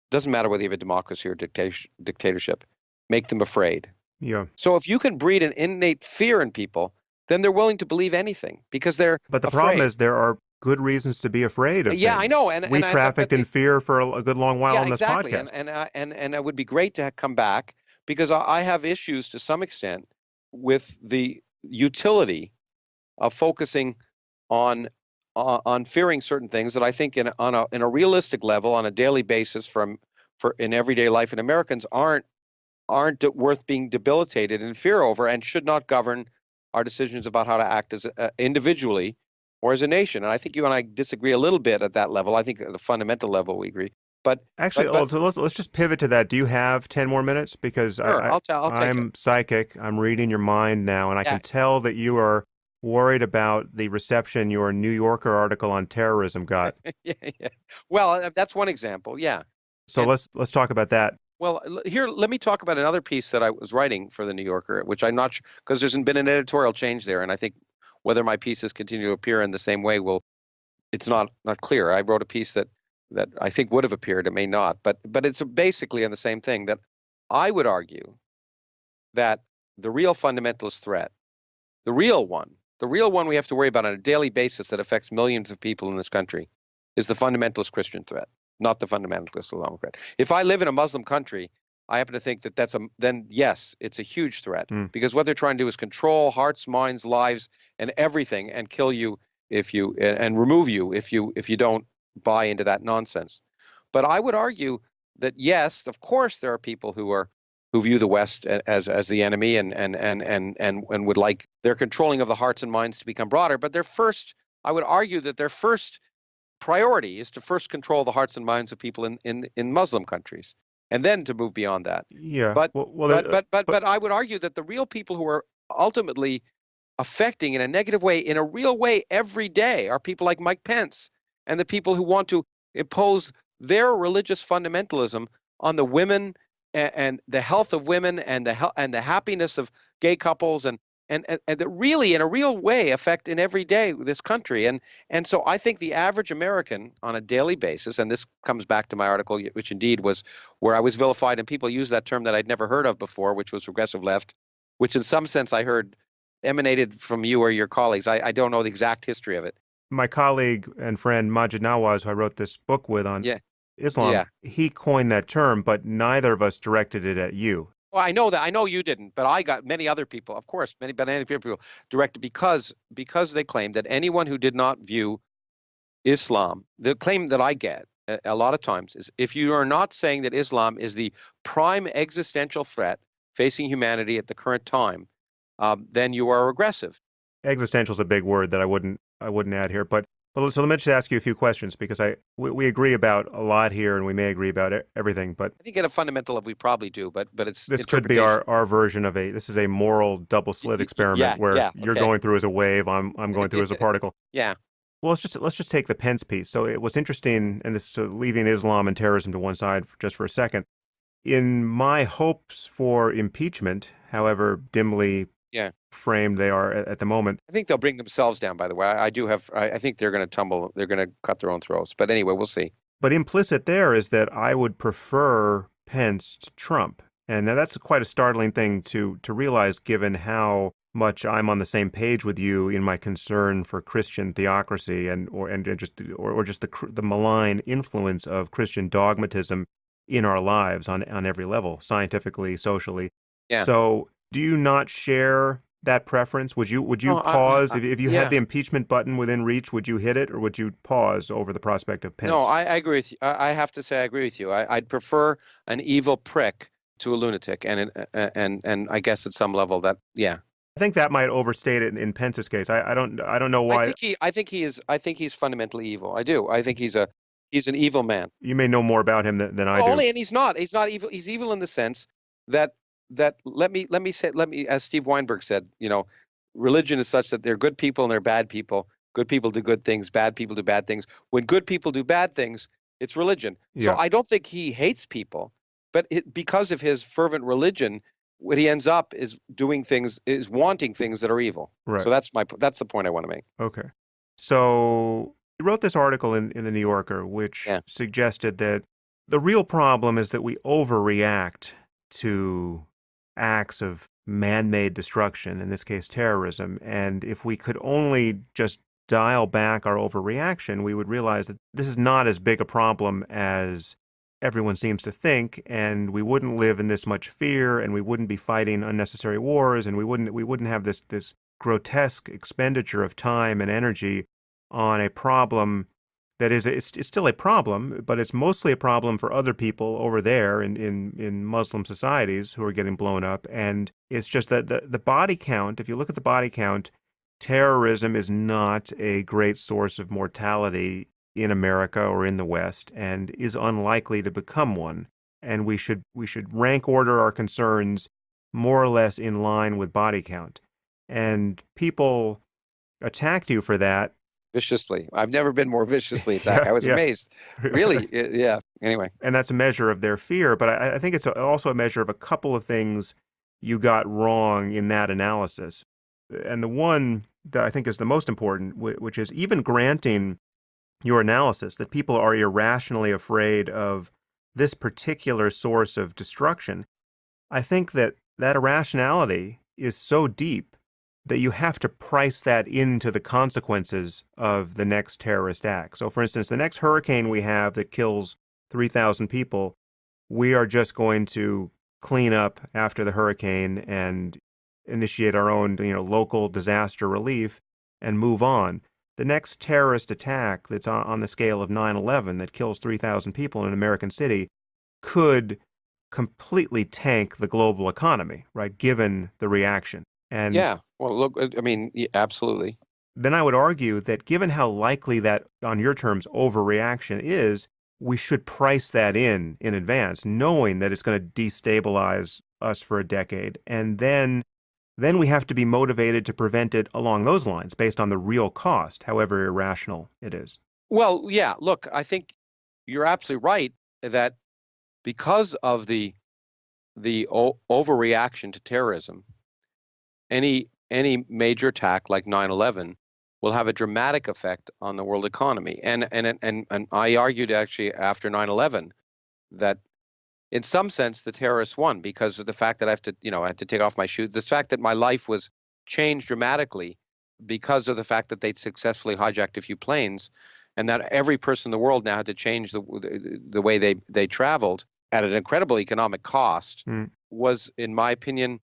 doesn't matter whether you have a democracy or dictatorship, make them afraid. Yeah. So if you can breed an innate fear in people, then they're willing to believe anything because they're But the problem afraid. is there are good reasons to be afraid of Yeah, I things. know, We trafficked in fear for a good long while yeah, on this exactly, podcast. and it would be great to come back because I have issues to some extent with the utility of focusing on fearing certain things that I think in a realistic level on a daily basis for in everyday life, and Americans aren't worth being debilitated in fear over and should not govern our decisions about how to act as individually or as a nation. And I think you and I disagree a little bit at that level. I think at the fundamental level we agree. But Actually, so let's just pivot to that. Do you have 10 more minutes? Because sure, I'll take it. I'm psychic. I'm reading your mind now, and I Yeah. can tell that you are worried about the reception your New Yorker article on terrorism got. Yeah, yeah. Well, that's one example. Yeah. So And let's talk about that. well, here, let me talk about another piece that I was writing for the New Yorker, which I'm not because there's been an editorial change there, and I think Whether my pieces continue to appear in the same way it's not clear. I wrote a piece that I think would have appeared. It may not, but it's basically in the same thing, that I would argue that the real fundamentalist threat, the real one we have to worry about on a daily basis that affects millions of people in this country, is the fundamentalist Christian threat, not the fundamentalist Islamic threat. If I live in a Muslim country, I happen to think that then yes, it's a huge threat, because what they're trying to do is control hearts, minds, lives, and everything, and kill you and remove you if you don't buy into that nonsense. But I would argue that yes, of course, there are people who view the West as the enemy and would like their controlling of the hearts and minds to become broader. But I would argue that their first priority is to first control the hearts and minds of people in Muslim countries, and then to move beyond that. Yeah. But I would argue that the real people who are ultimately affecting in a negative way, in a real way, every day, are people like Mike Pence and the people who want to impose their religious fundamentalism on the women and the health of women and the happiness of gay couples and that really, in a real way, affect in every day this country. And so I think the average American on a daily basis, and this comes back to my article, which indeed was where I was vilified, and people use that term that I'd never heard of before, which was regressive left, which in some sense I heard emanated from you or your colleagues. I don't know the exact history of it. My colleague and friend Maajid Nawaz, who I wrote this book with on Islam, he coined that term, but neither of us directed it at you. Well, I know that. I know you didn't, but I got many other people, of course, many people directed because they claimed that anyone who did not view Islam, the claim that I get a lot of times is, if you are not saying that Islam is the prime existential threat facing humanity at the current time, then you are regressive. Existential is a big word that I wouldn't add here, but so let me just ask you a few questions, because we agree about a lot here, and we may agree about everything. But I think at a fundamental level we probably do, but this could be our version of this is a moral double slit experiment where you're going through as a wave, I'm going through as a particle. Yeah. Well, let's just take the Pence piece. So it was interesting, and this leaving Islam and terrorism to one side just for a second. In my hopes for impeachment, however dimly framed they are at the moment, I think they'll bring themselves down, by the way. I think they're going to tumble. They're going to cut their own throats. But anyway, we'll see. But implicit there is that I would prefer Pence to Trump. And now that's quite a startling thing to realize, given how much I'm on the same page with you in my concern for Christian theocracy or just the malign influence of Christian dogmatism in our lives on every level, scientifically, socially. Yeah. So do you not share that preference? Would you pause if you had the impeachment button within reach? Would you hit it, or would you pause over the prospect of Pence? No, I agree with you. I have to say I agree with you. I'd prefer an evil prick to a lunatic, and I guess at some level that I think that might overstate it in Pence's case. I don't know why. I think he's fundamentally evil. I do. I think he's an evil man. You may know more about him than I do. And he's not evil. He's evil in the sense that let me as Steve Weinberg said, religion is such that there are good people and there are bad people. Good people do good things, bad people do bad things. When good people do bad things, it's religion. Yeah. So I don't think he hates people, but because of his fervent religion, what he ends up is wanting things that are evil. Right. So that's the point I want to make. Okay. So you wrote this article in the New Yorker, which suggested that the real problem is that we overreact to acts of man-made destruction, in this case terrorism, and if we could only just dial back our overreaction, we would realize that this is not as big a problem as everyone seems to think, and we wouldn't live in this much fear, and we wouldn't be fighting unnecessary wars, and we wouldn't have this grotesque expenditure of time and energy on a problem that it's still a problem, but it's mostly a problem for other people over there in Muslim societies who are getting blown up. And it's just that the body count, if you look at the body count, terrorism is not a great source of mortality in America or in the West, and is unlikely to become one. And we should rank order our concerns more or less in line with body count. And people attacked you for that. Viciously. I've never been more viciously attacked. I was amazed. Really? Yeah. Anyway. And that's a measure of their fear. But I think it's also a measure of a couple of things you got wrong in that analysis. And the one that I think is the most important, which is even granting your analysis that people are irrationally afraid of this particular source of destruction, I think that that irrationality is so deep that you have to price that into the consequences of the next terrorist act. So, for instance, the next hurricane we have that kills 3,000 people, we are just going to clean up after the hurricane and initiate our own, local disaster relief and move on. The next terrorist attack that's on the scale of 9/11 that kills 3,000 people in an American city could completely tank the global economy, right, given the reaction. And Yeah. Well, look, I mean, absolutely. then I would argue that given how likely that, on your terms, overreaction is, we should price that in advance, knowing that it's going to destabilize us for a decade. And then we have to be motivated to prevent it along those lines based on the real cost, however irrational it is. Well, yeah, look, I think you're absolutely right that because of the overreaction to terrorism, any major attack like 9/11 will have a dramatic effect on the world economy. And I argued actually after 9/11 that in some sense the terrorists won because of the fact that I had to take off my shoes. The fact that my life was changed dramatically because of the fact that they'd successfully hijacked a few planes, and that every person in the world now had to change the way they traveled at an incredible economic cost, was, in my opinion,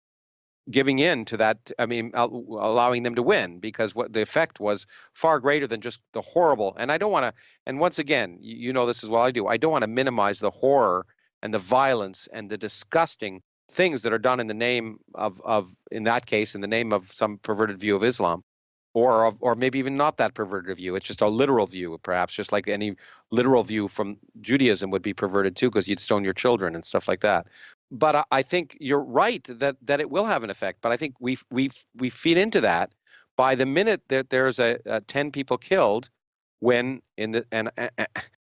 giving in to that. I mean, allowing them to win, because what the effect was far greater than just the horrible. And I don't want to. And once again, you know this as well I do. I don't want to minimize the horror and the violence and the disgusting things that are done in the name of in that case, in the name of some perverted view of Islam, or maybe even not that perverted view. It's just a literal view, perhaps, just like any literal view from Judaism would be perverted too, because you'd stone your children and stuff like that. But I think you're right that it will have an effect. But I think we feed into that by the minute that there's a 10 people killed, when in the and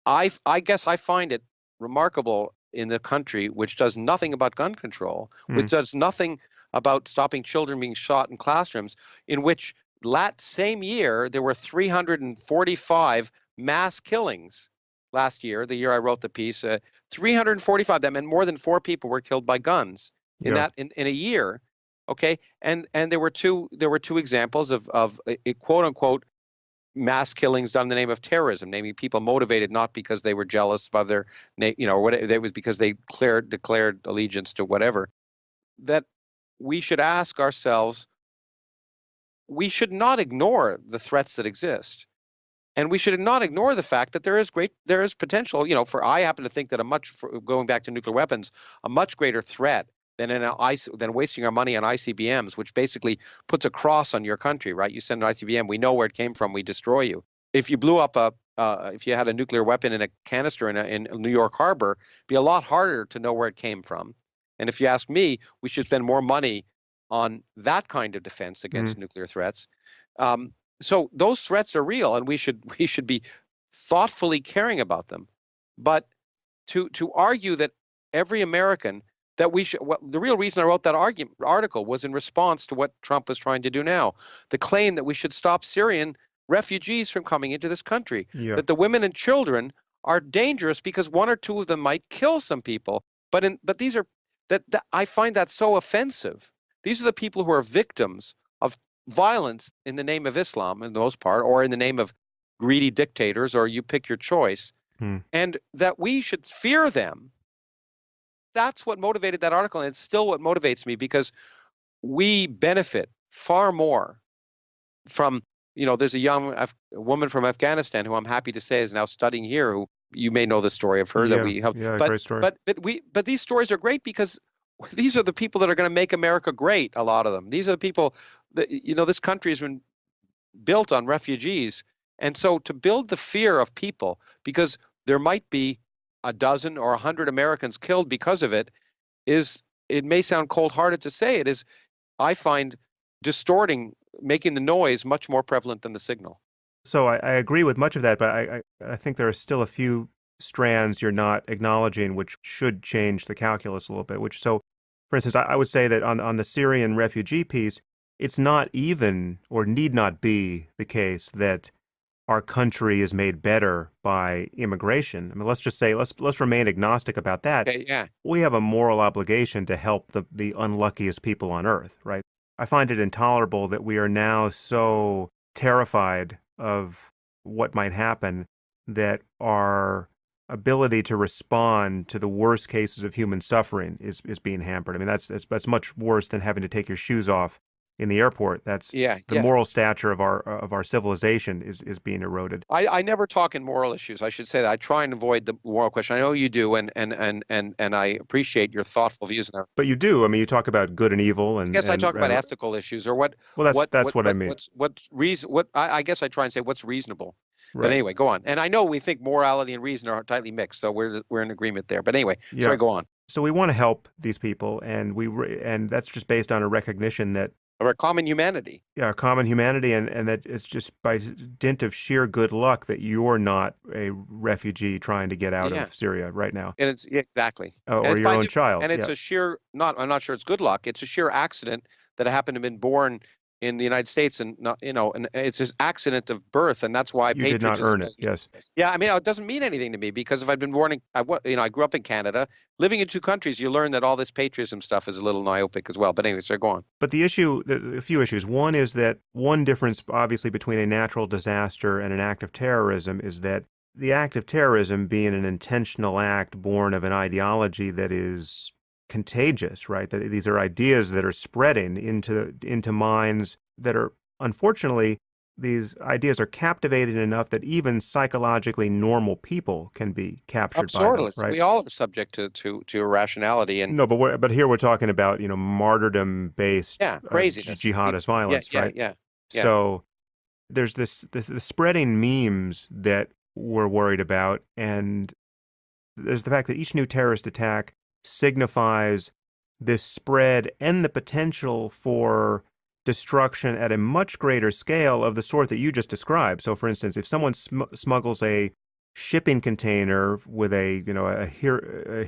I guess I find it remarkable in the country which does nothing about gun control, which does nothing about stopping children being shot in classrooms, in which that same year there were 345 mass killings. Last year, the year I wrote the piece, 345. That meant more than 4 people were killed by guns in Yeah. that in a year. Okay, and there were two examples of a quote unquote mass killings done in the name of terrorism, namely people motivated not because they were jealous of their, or whatever, it was because they declared allegiance to whatever. That we should ask ourselves, we should not ignore the threats that exist. And we should not ignore the fact that there is potential, for, I happen to think that going back to nuclear weapons, a much greater threat than wasting our money on ICBMs, which basically puts a cross on your country, right? You send an ICBM, we know where it came from, we destroy you. If you blew up if you had a nuclear weapon in a canister in New York Harbor, it'd be a lot harder to know where it came from. And if you ask me, we should spend more money on that kind of defense against nuclear threats. So those threats are real, and we should be thoughtfully caring about them. But to argue that every American, that we should, the real reason I wrote that article was in response to what Trump was trying to do now, the claim that we should stop Syrian refugees from coming into this country, that the women and children are dangerous because 1 or 2 of them might kill some people. But these are that I find that so offensive. These are the people who are victims of violence in the name of Islam, in the most part, or in the name of greedy dictators, or you pick your choice, and that we should fear them. That's what motivated that article, and it's still what motivates me, because we benefit far more from, there's a young woman from Afghanistan who I'm happy to say is now studying here, who you may know the story of her that we have. Yeah, but, great story. But these stories are great because these are the people that are going to make America great, a lot of them. These are the people that, this country has been built on refugees. And so to build the fear of people, because there might be a dozen or 100 Americans killed because of it, it may sound cold-hearted to say it, is, I find, distorting, making the noise much more prevalent than the signal. So I agree with much of that, but I think there are still a few strands you're not acknowledging which should change the calculus a little bit. So, for instance, I would say that on the Syrian refugee piece, it's not even or need not be the case that our country is made better by immigration. I mean, let's just say, let's remain agnostic about that. Okay, yeah. We have a moral obligation to help the unluckiest people on earth, right? I find it intolerable that we are now so terrified of what might happen that our ability to respond to the worst cases of human suffering is being hampered. I mean, that's much worse than having to take your shoes off in the airport. That's Yeah, the yeah. moral stature of our civilization is being eroded. I never talk in moral issues. I should say that. I try and avoid the moral question. I know you do, and I appreciate your thoughtful views on that. But you do. I mean, you talk about good and evil, I guess I talk about ethical issues or well, that's what I mean. what's reason what I guess I try and say what's reasonable. But Right. anyway, go on. And I know we think morality and reason are tightly mixed, so we're in agreement there. But anyway, Yeah. sorry, go on. So we want to help these people, and and that's just based on a recognition that Our common humanity. our common humanity, and that it's just by dint of sheer good luck that you're not a refugee trying to get out Yeah. of Syria right now, And it's exactly. or it's your by own the- child. And it's Yeah. a sheer I'm not sure it's good luck. It's a sheer accident that I happen to have been born in the United States, and not, and it's an accident of birth, and that's why You did not patriotism earn it. doesn't Yes. Yeah, I mean, it doesn't mean anything to me because if I'd been born in, I grew up in Canada, living in two countries, you learn that all this patriotism stuff is a little myopic as well. But anyway, so go on. But a few issues. One is that one difference, obviously, between a natural disaster and an act of terrorism is that the act of terrorism being an intentional act born of an ideology that is contagious, right? That these are ideas that are spreading into minds that are, unfortunately, these ideas are captivating enough that even psychologically normal people can be captured by them, Absurdly, right? we all are subject to irrationality and No, but here we're talking about, martyrdom-based craziness. jihadist violence, right? Yeah. So there's the spreading memes that we're worried about, and there's the fact that each new terrorist attack signifies this spread and the potential for destruction at a much greater scale of the sort that you just described. So, for instance, if someone smuggles a shipping container with a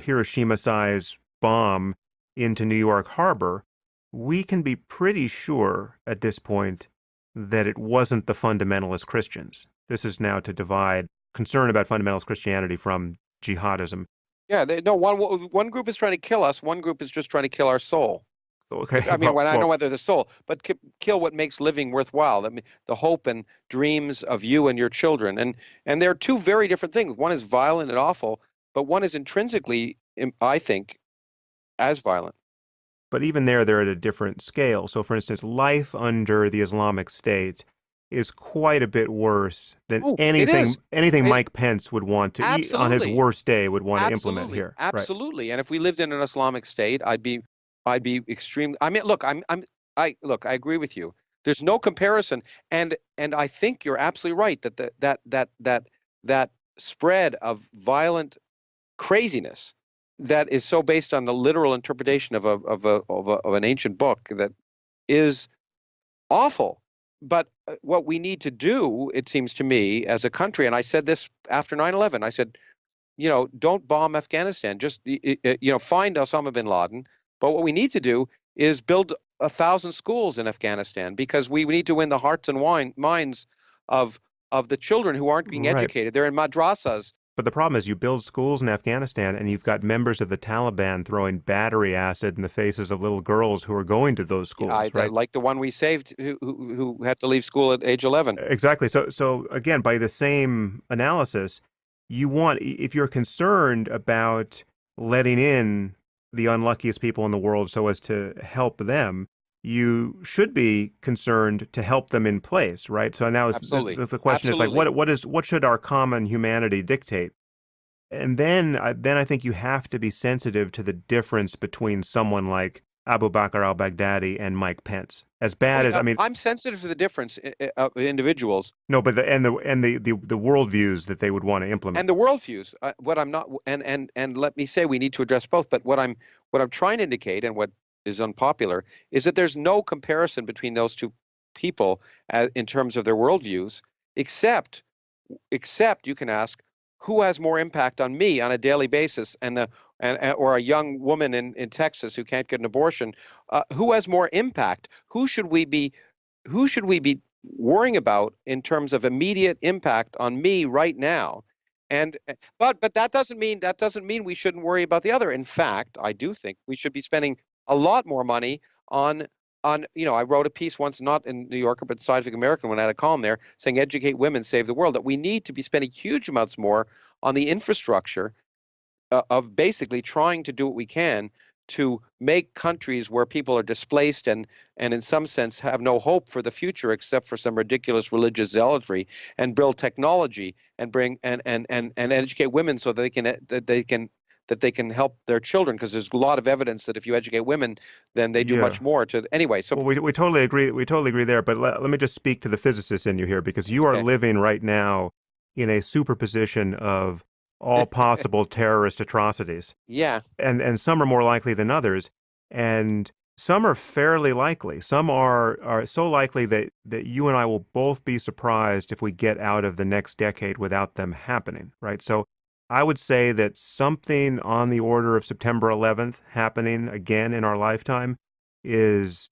Hiroshima-sized bomb into New York Harbor, we can be pretty sure at this point that it wasn't the fundamentalist Christians. This is now to divide concern about fundamentalist Christianity from jihadism. Yeah, one group is trying to kill us. One group is just trying to kill our soul. Okay. I mean, I don't know whether the soul, but kill what makes living worthwhile. I mean, the hope and dreams of you and your children. And they're two very different things. One is violent and awful, but one is intrinsically, I think, as violent. But even they're at a different scale. So, for instance, life under the Islamic State is quite a bit worse than anything Mike Pence would want to on his worst day would want to implement here. Absolutely. Right. And if we lived in an Islamic state, I'd be extremely. I mean, look, I agree with you. There's no comparison, and I think you're absolutely right that that spread of violent craziness that is so based on the literal interpretation of an ancient book that is awful. But what we need to do, it seems to me, as a country, and I said this after 9/11, I said, don't bomb Afghanistan. Just, find Osama bin Laden. But what we need to do is build 1,000 schools in Afghanistan because we need to win the hearts and minds of the children who aren't being educated. They're in madrasas. But the problem is you build schools in Afghanistan and you've got members of the Taliban throwing battery acid in the faces of little girls who are going to those schools, right? Like the one we saved who had to leave school at age 11. Exactly. So again, by the same analysis, if you're concerned about letting in the unluckiest people in the world so as to help them, you should be concerned to help them in place, right? So now the question is like, what should our common humanity dictate? And then I think you have to be sensitive to the difference between someone like Abu Bakr al-Baghdadi and Mike Pence. As bad as I'm sensitive to the difference of individuals. No, but the worldviews that they would want to implement. And the worldviews. What I'm not, and let me say we need to address both. But what I'm trying to indicate, and what is unpopular, is that there's no comparison between those two people in terms of their worldviews, except you can ask, who has more impact on me on a daily basis, or a young woman in Texas who can't get an abortion, who has more impact? Who should we be worrying about in terms of immediate impact on me right now? And but that doesn't mean we shouldn't worry about the other. In fact, I do think we should be spending a lot more money on I wrote a piece once, not in New Yorker but Scientific American, when I had a column there saying educate women, save the world, that we need to be spending huge amounts more on the infrastructure of basically trying to do what we can to make countries where people are displaced and in some sense have no hope for the future except for some ridiculous religious zealotry, and build technology and bring and educate women so that they can help their children, because there's a lot of evidence that if you educate women, then they do Yeah. much more to anyway. So Well, we totally agree. We totally agree there. But let me just speak to the physicist in you here, because you are okay. living right now in a superposition of all possible terrorist atrocities. Yeah. And some are more likely than others, and some are fairly likely. Some are so likely that you and I will both be surprised if we get out of the next decade without them happening, right? So I would say that something on the order of September 11th happening again in our lifetime it's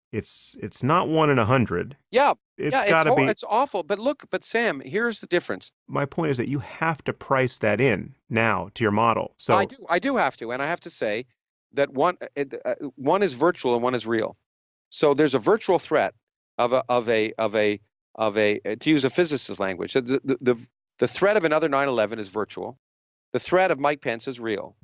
not 1 in 100. Yeah. Yeah, It's got to be. it's awful. But Sam, here's the difference. My point is that you have to price that in now to your model. I So do. I do have to, and I have to say that one is virtual and one is real. So there's a virtual threat of a to use a physicist's language. The threat of another 9/11 is virtual. The threat of Mike Pence is real.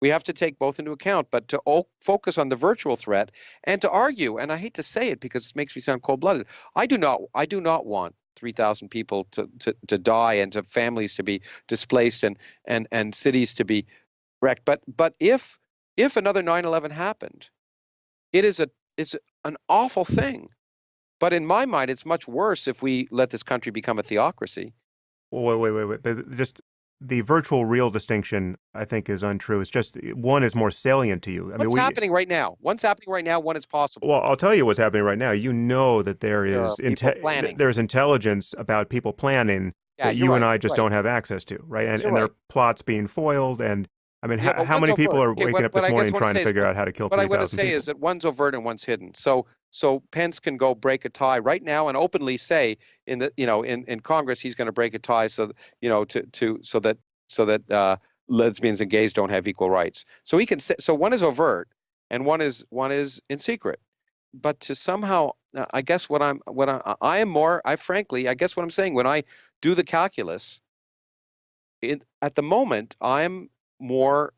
We have to take both into account, but to focus on the virtual threat and to argue, and I hate to say it because it makes me sound cold-blooded. I do not want 3,000 people to die and to families to be displaced and cities to be wrecked. But if another 9/11 happened, it's an awful thing. But in my mind, it's much worse if we let this country become a theocracy. wait. Just the virtual real distinction, I think, is untrue. It's just one is more salient to you. I mean, What's happening right now? One's happening right now. One is possible. well, I'll tell you what's happening right now. You know that There are people planning. there's intelligence about people planning Yeah, that you're you and right. I You're just right. don't have access to, right? And You're and there right. are plots being foiled. And I mean, Yeah, but how one's many people overt. are Okay, waking up what this I guess morning what I trying to say is figure out how to kill what I want to 3,000 say is people? that one's overt and one's hidden. So Pence can go break a tie right now and openly say in Congress he's going to break a tie so that lesbians and gays don't have equal rights. So he can say, so one is overt and one is in secret. But to somehow I guess I am more I frankly I guess what I'm saying, when I do the calculus, at the moment I'm more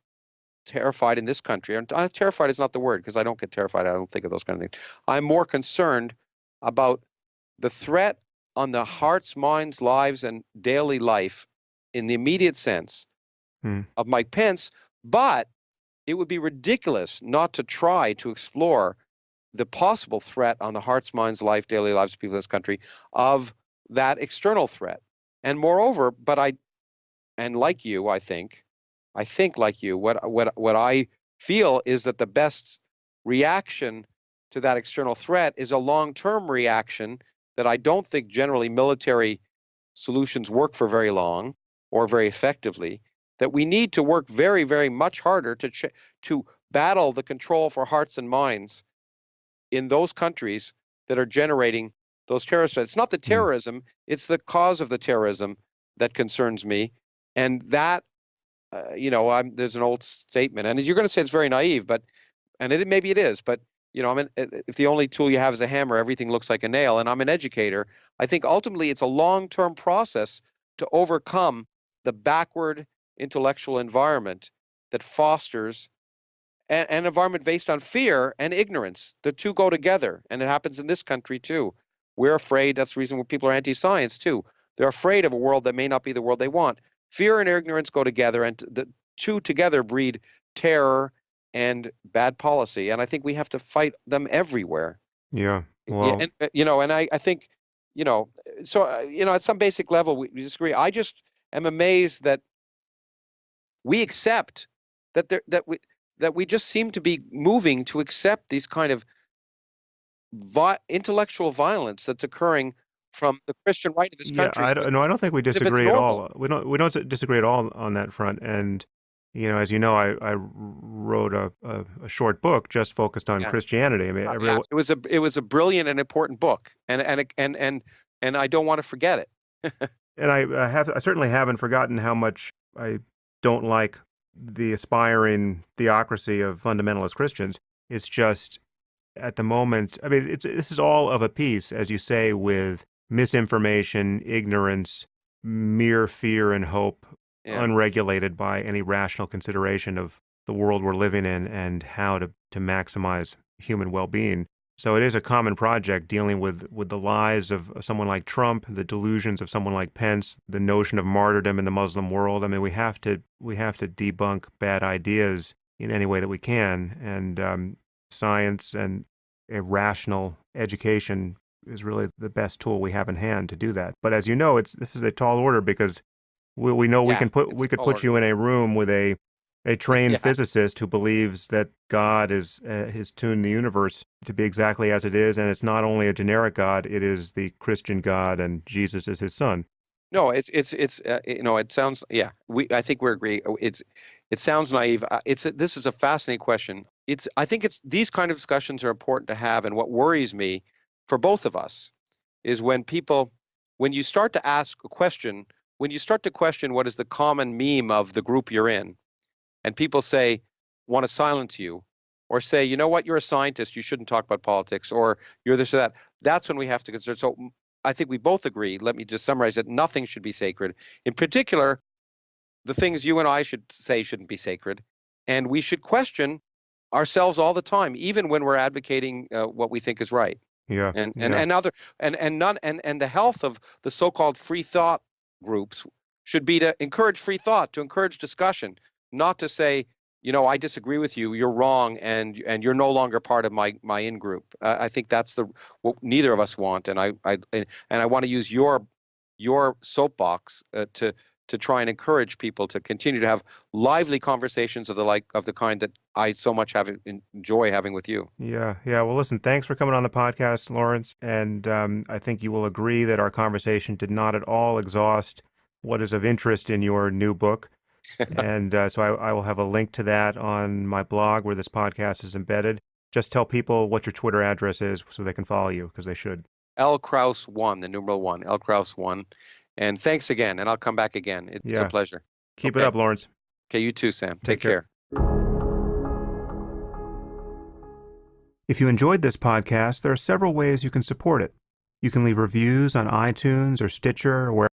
terrified in this country. And terrified is not the word, because I don't get terrified. I don't think of those kind of things. I'm more concerned about the threat on the hearts, minds, lives, and daily life in the immediate sense Hmm. of Mike Pence. But it would be ridiculous not to try to explore the possible threat on the hearts, minds, life, daily lives of people in this country of that external threat. And moreover, and like you, I think like you, what I feel is that the best reaction to that external threat is a long-term reaction that I don't think generally military solutions work for very long or very effectively, that we need to work very, very much harder to battle the control for hearts and minds in those countries that are generating those terrorist threats. It's not the Hmm. terrorism, it's the cause of the terrorism that concerns me. And that there's an old statement, and you're going to say it's very naive, and maybe it is, but if the only tool you have is a hammer, everything looks like a nail. And I'm an educator. I think ultimately it's a long-term process to overcome the backward intellectual environment that fosters an environment based on fear and ignorance. The two go together, and it happens in this country too. We're afraid. That's the reason why people are anti-science too. They're afraid of a world that may not be the world they want. Fear and ignorance go together, and the two together breed terror and bad policy. And I think we have to fight them everywhere. Yeah. Yeah, Well, and I think, you know, so at some basic level we disagree. I just am amazed that we accept that we just seem to be moving to accept these kind of intellectual violence that's occurring from the Christian right of this Yeah, country. I don't think we As if it's disagree at normal. all. We don't disagree at all on that front. And as you know, I wrote a short book just focused on Yeah. Christianity. I mean, Yeah, it was a brilliant and important book, and I don't want to forget it. and I certainly haven't forgotten how much I don't like the aspiring theocracy of fundamentalist Christians. It's just at the moment, I mean, this is all of a piece, as you say, with misinformation, ignorance, mere fear and hope, Yeah, unregulated by any rational consideration of the world we're living in and how to maximize human well-being. So it is a common project dealing with the lies of someone like Trump, the delusions of someone like Pence, the notion of martyrdom in the Muslim world. I mean, we have to debunk bad ideas in any way that we can, and science and a rational education is really the best tool we have in hand to do that. But as you know, this is a tall order because we know yeah, we it's a could tall put order. you in a room with a trained Yeah, physicist who believes that God has tuned the universe to be exactly as it is, and it's not only a generic God, it is the Christian God, and Jesus is his son. no, it sounds, yeah. I think we're agree. It sounds naive. This is a fascinating question. I think these kind of discussions are important to have, and what worries me for both of us is when you start to ask a question, when you start to question what is the common meme of the group you're in, and people want to silence you, or say, you know what, you're a scientist, you shouldn't talk about politics, or you're this or that. That's when we have to consider. So I think we both agree. Let me just summarize that nothing should be sacred. In particular, the things you and I should say shouldn't be sacred, and we should question ourselves all the time, even when we're advocating what we think is right. Yeah, And yeah, other and none and the health of the so-called free thought groups should be to encourage free thought, to encourage discussion, not to say, I disagree with you, you're wrong, and you're no longer part of my in group. I think that's what neither of us want, and I want to use your soapbox to try and encourage people to continue to have lively conversations of the kind that I so much enjoy having with you. yeah, yeah. Well, listen, thanks for coming on the podcast, Lawrence, and I think you will agree that our conversation did not at all exhaust what is of interest in your new book. And so I will have a link to that on my blog where this podcast is embedded. Just tell people what your Twitter address is so they can follow you, because they should. L Krauss 1, the numeral 1, L Krauss 1. And thanks again, and I'll come back again. It's a Yeah. pleasure. Keep it Okay. up, Lawrence. Okay, you too, Sam. Take Take care. care. If you enjoyed this podcast, there are several ways you can support it. You can leave reviews on iTunes or Stitcher or